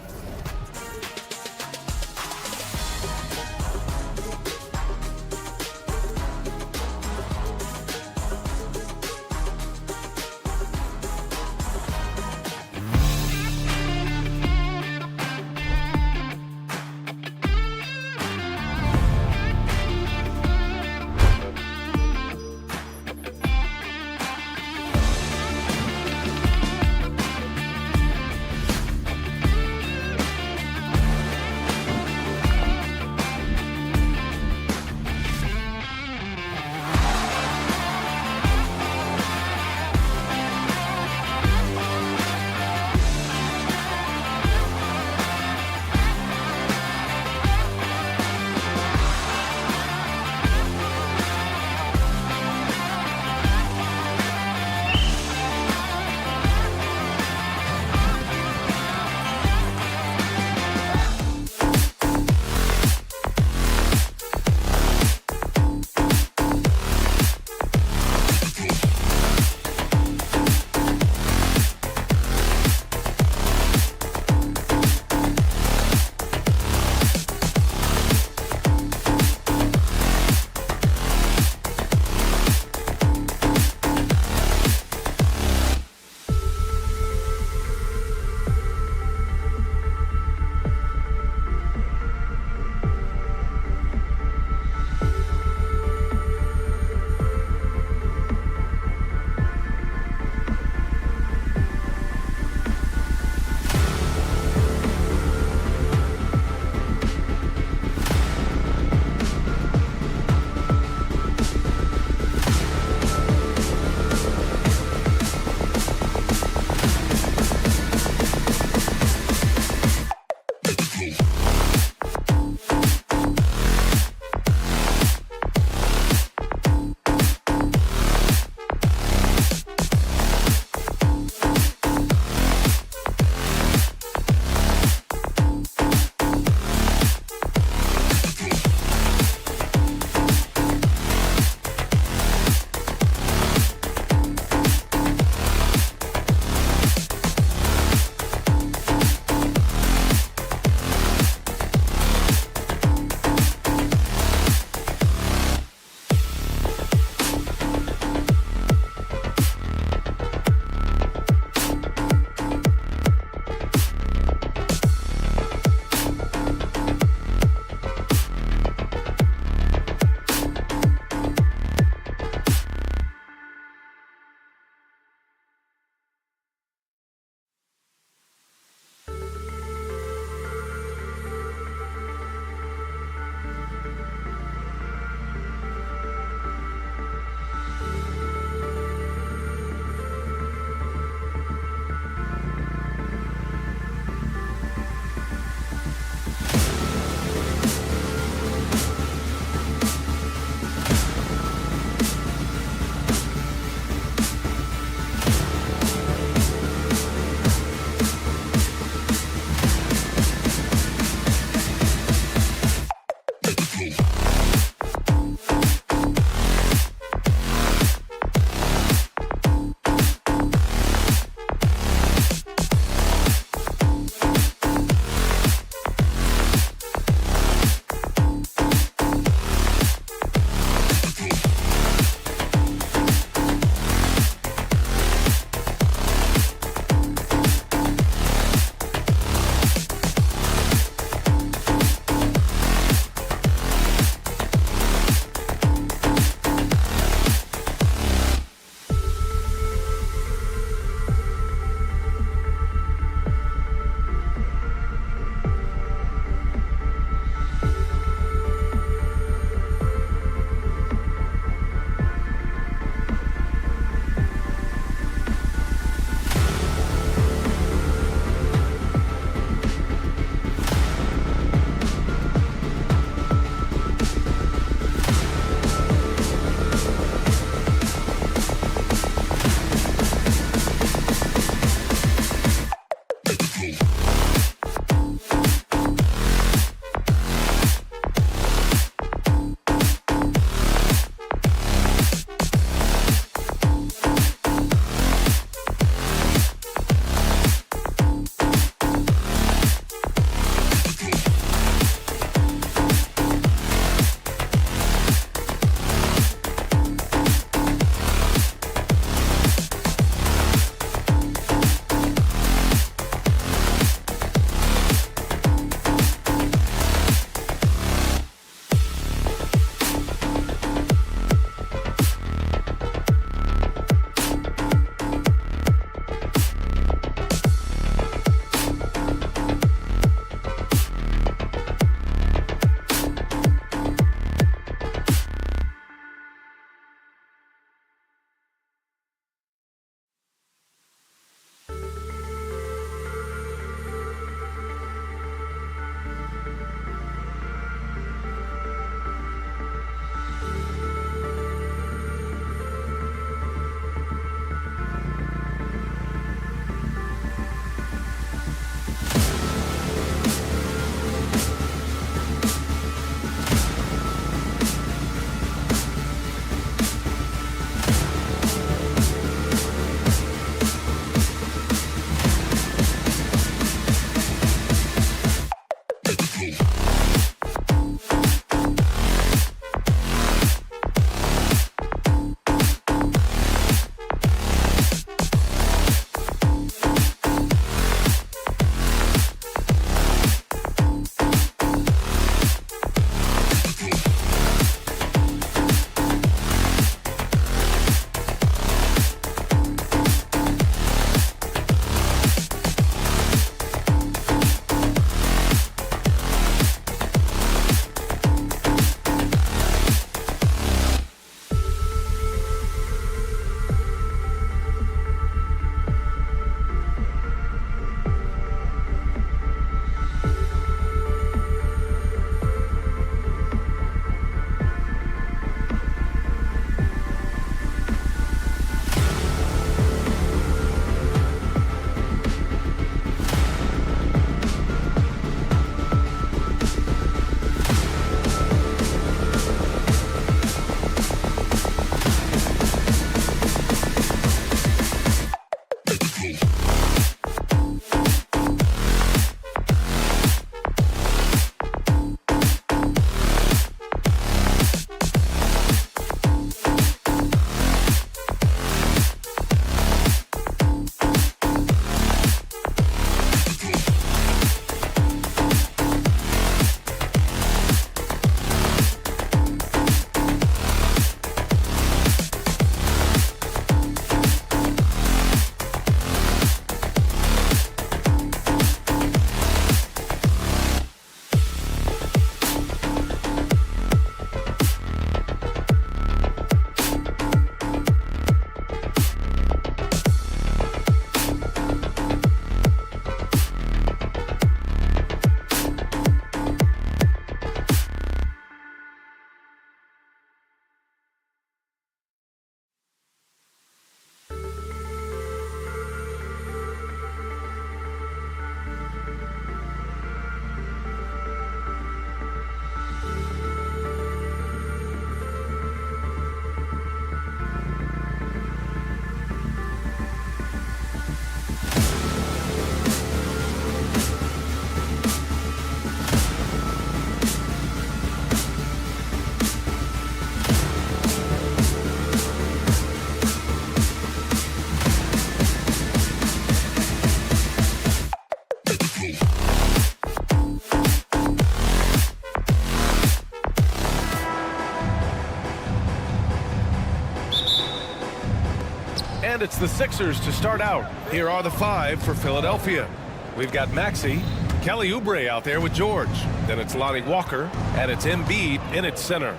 And it's the Sixers to start out. Here are the 5 for Philadelphia. We've got Maxey, Kelly Oubre out there with George. Then it's Lonnie Walker, and it's Embiid in its center.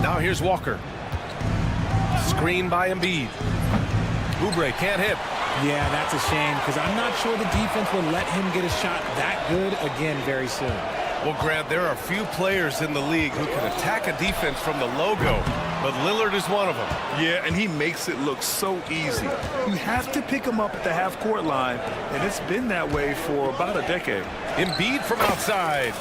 Now here's Walker. Screen by Embiid. Oubre can't hit. Yeah, that's a shame because I'm not sure the defense will let him get a shot that good again very soon. Well, Grant, there are few players in the league who can attack a defense from the logo, but Lillard is one of them. Yeah, and he makes it look so easy. You have to pick him up at the half-court line, and it's been that way for about a decade. Embiid from outside.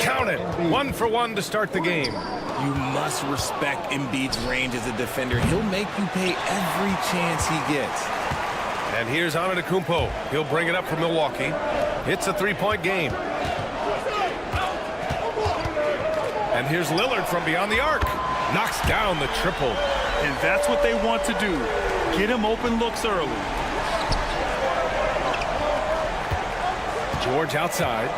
Count it. 1 for 1 to start the game. You must respect Embiid's range as a defender. He'll make you pay every chance he gets. And here's Antetokounmpo. He'll bring it up for Milwaukee. It's a 3-point game. And here's Lillard from beyond the arc. Knocks down the triple. And that's what they want to do. Get him open looks early. George outside.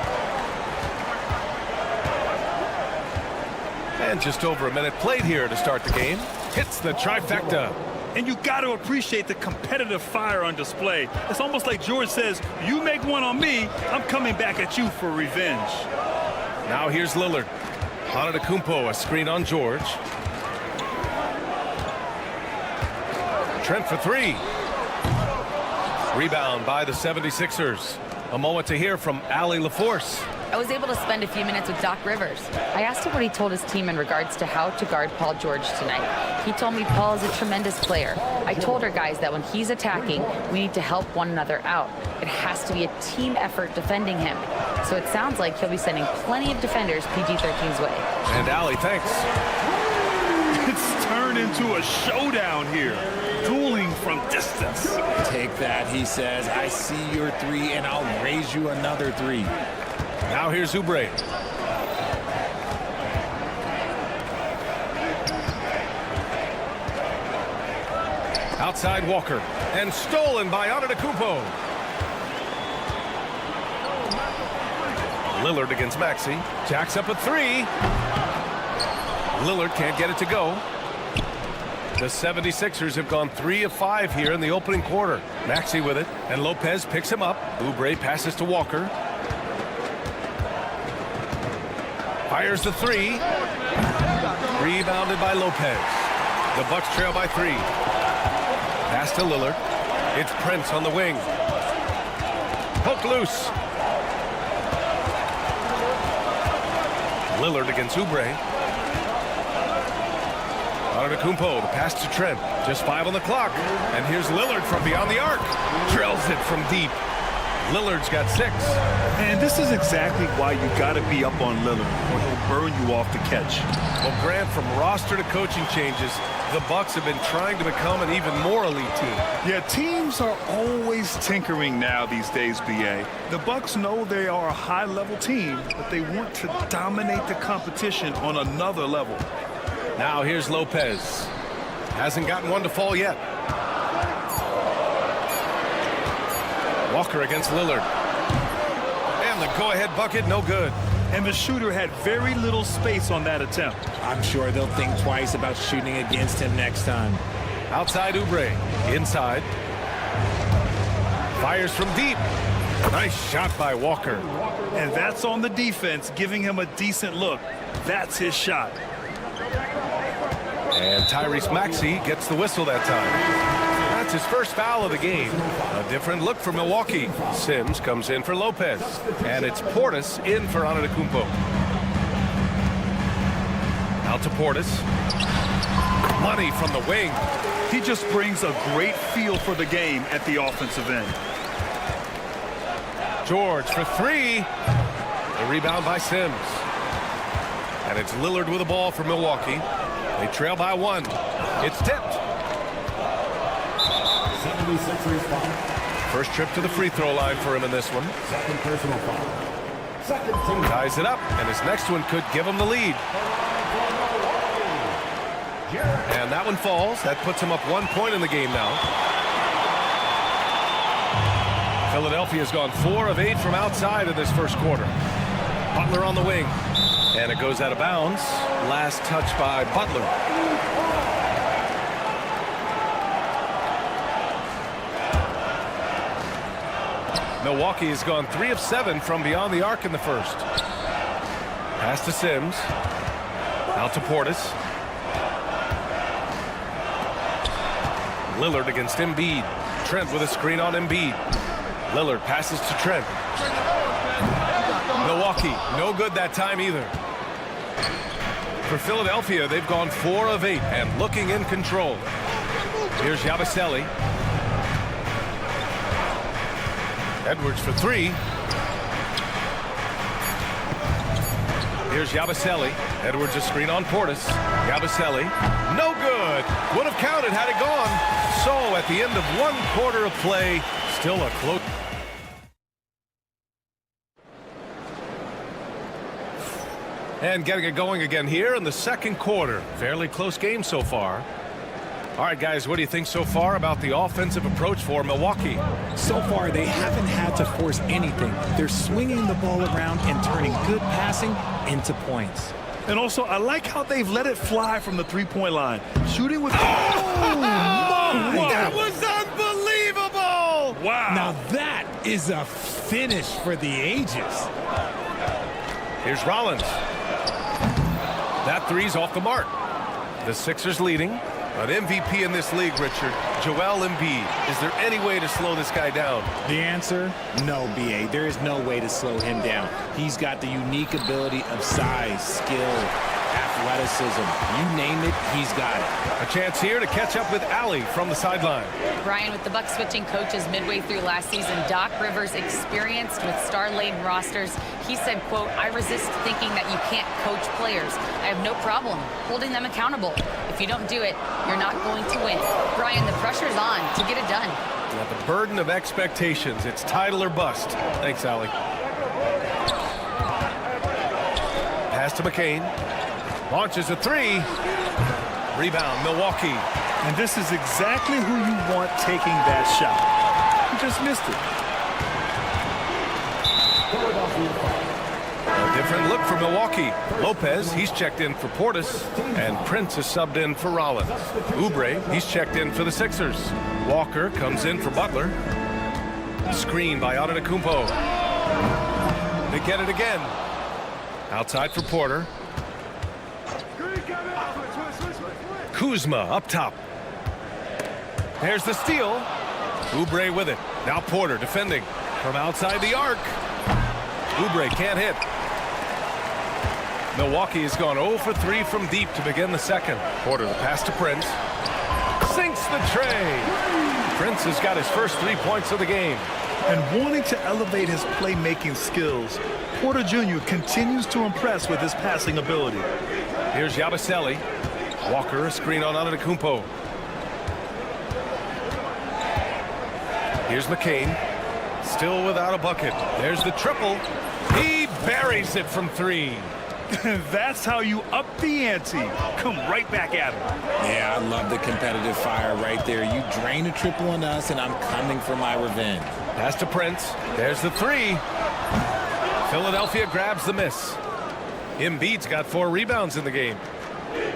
And just over a minute played here to start the game. Hits the trifecta. And you got to appreciate the competitive fire on display. It's almost like George says, you make one on me, I'm coming back at you for revenge. Now here's Lillard. Antetokounmpo, a screen on George. Trent for 3. Rebound by the 76ers. A moment to hear from Allie LaForce. I was able to spend a few minutes with Doc Rivers. I asked him what he told his team in regards to how to guard Paul George tonight. He told me Paul is a tremendous player. I told our guys that when he's attacking, we need to help one another out. It has to be a team effort defending him. So it sounds like he'll be sending plenty of defenders PG-13's way. And Allie, thanks. It's turned into a showdown here. Dueling from distance. Take that, he says. I see your 3, and I'll raise you another 3. Now here's Oubre. Outside Walker. And stolen by Antetokounmpo. Lillard against Maxey. Jacks up a 3. Lillard can't get it to go. The 76ers have gone 3 of 5 here in the opening quarter. Maxey with it, and Lopez picks him up. Oubre passes to Walker. Fires the 3. Rebounded by Lopez. The Bucks trail by 3. Pass to Lillard. It's Prince on the wing. Poke loose. Lillard against Oubre. Antetokounmpo, the pass to Trent. Just 5 on the clock. And here's Lillard from beyond the arc. Drills it from deep. Lillard's got 6. And this is exactly why you got to be up on Lillard, or he'll burn you off the catch. Well, Grant, from roster to coaching changes, the Bucks have been trying to become an even more elite team. Yeah, teams are always tinkering now these days, BA. The Bucks know they are a high-level team, but they want to dominate the competition on another level. Now here's Lopez. Hasn't gotten one to fall yet. Walker against Lillard. And the go-ahead bucket, no good. And the shooter had very little space on that attempt. I'm sure they'll think twice about shooting against him next time. Outside Oubre. Inside. Fires from deep. Nice shot by Walker. And that's on the defense, giving him a decent look. That's his shot. And Tyrese Maxey gets the whistle that time. That's his first foul of the game. A different look for Milwaukee. Sims comes in for Lopez. And it's Portis in for Antetokounmpo. Out to Portis. Money from the wing. He just brings a great feel for the game at the offensive end. George for 3. The rebound by Sims. And it's Lillard with the ball for Milwaukee. They trail by 1. It's tipped. 76ers foul. First trip to the free throw line for him in this one. Second personal foul. Second team. Ties it up, and his next one could give him the lead. And that one falls. That puts him up 1 point in the game now. Philadelphia's gone 4 of 8 from outside in this first quarter. Butler on the wing. And it goes out of bounds. Last touch by Butler. Milwaukee has gone 3 of 7 from beyond the arc in the first. Pass to Sims. Out to Portis. Lillard against Embiid. Trent with a screen on Embiid. Lillard passes to Trent. Milwaukee, no good that time either. For Philadelphia, they've gone 4 of 8 and looking in control. Here's Yabusele. Edwards for 3. Here's Yabusele. Edwards a screen on Portis. Yabusele, no good. Would have counted had it gone. So at the end of 1 quarter of play, still a close. And getting it going again here in the second quarter. Fairly close game so far. All right, guys, what do you think so far about the offensive approach for Milwaukee? So far, they haven't had to force anything. They're swinging the ball around and turning good passing into points. And also, I like how they've let it fly from the three-point line. Shooting with... That was unbelievable! Wow. Now that is a finish for the ages. Here's Rollins. That three's off the mark. The Sixers leading. An MVP in this league, Richard, Joel Embiid. Is there any way to slow this guy down? The answer, no, B.A. There is no way to slow him down. He's got the unique ability of size, skill, athleticism. You name it, he's got it. A chance here to catch up with Allie from the sideline. Brian, with the Bucks switching coaches midway through last season, Doc Rivers, experienced with star-laden rosters, he said, quote, "I resist thinking that you can't coach players. I have no problem holding them accountable. If you don't do it, you're not going to win." Brian, the pressure's on to get it done. Yeah, the burden of expectations. It's title or bust. Thanks, Allie. Pass to McCain. Launches a 3. Rebound, Milwaukee. And this is exactly who you want taking that shot. He just missed it. A different look for Milwaukee. Lopez, he's checked in for Portis. And Prince is subbed in for Rollins. Oubre, he's checked in for the Sixers. Walker comes in for Butler. Screen by Antetokounmpo. They get it again. Outside for Porter. Kuzma up top. There's the steal. Oubre with it. Now Porter defending from outside the arc. Oubre can't hit. Milwaukee has gone 0 for 3 from deep to begin the second. Porter the pass to Prince. Sinks the tray. Prince has got his first 3 points of the game. And wanting to elevate his playmaking skills, Porter Jr. continues to impress with his passing ability. Here's Yabusele. Walker, a screen on Antetokounmpo. Here's McCain. Still without a bucket. There's the triple. He buries it from 3. That's how you up the ante. Come right back at him. Yeah, I love the competitive fire right there. You drain a triple on us, and I'm coming for my revenge. Pass to Prince. There's the 3. Philadelphia grabs the miss. Embiid's got 4 rebounds in the game.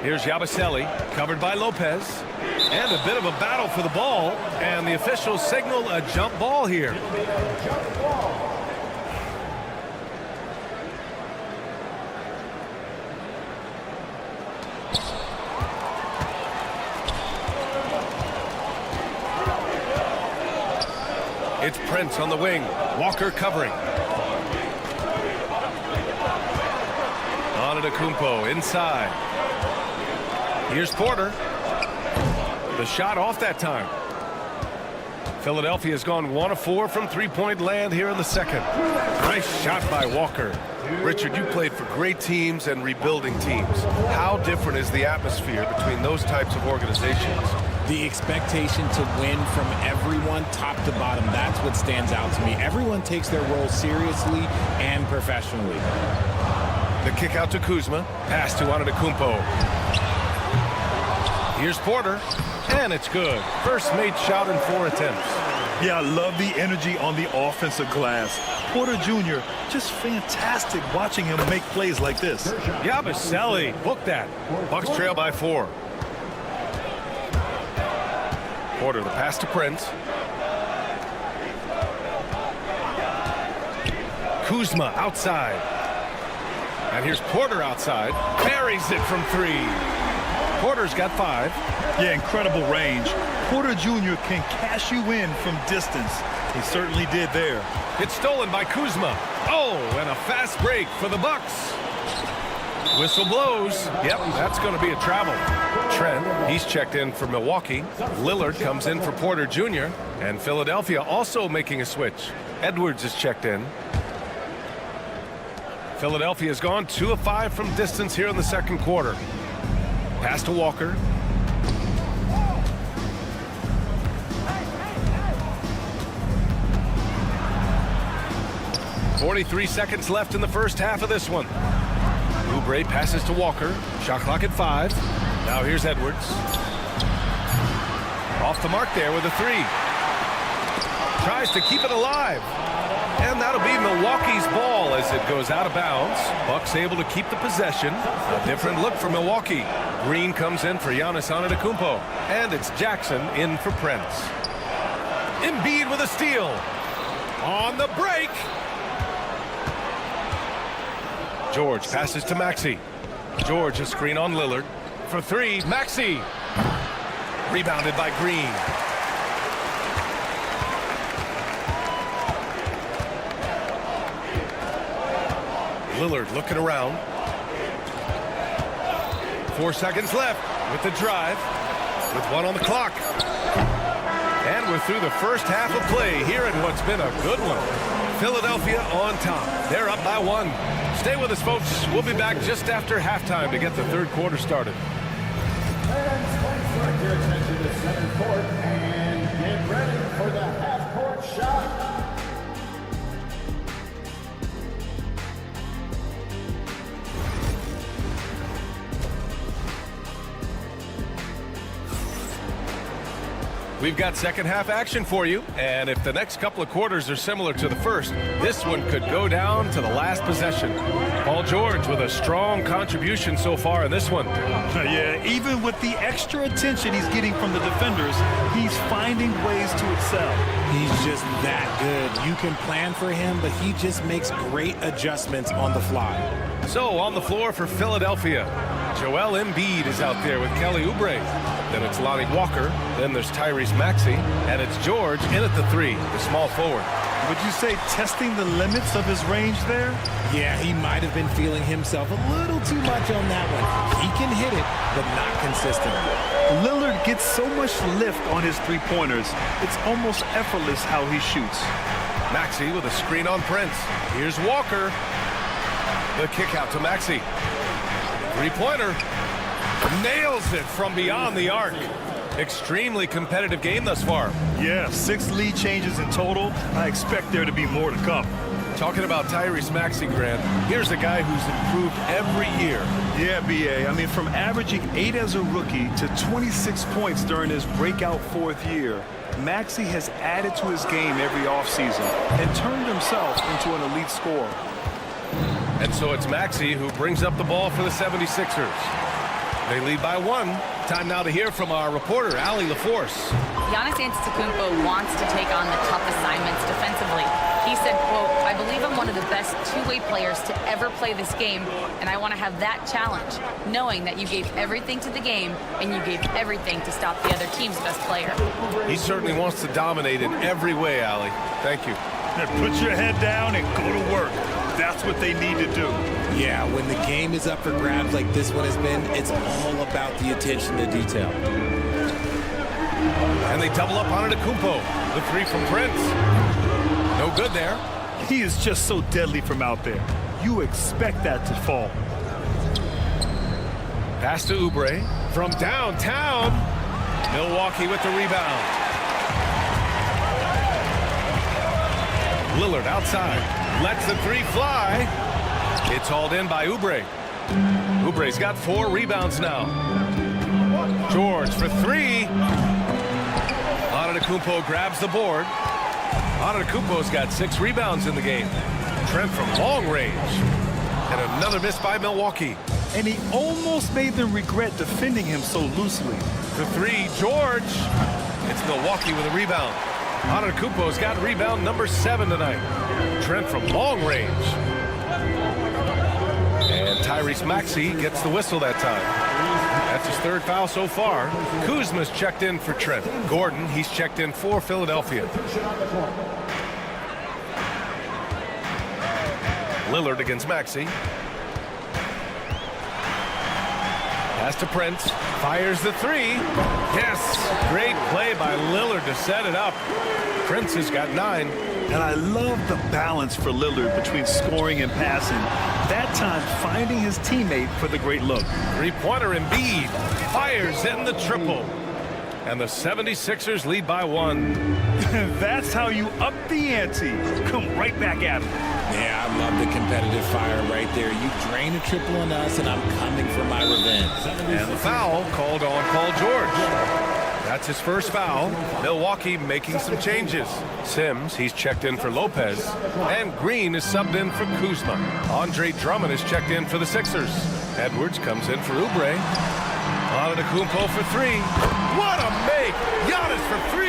Here's Yabusele, covered by Lopez. And a bit of a battle for the ball. And the officials signal a jump ball here. It's Prince on the wing. Walker covering. Antetokounmpo inside. Here's Porter. The shot off that time. Philadelphia has gone 1 of 4 from three-point land here in the second. Nice shot by Walker. Richard, you played for great teams and rebuilding teams. How different is the atmosphere between those types of organizations? The expectation to win from everyone, top to bottom, that's what stands out to me. Everyone takes their role seriously and professionally. The kick out to Kuzma. Pass to Antetokounmpo. Here's Porter. And it's good. First made shot in 4 attempts. Yeah, I love the energy on the offensive glass. Porter Jr., just fantastic watching him make plays like this. Yabusele, book that. Bucks trail by 4. Porter, the pass to Prince. Kuzma outside. And here's Porter outside. Buries it from 3. Porter's got 5. Yeah, incredible range. Porter Jr. can cash you in from distance. He certainly did there. It's stolen by Kuzma. Oh, and a fast break for the Bucks. Whistle blows. Yep, that's going to be a travel. Trent, he's checked in for Milwaukee. Lillard comes in for Porter Jr. And Philadelphia also making a switch. Edwards is checked in. Philadelphia's gone 2 of 5 from distance here in the second quarter. Pass to Walker. .43 seconds left in the first half of this one. Oubre passes to Walker. Shot clock at 5. Now here's Edwards. Off the mark there with a 3. Tries to keep it alive. And that'll be Milwaukee's ball as it goes out of bounds. Bucks able to keep the possession. A different look for Milwaukee. Green comes in for Giannis Antetokounmpo. And it's Jackson in for Prince. Embiid with a steal. On the break. George passes to Maxey. George a screen on Lillard. For 3, Maxey. Rebounded by Green. Lillard looking around. 4 seconds left with the drive. With 1 on the clock. And we're through the first half of play here in what's been a good one. Philadelphia on top. They're up by 1. Stay with us, folks. We'll be back just after halftime to get the third quarter started. Direct your attention to center court and get ready for the half-court shot. We've got second half action for you, and if the next couple of quarters are similar to the first, this one could go down to the last possession. Paul George with a strong contribution so far in this one. Yeah, even with the extra attention he's getting from the defenders, he's finding ways to excel. He's just that good. You can plan for him, but he just makes great adjustments on the fly. So on the floor for Philadelphia, Joel Embiid is out there with Kelly Oubre. Then it's Lonnie Walker. Then there's Tyrese Maxey. And it's George in at the 3, the small forward. Would you say testing the limits of his range there? Yeah, he might have been feeling himself a little too much on that one. He can hit it, but not consistently. Lillard gets so much lift on his three-pointers. It's almost effortless how he shoots. Maxey with a screen on Prince. Here's Walker. The kick out to Maxey. Three-pointer. Nails it from beyond the arc. Extremely competitive game thus far. Yeah, 6 lead changes in total. I expect there to be more to come. Talking about Tyrese Maxey, Grant, here's a guy who's improved every year. Yeah, B.A. I mean, from averaging 8 as a rookie to 26 points during his breakout 4th year, Maxey has added to his game every offseason and turned himself into an elite scorer. And so it's Maxey who brings up the ball for the 76ers. They lead by 1. Time now to hear from our reporter, Allie LaForce. Giannis Antetokounmpo wants to take on the tough assignments defensively. He said, quote, "I believe I'm one of the best two-way players to ever play this game, and I want to have that challenge, knowing that you gave everything to the game and you gave everything to stop the other team's best player." He certainly wants to dominate in every way, Allie. Thank you. Put your head down and go to work. That's what they need to do. Yeah, when the game is up for grabs like this one has been, it's all about the attention to detail. And they double up on Antetokounmpo. The 3 from Prince. No good there. He is just so deadly from out there. You expect that to fall. Pass to Oubre from downtown. Milwaukee with the rebound. Lillard outside. Lets the 3 fly. It's hauled in by Oubre. Oubre's got 4 rebounds now. George for 3. Antetokounmpo grabs the board. Antetokounmpo's got 6 rebounds in the game. Trent from long range. And another miss by Milwaukee. And he almost made them regret defending him so loosely. For 3, George. It's Milwaukee with a rebound. Antetokounmpo's got rebound number 7 tonight. Trent from long range. And Tyrese Maxey gets the whistle that time. That's his 3rd foul so far. Kuzma's checked in for Trent. Gordon, he's checked in for Philadelphia. Lillard against Maxey. Pass to Prince. Fires the 3. Yes! Great play by Lillard to set it up. Prince has got 9. And I love the balance for Lillard between scoring and passing. That time, finding his teammate for the great look. 3-pointer Embiid fires in the triple. And the 76ers lead by 1. That's how you up the ante. Come right back at him. Yeah, I love the competitive fire right there. You drain a triple on us, and I'm coming for my revenge. And the foul called on Paul George. That's his 1st foul. Milwaukee making some changes. Sims, he's checked in for Lopez. And Green is subbed in for Kuzma. Andre Drummond is checked in for the Sixers. Edwards comes in for Oubre. Antetokounmpo for 3. What a make! Giannis for 3!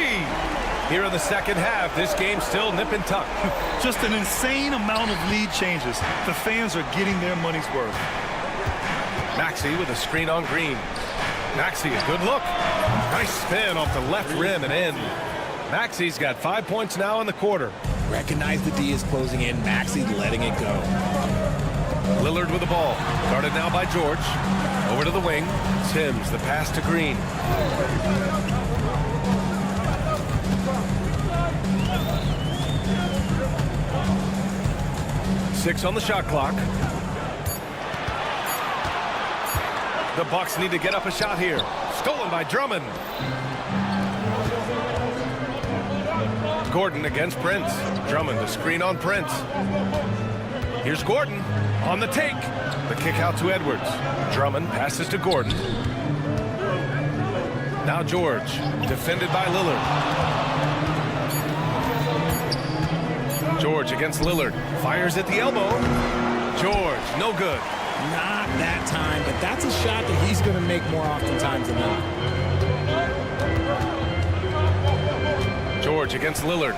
Here in the 2nd half, this game's still nip and tuck. Just an insane amount of lead changes. The fans are getting their money's worth. Maxey with a screen on Green. Maxey, a good look. Nice spin off the left rim and in. Maxey's got 5 points now in the quarter. Recognize the D is closing in. Maxey letting it go. Lillard with the ball. Guarded now by George. Over to the wing. Sims, the pass to Green. Six on the shot clock. The Bucks need to get up a shot here. Stolen by Drummond. Gordon against Prince. Drummond, the screen on Prince. Here's Gordon on the take. The kick out to Edwards. Drummond passes to Gordon. Now George, defended by Lillard. George against Lillard. Fires at the elbow. George, no good. Not that time, but that's a shot that he's going to make more oftentimes than not. George against Lillard.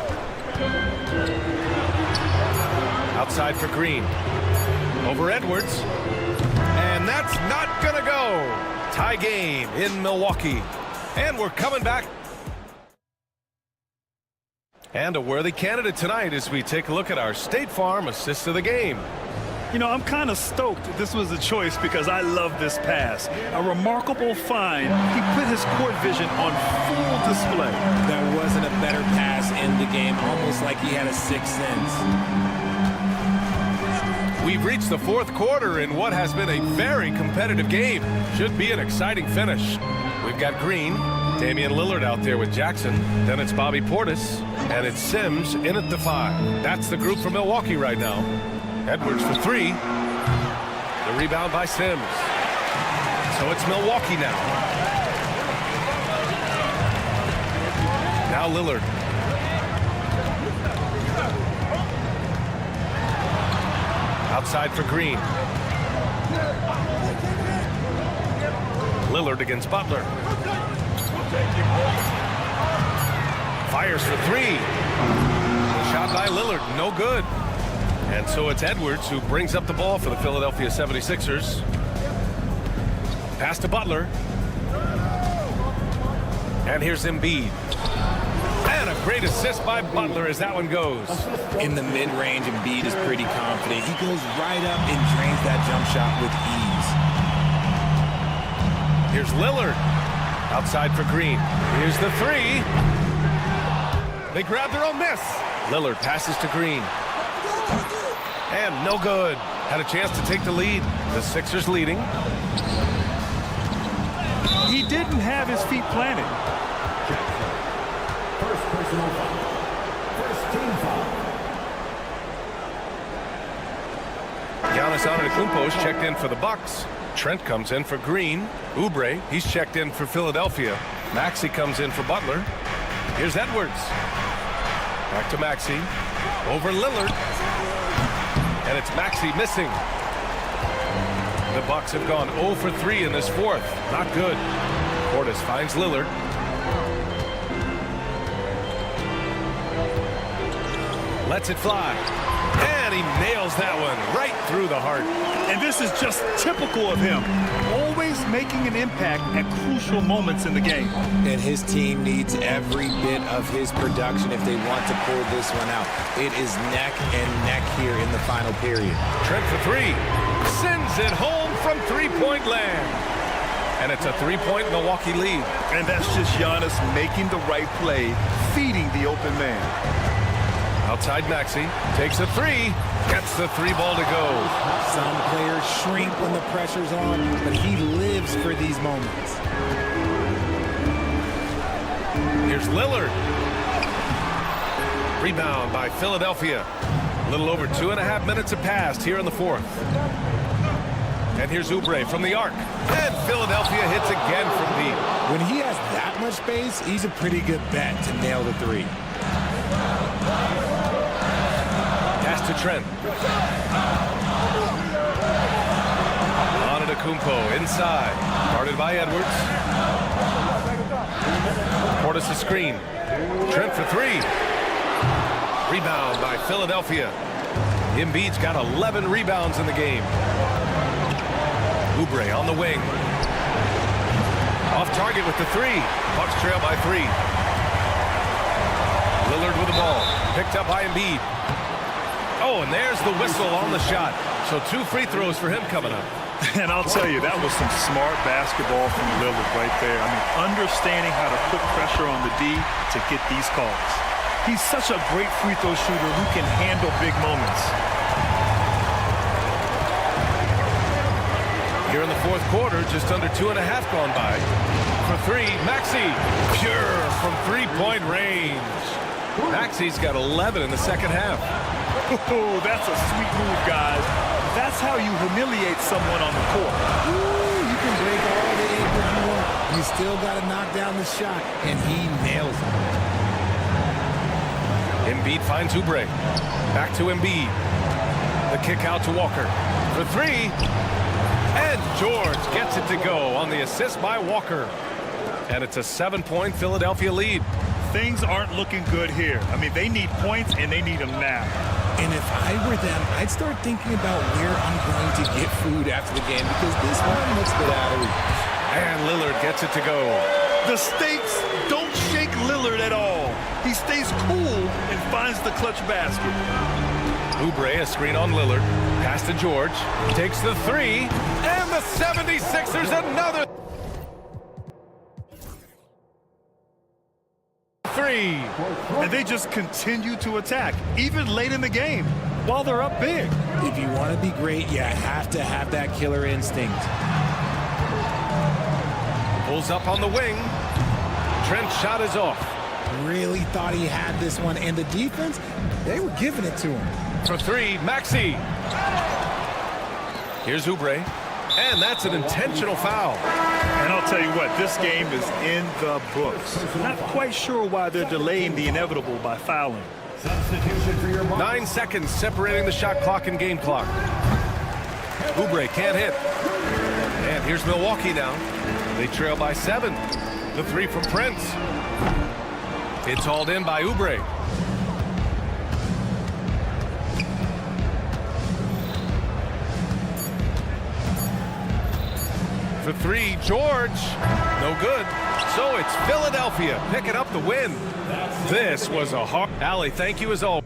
Outside for Green. Over Edwards. And that's not going to go. Tie game in Milwaukee. And we're coming back. And a worthy candidate tonight as we take a look at our State Farm assist of the game. You know, I'm kind of stoked this was a choice because I love this pass. A remarkable find. He put his court vision on full display. There wasn't a better pass in the game, almost like he had a 6th sense. We've reached the 4th quarter in what has been a very competitive game. Should be an exciting finish. We've got Green, Damian Lillard out there with Jackson. Then it's Bobby Portis, and it's Sims in at the 5. That's the group for Milwaukee right now. Edwards for 3. The rebound by Sims. So it's Milwaukee now. Now Lillard. Outside for Green. Lillard against Butler. Fires for 3. Shot by Lillard, no good. And so it's Edwards who brings up the ball for the Philadelphia 76ers. Pass to Butler. And here's Embiid. And a great assist by Butler as that one goes. In the mid-range, Embiid is pretty confident. He goes right up and drains that jump shot with ease. Here's Lillard. Outside for Green. Here's the 3. They grab their own miss. Lillard passes to Green. And no good. Had a chance to take the lead. The Sixers leading. He didn't have his feet planted. First personal foul. First team foul. Giannis Antetokounmpo is checked in for the Bucks. Trent comes in for Green. Oubre, he's checked in for Philadelphia. Maxey comes in for Butler. Here's Edwards. Back to Maxey. Over Lillard. And it's Maxey missing. The Bucks have gone 0 for 3 in this 4th. Not good. Portis finds Lillard. Lets it fly. And he nails that one right through the heart. And this is just typical of him. Always making an impact at crucial moments in the game. And his team needs every bit of his production if they want to pull this one out. It is neck and neck here in the final period. Trent for three. Sends it home from three-point land. And it's a three-point Milwaukee lead. And that's just Giannis making the right play, feeding the open man. Outside Maxey. Takes a three. Gets the three ball to go. Some players shrink when the pressure's on, but he lives for these moments. Here's Lillard. Rebound by Philadelphia. A little over 2.5 minutes have passed here in the fourth. And here's Oubre from the arc. And Philadelphia hits again from deep. When he has that much space, he's a pretty good bet to nail the three. Pass to Trent. Antetokounmpo inside. Guarded by Edwards. Portis a screen. Trent for three. Rebound by Philadelphia. Embiid's got 11 rebounds in the game. Oubre on the wing. Off target with the three. Bucks trail by 3. Lillard with the ball. Picked up by Embiid. Oh, and there's the whistle on the shot. So 2 free throws for him coming up. And I'll tell you, that was some smart basketball from Lillard right there. I mean, understanding how to put pressure on the D to get these calls. He's such a great free throw shooter who can handle big moments. Here in the fourth quarter, just under 2.5 gone by. For three, Maxey. Pure from three-point range. Maxey's got 11 in the second half. Oh, that's a sweet move, guys. That's how you humiliate someone on the court. Ooh, you can break all the angles you want. You still got to knock down the shot, and he nails it. Embiid finds Oubre. Back to Embiid. The kick out to Walker. For three. And George gets it to go on the assist by Walker. And it's a 7-point Philadelphia lead. Things aren't looking good here. I mean, they need points, and they need them now. And if I were them, I'd start thinking about where I'm going to get food after the game because this one looks good out of reach. And Lillard gets it to go. The stakes don't shake Lillard at all. He stays cool and finds the clutch basket. Oubre, a screen on Lillard. Pass to George. Takes the three. And the 76ers another three. And they just continue to attack, even late in the game, while they're up big. If you want to be great, you have to have that killer instinct. Pulls up on the wing. Trent's shot is off. Really thought he had this one, and the defense, they were giving it to him. For three, Maxey. Here's Oubre. And that's an intentional foul. And I'll tell you what, this game is in the books. Not quite sure why they're delaying the inevitable by fouling. 9 seconds separating the shot clock and game clock. Oubre can't hit. And here's Milwaukee now. They trail by 7. The three from Prince. It's hauled in by Oubre. For three, George. No good. So it's Philadelphia picking up the win. This was a hard... Allie, thank you as always.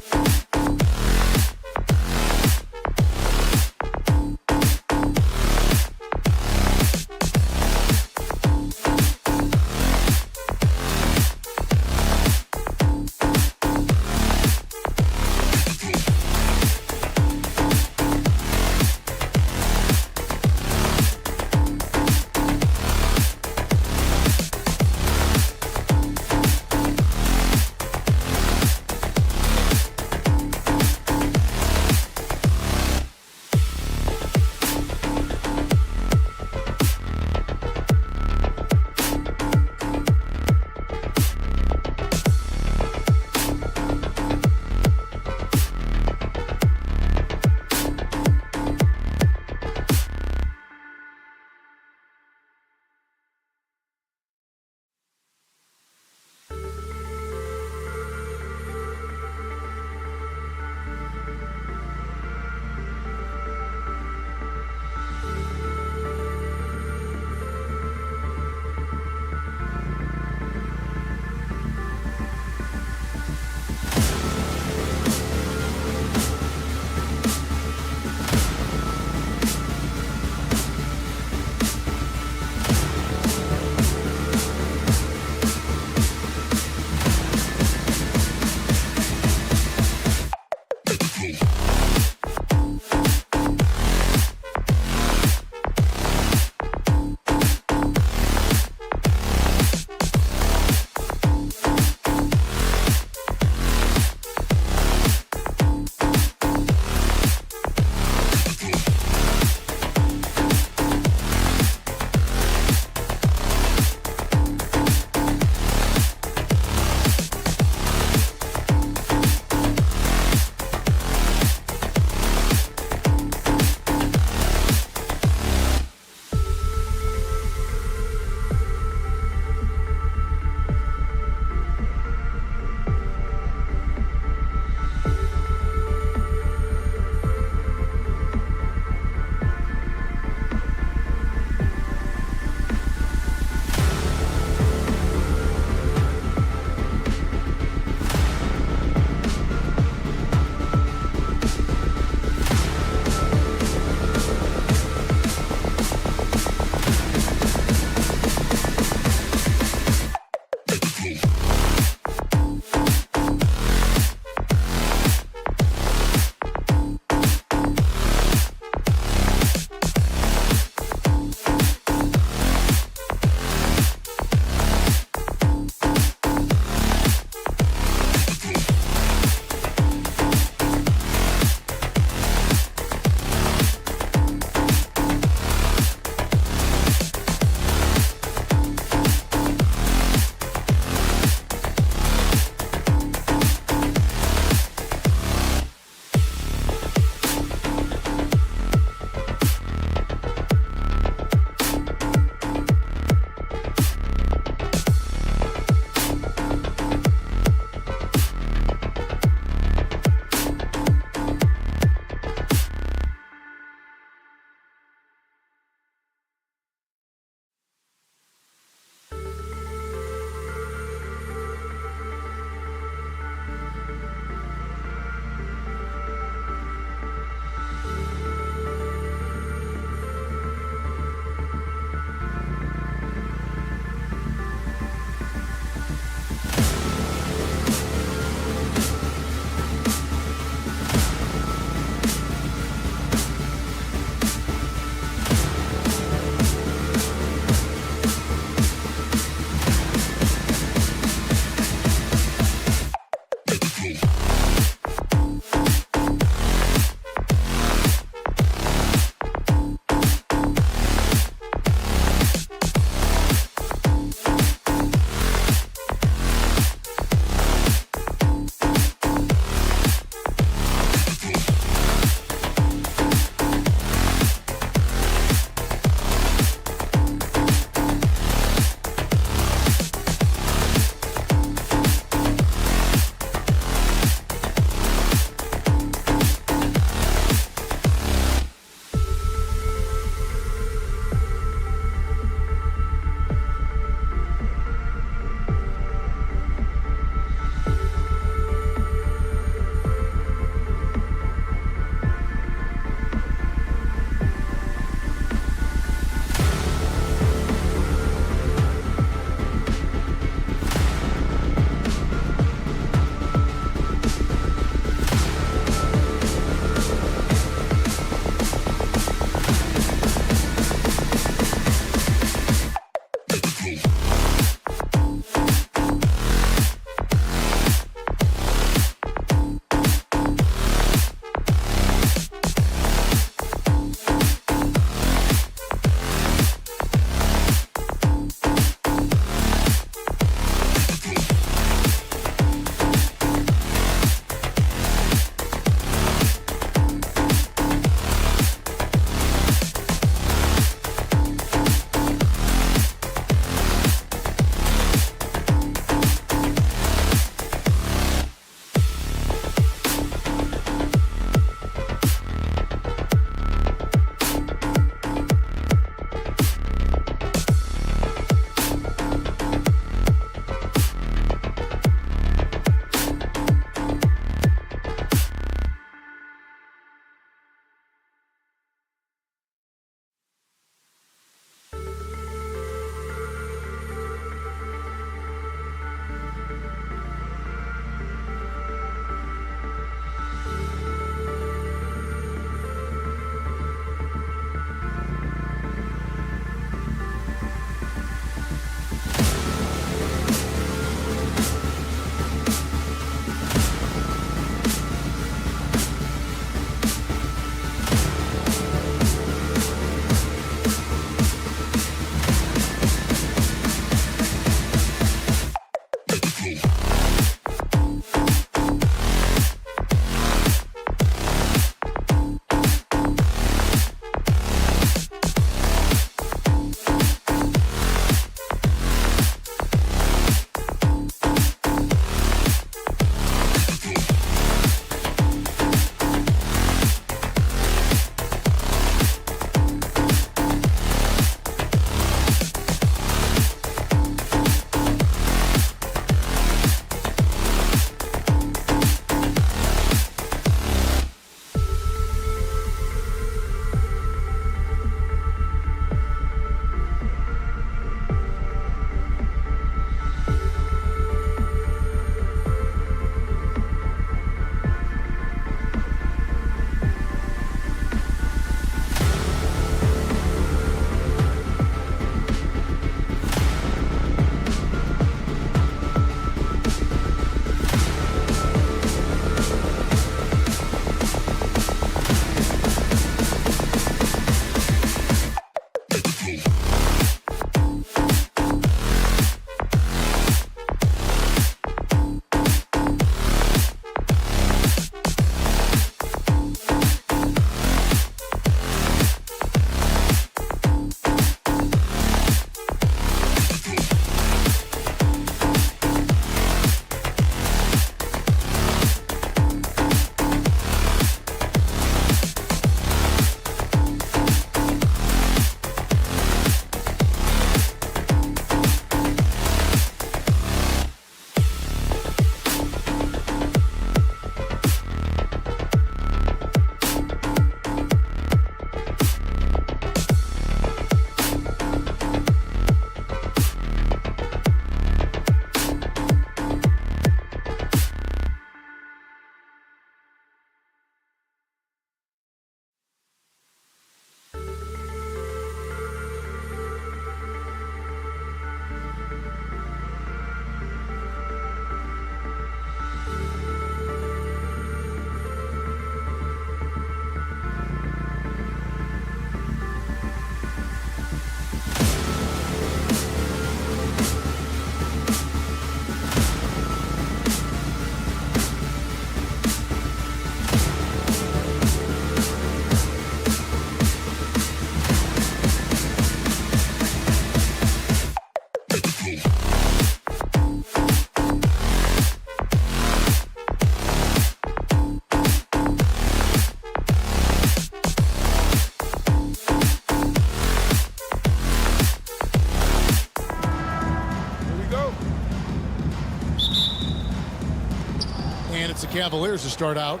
And it's the Cavaliers to start out.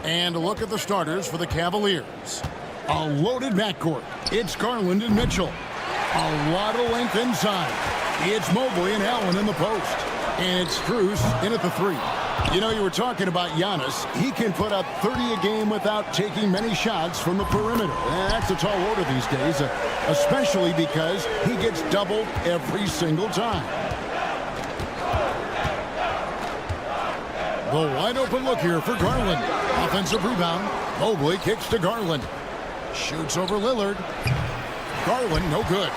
And a look at the starters for the Cavaliers. A loaded backcourt. It's Garland and Mitchell. A lot of length inside. It's Mobley and Allen in the post. And it's Strus in at the 3. You know, you were talking about Giannis. He can put up 30 a game without taking many shots from the perimeter. That's a tall order these days, especially because he gets doubled every single time. The wide open look here for Garland. Offensive rebound. Mobley kicks to Garland. Shoots over Lillard. Garland, no good.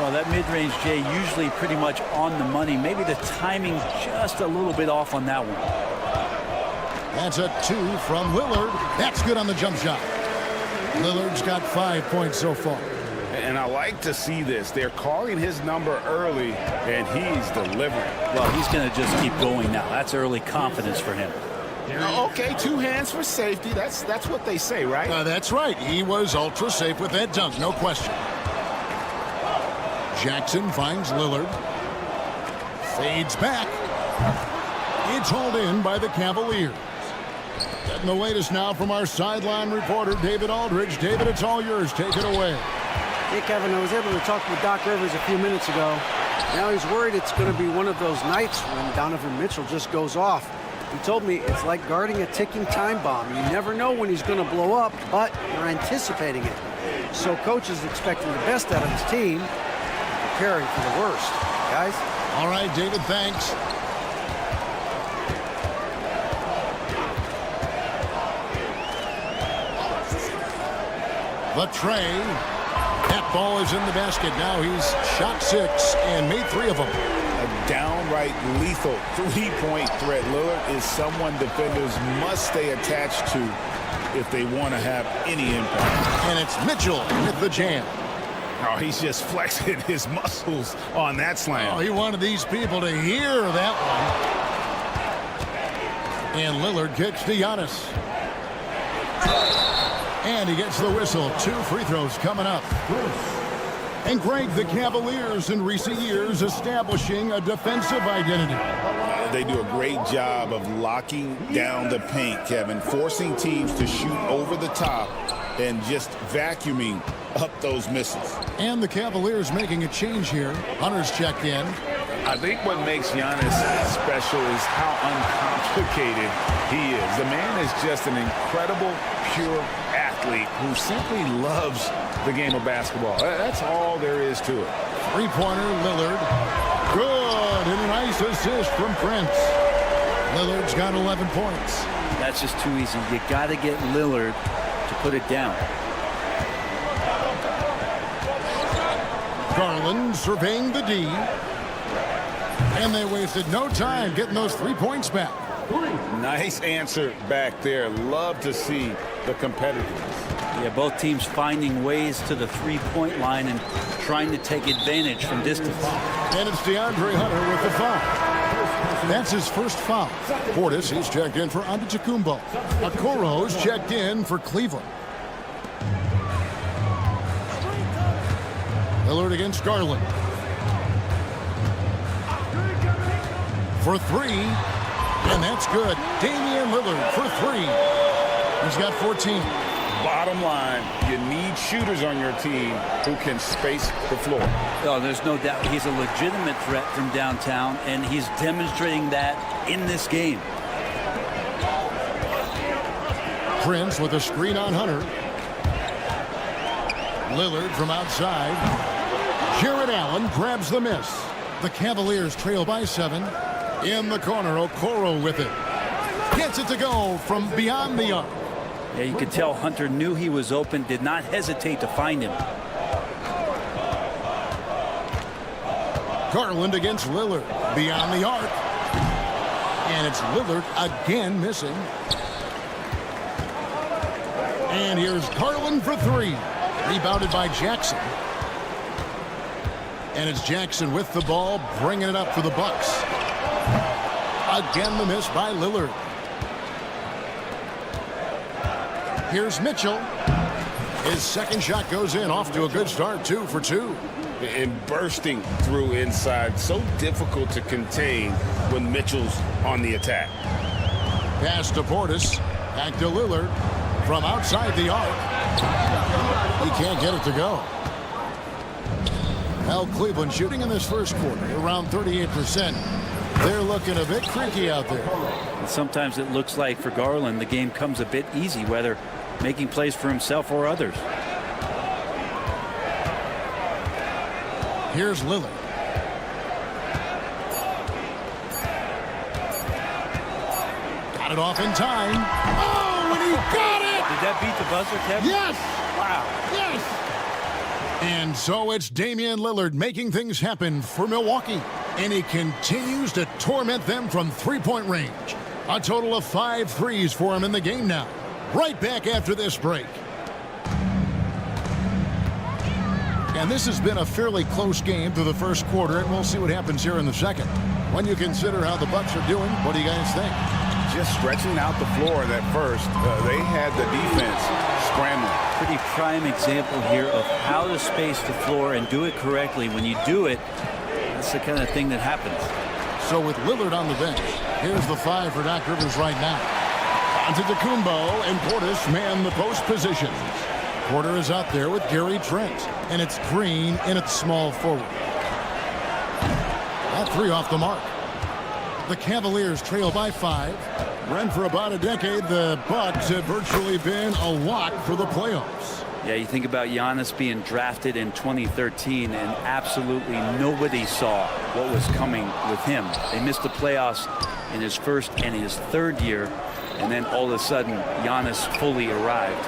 Well, that mid-range, Jay, usually pretty much on the money. Maybe the timing just a little bit off on that one. That's a 2 from Lillard. That's good on the jump shot. Lillard's got 5 points so far. And I like to see this. They're calling his number early, and he's delivering. Well, he's going to just keep going now. That's early confidence for him. Okay, 2 hands for safety. That's what they say, right? That's right. He was ultra safe with that dunk, no question. Jackson finds Lillard. Fades back. It's hauled in by the Cavaliers. Getting the latest now from our sideline reporter, David Aldridge. David, it's all yours. Take it away. Hey, Kevin, I was able to talk with Doc Rivers a few minutes ago. Now he's worried it's going to be one of those nights when Donovan Mitchell just goes off. He told me it's like guarding a ticking time bomb. You never know when he's going to blow up, but you're anticipating it. So coach is expecting the best out of his team, preparing for the worst. Guys? All right, David, thanks. The tray. That ball is in the basket. Now he's shot 6 and made 3 of them. A downright lethal 3-point threat. Lillard is someone defenders must stay attached to if they want to have any impact. And it's Mitchell with the jam. Oh, he's just flexing his muscles on that slam. Oh, he wanted these people to hear that one. And Lillard kicks to Giannis. And he gets the whistle. 2 free throws coming up. And Greg, the Cavaliers in recent years establishing a defensive identity. They do a great job of locking down the paint, Kevin, forcing teams to shoot over the top and just vacuuming up those misses. And the Cavaliers making a change here. Hunter's checked in. I think what makes Giannis special is how uncomplicated he is. The man is just an incredible, pure athlete who simply loves the game of basketball. That's all there is to it. 3-pointer, Lillard. Good, and a nice assist from Prince. Lillard's got 11 points. That's just too easy. You got to get Lillard to put it down. Garland surveying the D. And they wasted no time getting those 3 points back. Nice answer back there. Love to see the competitiveness. Yeah, both teams finding ways to the 3-point line and trying to take advantage from distance. And it's DeAndre Hunter with the foul. That's his first foul. Portis, he's checked in for Antetokounmpo. Okoro's checked in for Cleveland. Lillard against Garland. For 3, and that's good. Damian Lillard for 3. He's got 14. Bottom line, you need shooters on your team who can space the floor. Oh, there's no doubt he's a legitimate threat from downtown, and he's demonstrating that in this game. Prince with a screen on Hunter. Lillard from outside. Jared Allen grabs the miss. The Cavaliers trail by 7. In the corner, Okoro with it. Gets it to go from beyond the arc. Yeah, you could tell Hunter knew he was open, did not hesitate to find him. Garland against Lillard. Beyond the arc. And it's Lillard again missing. And here's Garland for 3. Rebounded by Jackson. And it's Jackson with the ball, bringing it up for the Bucks. Again, the miss by Lillard. Here's Mitchell. His second shot goes in, off to a good start, 2 for 2. and bursting through inside. So difficult to contain when Mitchell's on the attack. Pass to Portis. Back to Lillard. From outside the arc. He can't get it to go. Well, Cleveland shooting in this first quarter around 38%. They're looking a bit creaky out there. And sometimes it looks like for Garland the game comes a bit easy, whether making plays for himself or others. Here's Lillard. Got it off in time. Oh, and he got it! Did that beat the buzzer, Kevin? Yes! Wow. Yes! And so it's Damian Lillard making things happen for Milwaukee. And he continues to torment them from three-point range. A total of 5 threes for him in the game now. Right back after this break. And this has been a fairly close game through the first quarter, and we'll see what happens here in the second. When you consider how the Bucks are doing, what do you guys think? Just stretching out the floor that first. They had the defense scrambling. Pretty prime example here of how to space the floor and do it correctly. When you do it, that's the kind of thing that happens. So with Lillard on the bench, here's the 5 for Doc Rivers right now. Antetokounmpo and Portis man the post position. Porter is out there with Gary Trent, and it's Green in at small forward. That 3 off the mark. The Cavaliers trail by 5. Run for about a decade, the Bucks have virtually been a lock for the playoffs. Yeah, you think about Giannis being drafted in 2013, and absolutely nobody saw what was coming with him. They missed the playoffs in his first and his third year, and then all of a sudden, Giannis fully arrived.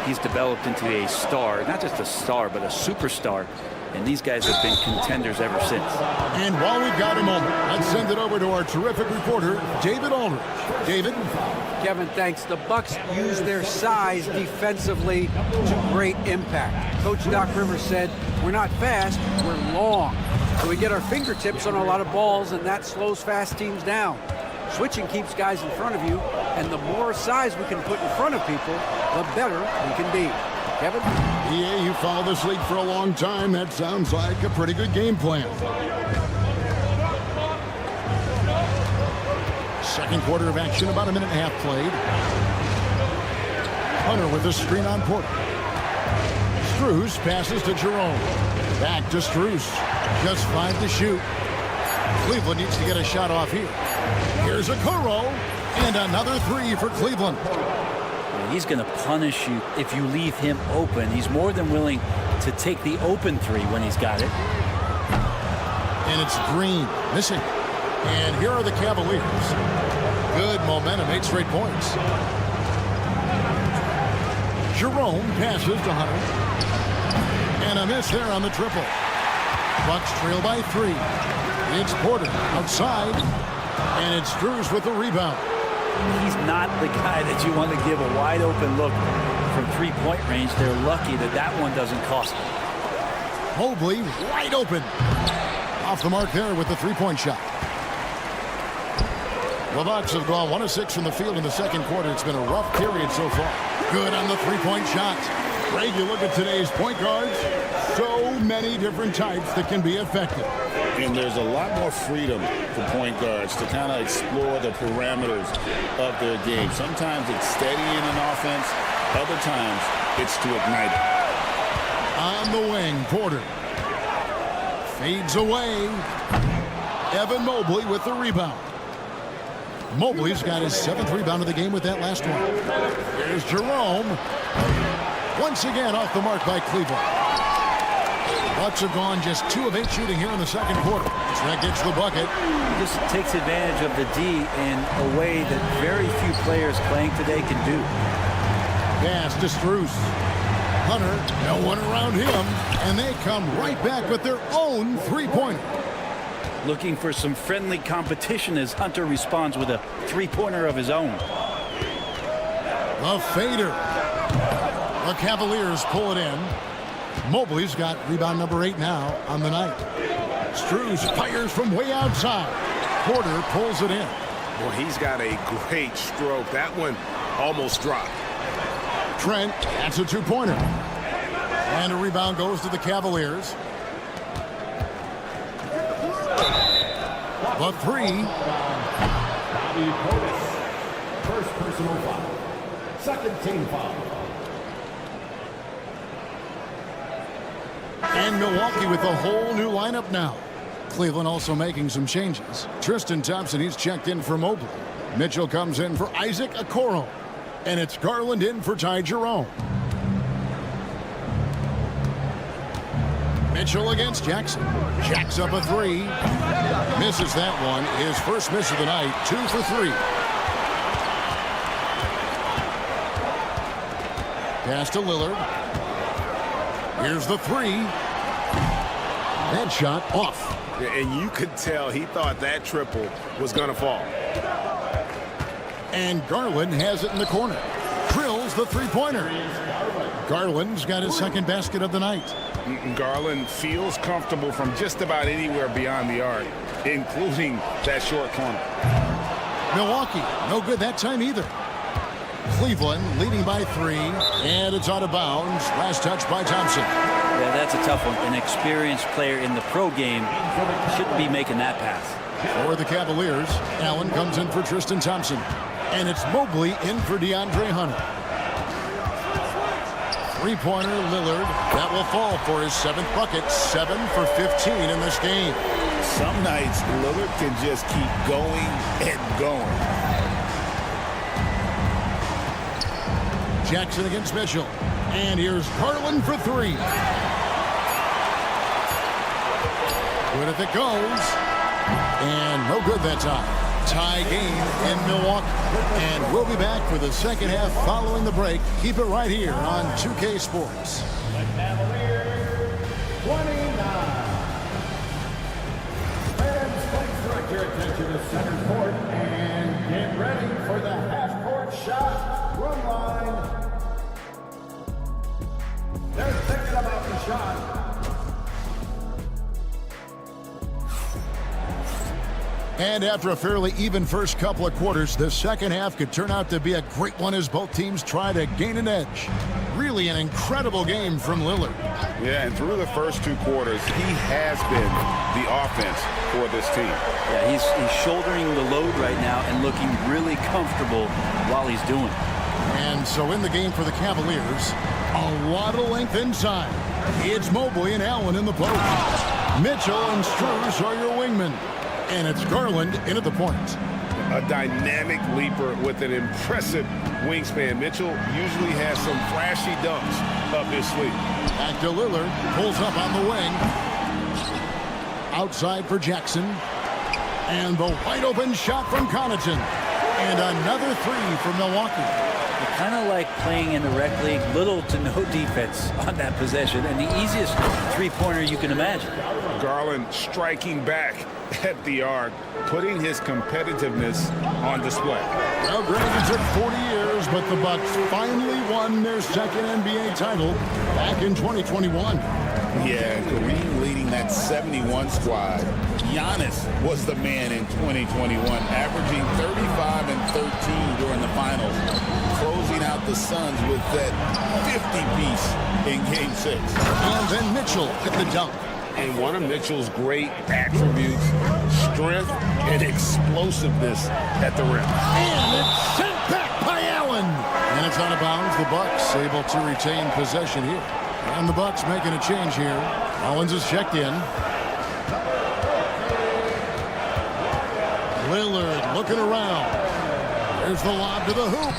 He's developed into a star, not just a star, but a superstar. And these guys have been contenders ever since. And while we've got a moment, let's send it over to our terrific reporter, David Aldridge. David? Kevin, thanks. The Bucks use their size defensively to great impact. Coach Doc Rivers said, we're not fast, we're long. So we get our fingertips on a lot of balls, and that slows fast teams down. Switching keeps guys in front of you, and the more size we can put in front of people, the better we can be. Kevin? Yeah, you followed this league for a long time. That sounds like a pretty good game plan. Second quarter of action, about a minute and a half played. Hunter with a screen on Porter. Strus passes to Jerome. Back to Strus. Just 5 to shoot. Cleveland needs to get a shot off here. Here's a Okoro, and another 3 for Cleveland. He's going to punish you if you leave him open. He's more than willing to take the open 3 when he's got it. And it's Green missing. And here are the Cavaliers. Good momentum, 8 straight points. Jerome passes to Hunter. And a miss there on the triple. Bucks trail by 3. It's Porter outside. And it's Strus with the rebound. He's not the guy that you want to give a wide open look from 3-point range. They're lucky that that one doesn't cost them. Mobley wide open. Off the mark there with the 3-point shot. The Bucks have gone 1 of 6 from the field in the second quarter. It's been a rough period so far. Good on the 3-point shot. Greg, you look at today's point guards. So many different types that can be effective. And there's a lot more freedom for point guards to kind of explore the parameters of their game. Sometimes it's steadying an offense. Other times it's to ignite it. On the wing, Porter. Fades away. Evan Mobley with the rebound. Mobley's got his 7th rebound of the game with that last one. Here's Jerome. Once again off the mark by Cleveland. Bucks have gone just 2 of 8 shooting here in the second quarter. Trent gets the bucket. This takes advantage of the D in a way that very few players playing today can do. Pass to Strus. Hunter, no one around him, and they come right back with their own 3-pointer. Looking for some friendly competition as Hunter responds with a 3-pointer of his own. The fader. The Cavaliers pull it in. Mobley's got rebound number 8 now on the night. Strus fires from way outside. Porter pulls it in. Well, he's got a great stroke. That one almost dropped. Trent, that's a 2-pointer. And a rebound goes to the Cavaliers. The three. Bobby Portis. First personal foul. Second team foul. And Milwaukee with a whole new lineup now. Cleveland also making some changes. Tristan Thompson, he's checked in for Mobley. Mitchell comes in for Isaac Okoro. And it's Garland in for Ty Jerome. Mitchell against Jackson. Jacks up a three. Misses that one. His first miss of the night. 2 for 3. Pass to Lillard. Here's the three. That shot off. And you could tell he thought that triple was going to fall. And Garland has it in the corner. Drills the three-pointer. Garland's got his second basket of the night. Garland feels comfortable from just about anywhere beyond the arc, including that short corner. Milwaukee, no good that time either. Cleveland leading by 3, and it's out of bounds. Last touch by Thompson. Yeah, that's a tough one. An experienced player in the pro game shouldn't be making that pass. For the Cavaliers, Allen comes in for Tristan Thompson. And it's Mobley in for DeAndre Hunter. Three-pointer, Lillard. That will fall for his 7th bucket. 7 for 15 in this game. Some nights, Lillard can just keep going and going. Jackson against Mitchell. And here's Garland for 3. Good if it goes. And no good that time. Tie game in Milwaukee. And we'll be back for the second half following the break. Keep it right here on 2K Sports. The Cavaliers, 29. Fans, please direct your attention to center court and get ready for the half-court shot run line. They're thinking about the shot. And after a fairly even first couple of quarters, the second half could turn out to be a great one as both teams try to gain an edge. Really an incredible game from Lillard. Yeah, and through the first 2 quarters, he has been the offense for this team. Yeah, he's shouldering the load right now and looking really comfortable while he's doing it. And so in the game for the Cavaliers, a lot of length inside. It's Mobley and Allen in the post. Mitchell and Strus are your wingmen. And it's Garland in at the point. A dynamic leaper with an impressive wingspan. Mitchell usually has some flashy dunks up his sleeve. Back to Lillard. Pulls up on the wing. Outside for Jackson. And the wide open shot from Connaughton. And another 3 for Milwaukee. Kind of like playing in the rec league, little to no defense on that possession, and the easiest three-pointer you can imagine. Garland striking back at the arc, putting his competitiveness on display. Well, granted, it took 40 years, but the Bucks finally won their second NBA title back in 2021. Yeah, Kareem leading that 71 squad. Giannis was the man in 2021, averaging 35 and 13 during the finals, closing out the Suns with that 50-piece in Game 6. And then Mitchell hit the dunk. And one of Mitchell's great attributes, strength and explosiveness at the rim. And it's sent back by Allen. And it's out of bounds. The Bucks able to retain possession here. And the Bucks making a change here. Owens is checked in. Lillard looking around. There's the lob to the hoop.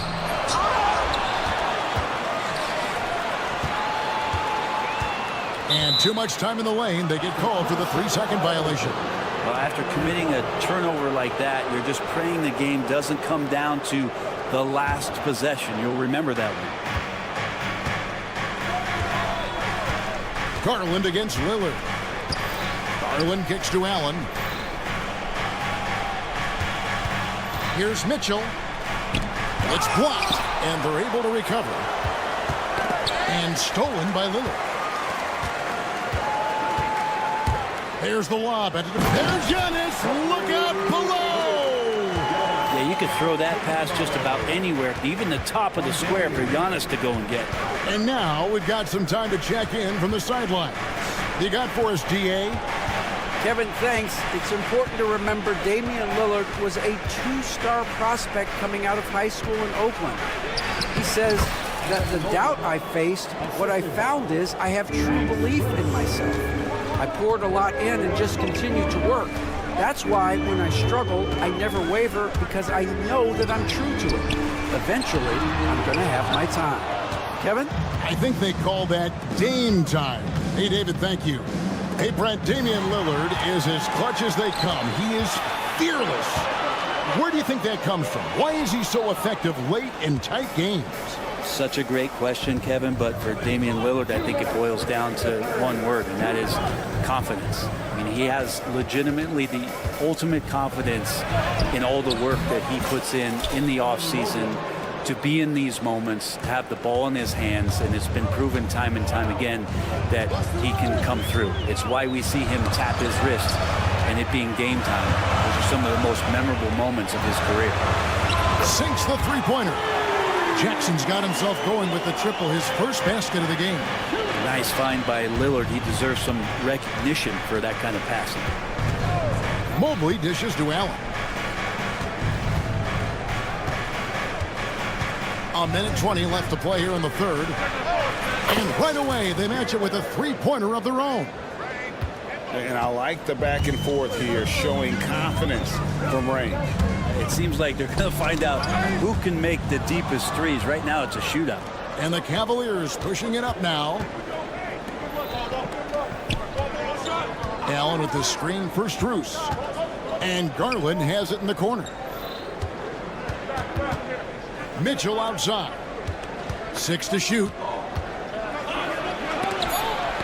And too much time in the lane. They get called for the 3-second violation. Well, after committing a turnover like that, you're just praying the game doesn't come down to the last possession. You'll remember that one. Garland against Lillard. Garland kicks to Allen. Here's Mitchell. It's blocked, and they're able to recover. And stolen by Lillard. There's the lob. There's Giannis. Look out below. Yeah, you could throw that pass just about anywhere, even the top of the square for Giannis to go and get. And now we've got some time to check in from the sideline. You got for us, DA? Kevin, thanks. It's important to remember Damian Lillard was a two-star prospect coming out of high school in Oakland. He says that the doubt I faced, what I found is I have true belief in myself. I poured a lot in and just continued to work. That's why when I struggle, I never waver because I know that I'm true to it. Eventually, I'm going to have my time. Kevin? I think they call that Dame time. Hey, David, thank you. Hey, Brent, Damian Lillard is as clutch as they come. He is fearless. Where do you think that comes from? Why is he so effective late in tight games? Such a great question, Kevin, but for Damian Lillard, I think it boils down to one word, and that is confidence. I mean, he has legitimately the ultimate confidence in all the work that he puts in the offseason to be in these moments, have the ball in his hands, and it's been proven time and time again that he can come through. It's why we see him tap his wrist and it being game time. Those are some of the most memorable moments of his career. Sinks the three-pointer. Jackson's got himself going with the triple, his first basket of the game. Nice find by Lillard. He deserves some recognition for that kind of passing. Mobley dishes to Allen. A minute 20 left to play here in the third. And right away, they match it with a three-pointer of their own. And I like the back and forth here, showing confidence from range. It seems like they're going to find out who can make the deepest threes. Right now, it's a shootout. And the Cavaliers pushing it up now. Allen with the screen for Strus. And Garland has it in the corner. Mitchell outside. 6 to shoot.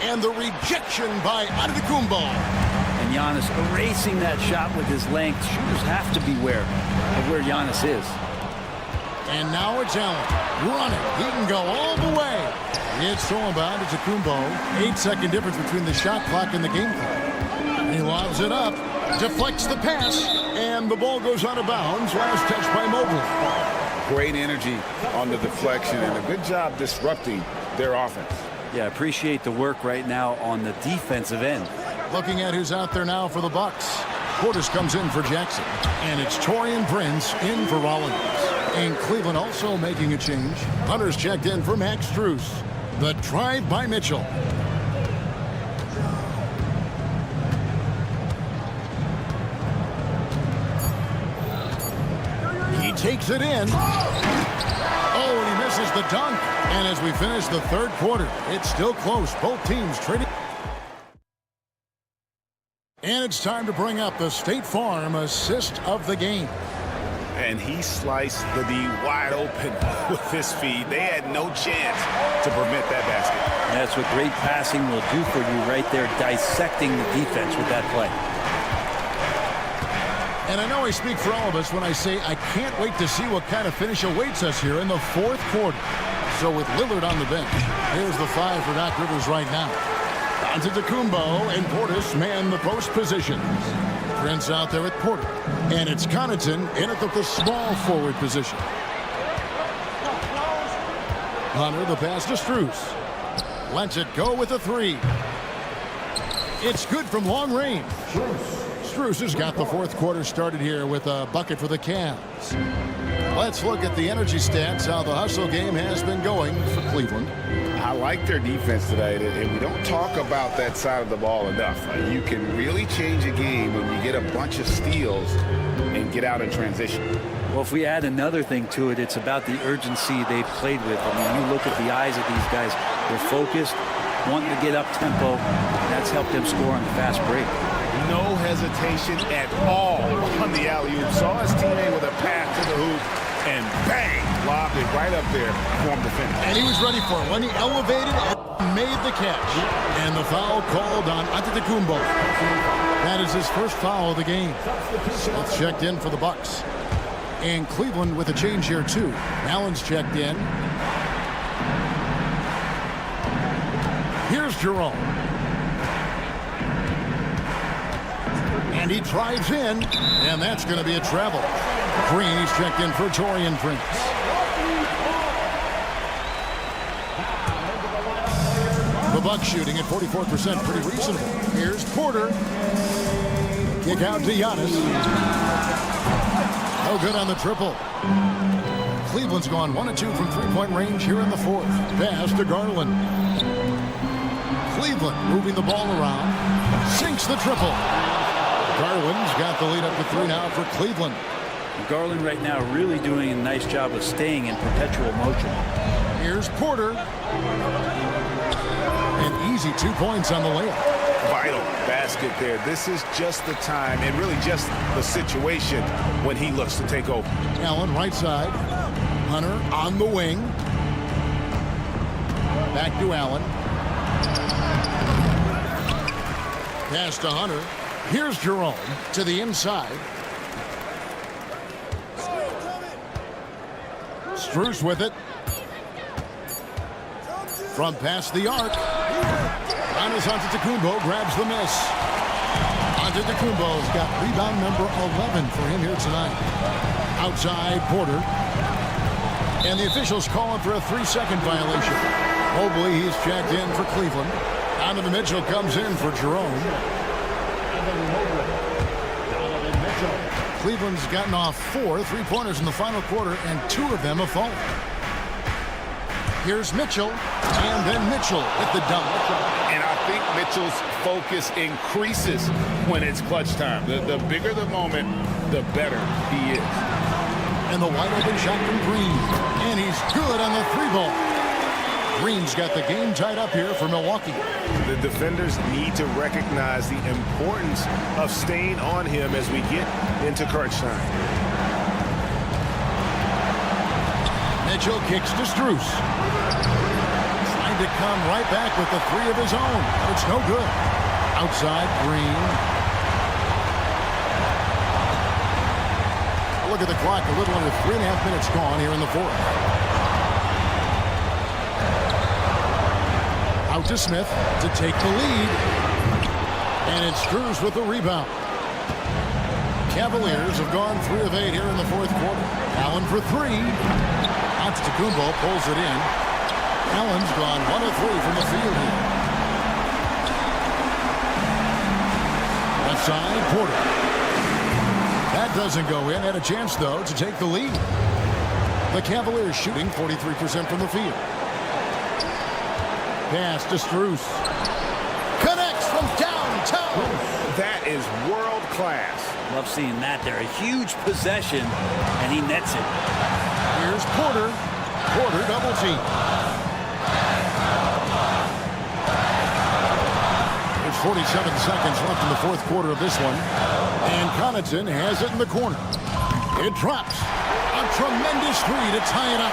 And the rejection by Antetokounmpo. And Giannis erasing that shot with his length. Shooters have to beware of where Giannis is. And now it's Allen running. He can go all the way. It's thrown by Antetokounmpo. 8-second difference between the shot clock and the game clock. He lobs it up, deflects the pass, and the ball goes out of bounds. Last touch by Mobley. Great energy on the deflection and a good job disrupting their offense. Yeah, appreciate the work right now on the defensive end. Looking at who's out there now for the Bucks. Portis comes in for Jackson. And it's Taurean Prince in for Rollins. And Cleveland also making a change. Hunter's checked in for Max Strus. The drive by Mitchell. He takes it in. Oh, and he misses the dunk. And as we finish the third quarter, it's still close. Both teams trading. And it's time to bring up the State Farm assist of the game. And he sliced the D wide open with his feet. They had no chance to prevent that basket. That's what great passing will do for you right there, dissecting the defense with that play. And I know I speak for all of us when I say I can't wait to see what kind of finish awaits us here in the fourth quarter. So with Lillard on the bench, here's the 5 for Doc Rivers right now. Antetokounmpo and Portis man the post positions. Prince out there at Porter. And it's Connaughton in at the small forward position. Hunter the pass to Strus. Lets it go with a 3. It's good from long range. Strus has got the fourth quarter started here with a bucket for the Cavs. Let's look at the energy stats, how the hustle game has been going for Cleveland. I like their defense today, and we don't talk about that side of the ball enough. You can really change a game when you get a bunch of steals and get out in transition. Well, if we add another thing to it, it's about the urgency they've played with. I mean, you look at the eyes of these guys, they're focused, wanting to get up tempo. That's helped them score on the fast break. No hesitation at all on the alley-oop. Saw his teammate with a pass to the hoop, and bang, lobbed it right up there for him to finish. And he was ready for it when he elevated and made the catch. And the foul called on Antetokounmpo. That is his first foul of the game. That's checked in for the Bucks. And Cleveland with a change here too. Allen's checked in. Here's Jerome. And he drives in, and that's going to be a travel. Green, he's checked in for Taurean Prince. The Bucks shooting at 44%, pretty reasonable. Here's Porter. Kick out to Giannis. No good on the triple. Cleveland's gone 1 of 2 from three-point range here in the fourth. Pass to Garland. Cleveland moving the ball around. Sinks the triple. Garland's got the lead up to 3 now for Cleveland. Garland right now really doing a nice job of staying in perpetual motion. Here's Porter. An easy 2 points on the layup. Vital basket there. This is just the time and really just the situation when he looks to take over. Allen right side. Hunter on the wing. Back to Allen. Pass to Hunter. Here's Jerome to the inside. Strus with it. From past the arc. Giannis Antetokounmpo grabs the miss. Antetokounmpo's got rebound number 11 for him here tonight. Outside Porter. And the officials calling for a 3-second violation. Mobley, he's checked in for Cleveland. Donovan Mitchell comes in for Jerome. Cleveland's gotten off 4 3-pointers in the final quarter, and 2 of them have fallen. Here's Mitchell, and then Mitchell at the dunk. And I think Mitchell's focus increases when it's clutch time. The bigger the moment, the better he is. And the wide open shot from Green. And he's good on the 3-ball. Green's got the game tied up here for Milwaukee. The defenders need to recognize the importance of staying on him as we get into crunch time. Mitchell kicks to Strus. Trying to come right back with the 3 of his own. It's no good. Outside Green. Look at the clock. A little under 3.5 minutes gone here in the fourth. Out to Smith to take the lead. And it's Strus with the rebound. Cavaliers have gone 3 of 8 here in the fourth quarter. Allen for 3. Antetokounmpo pulls it in. Allen's gone 1 of 3 from the field here. Left side, Porter. That doesn't go in. Had a chance, though, to take the lead. The Cavaliers shooting 43% from the field. Pass to Strus. Connects from downtown. That is world class. Love seeing that there. A huge possession, and he nets it. Here's Porter. Porter double team. There's 47 seconds left in the fourth quarter of this one. And Connaughton has it in the corner. It drops. A tremendous 3 to tie it up.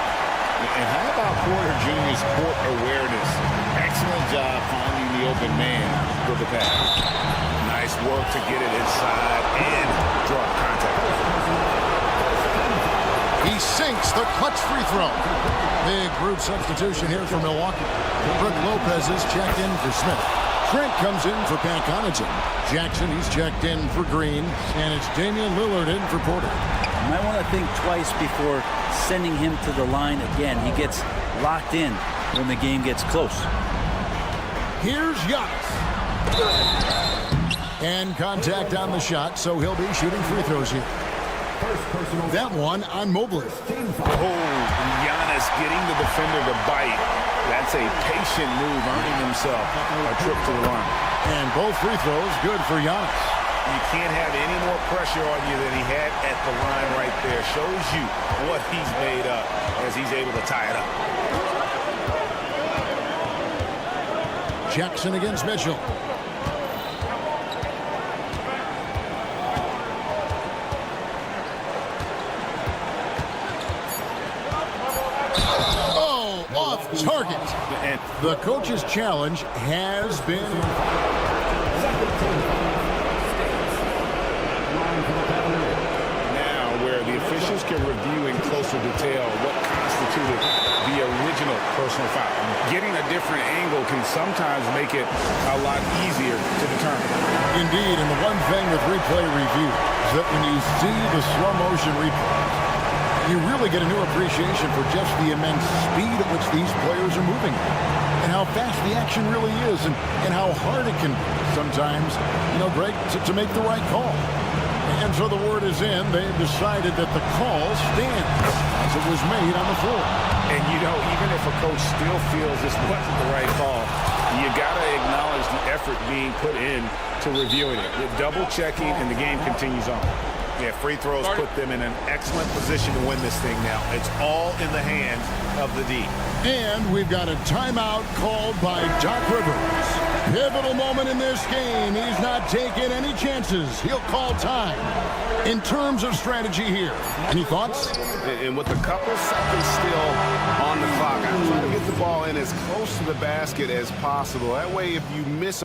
And how about Porter Jr.'s court awareness? Excellent job finding the open man with the pass. Nice work to get it inside and draw contact. He sinks the clutch free throw. Big group substitution here for Milwaukee. Brook Lopez is checked in for Smith. Trent comes in for Pat Connaughton. Jackson, he's checked in for Green. And it's Damian Lillard in for Porter. You might want to think twice before sending him to the line again. He gets locked in when the game gets close. Here's Giannis. And contact on the shot, so he'll be shooting free throws here. That one on Mobley. Oh, Giannis getting the defender to bite. That's a patient move, earning himself a trip to the line. And both free throws good for Giannis. You can't have any more pressure on you than he had at the line right there. Shows you what he's made up as he's able to tie it up. Jackson against Mitchell. Oh, off target. And the coach's challenge has been... Now, where the officials can review in closer detail what constituted the original personal foul. Getting a different angle can sometimes make it a lot easier to determine. Indeed, and the one thing with replay review is that when you see the slow motion replays, you really get a new appreciation for just the immense speed at which these players are moving. and how fast the action really is and how hard it can be sometimes, Greg, to make the right call. And so the word is in. They decided that the call stands as it was made on the floor. And, even if a coach still feels this wasn't the right call, you got to acknowledge the effort being put in to reviewing it. With double checking, and the game continues on. Yeah, free throws put them in an excellent position to win this thing now. It's all in the hands of the D. And we've got a timeout called by Doc Rivers. Pivotal moment in this game. He's not taking any chances. He'll call time. In terms of strategy here, any thoughts? And with a couple seconds still on the clock, I'm trying to get the ball in as close to the basket as possible. That way, if you miss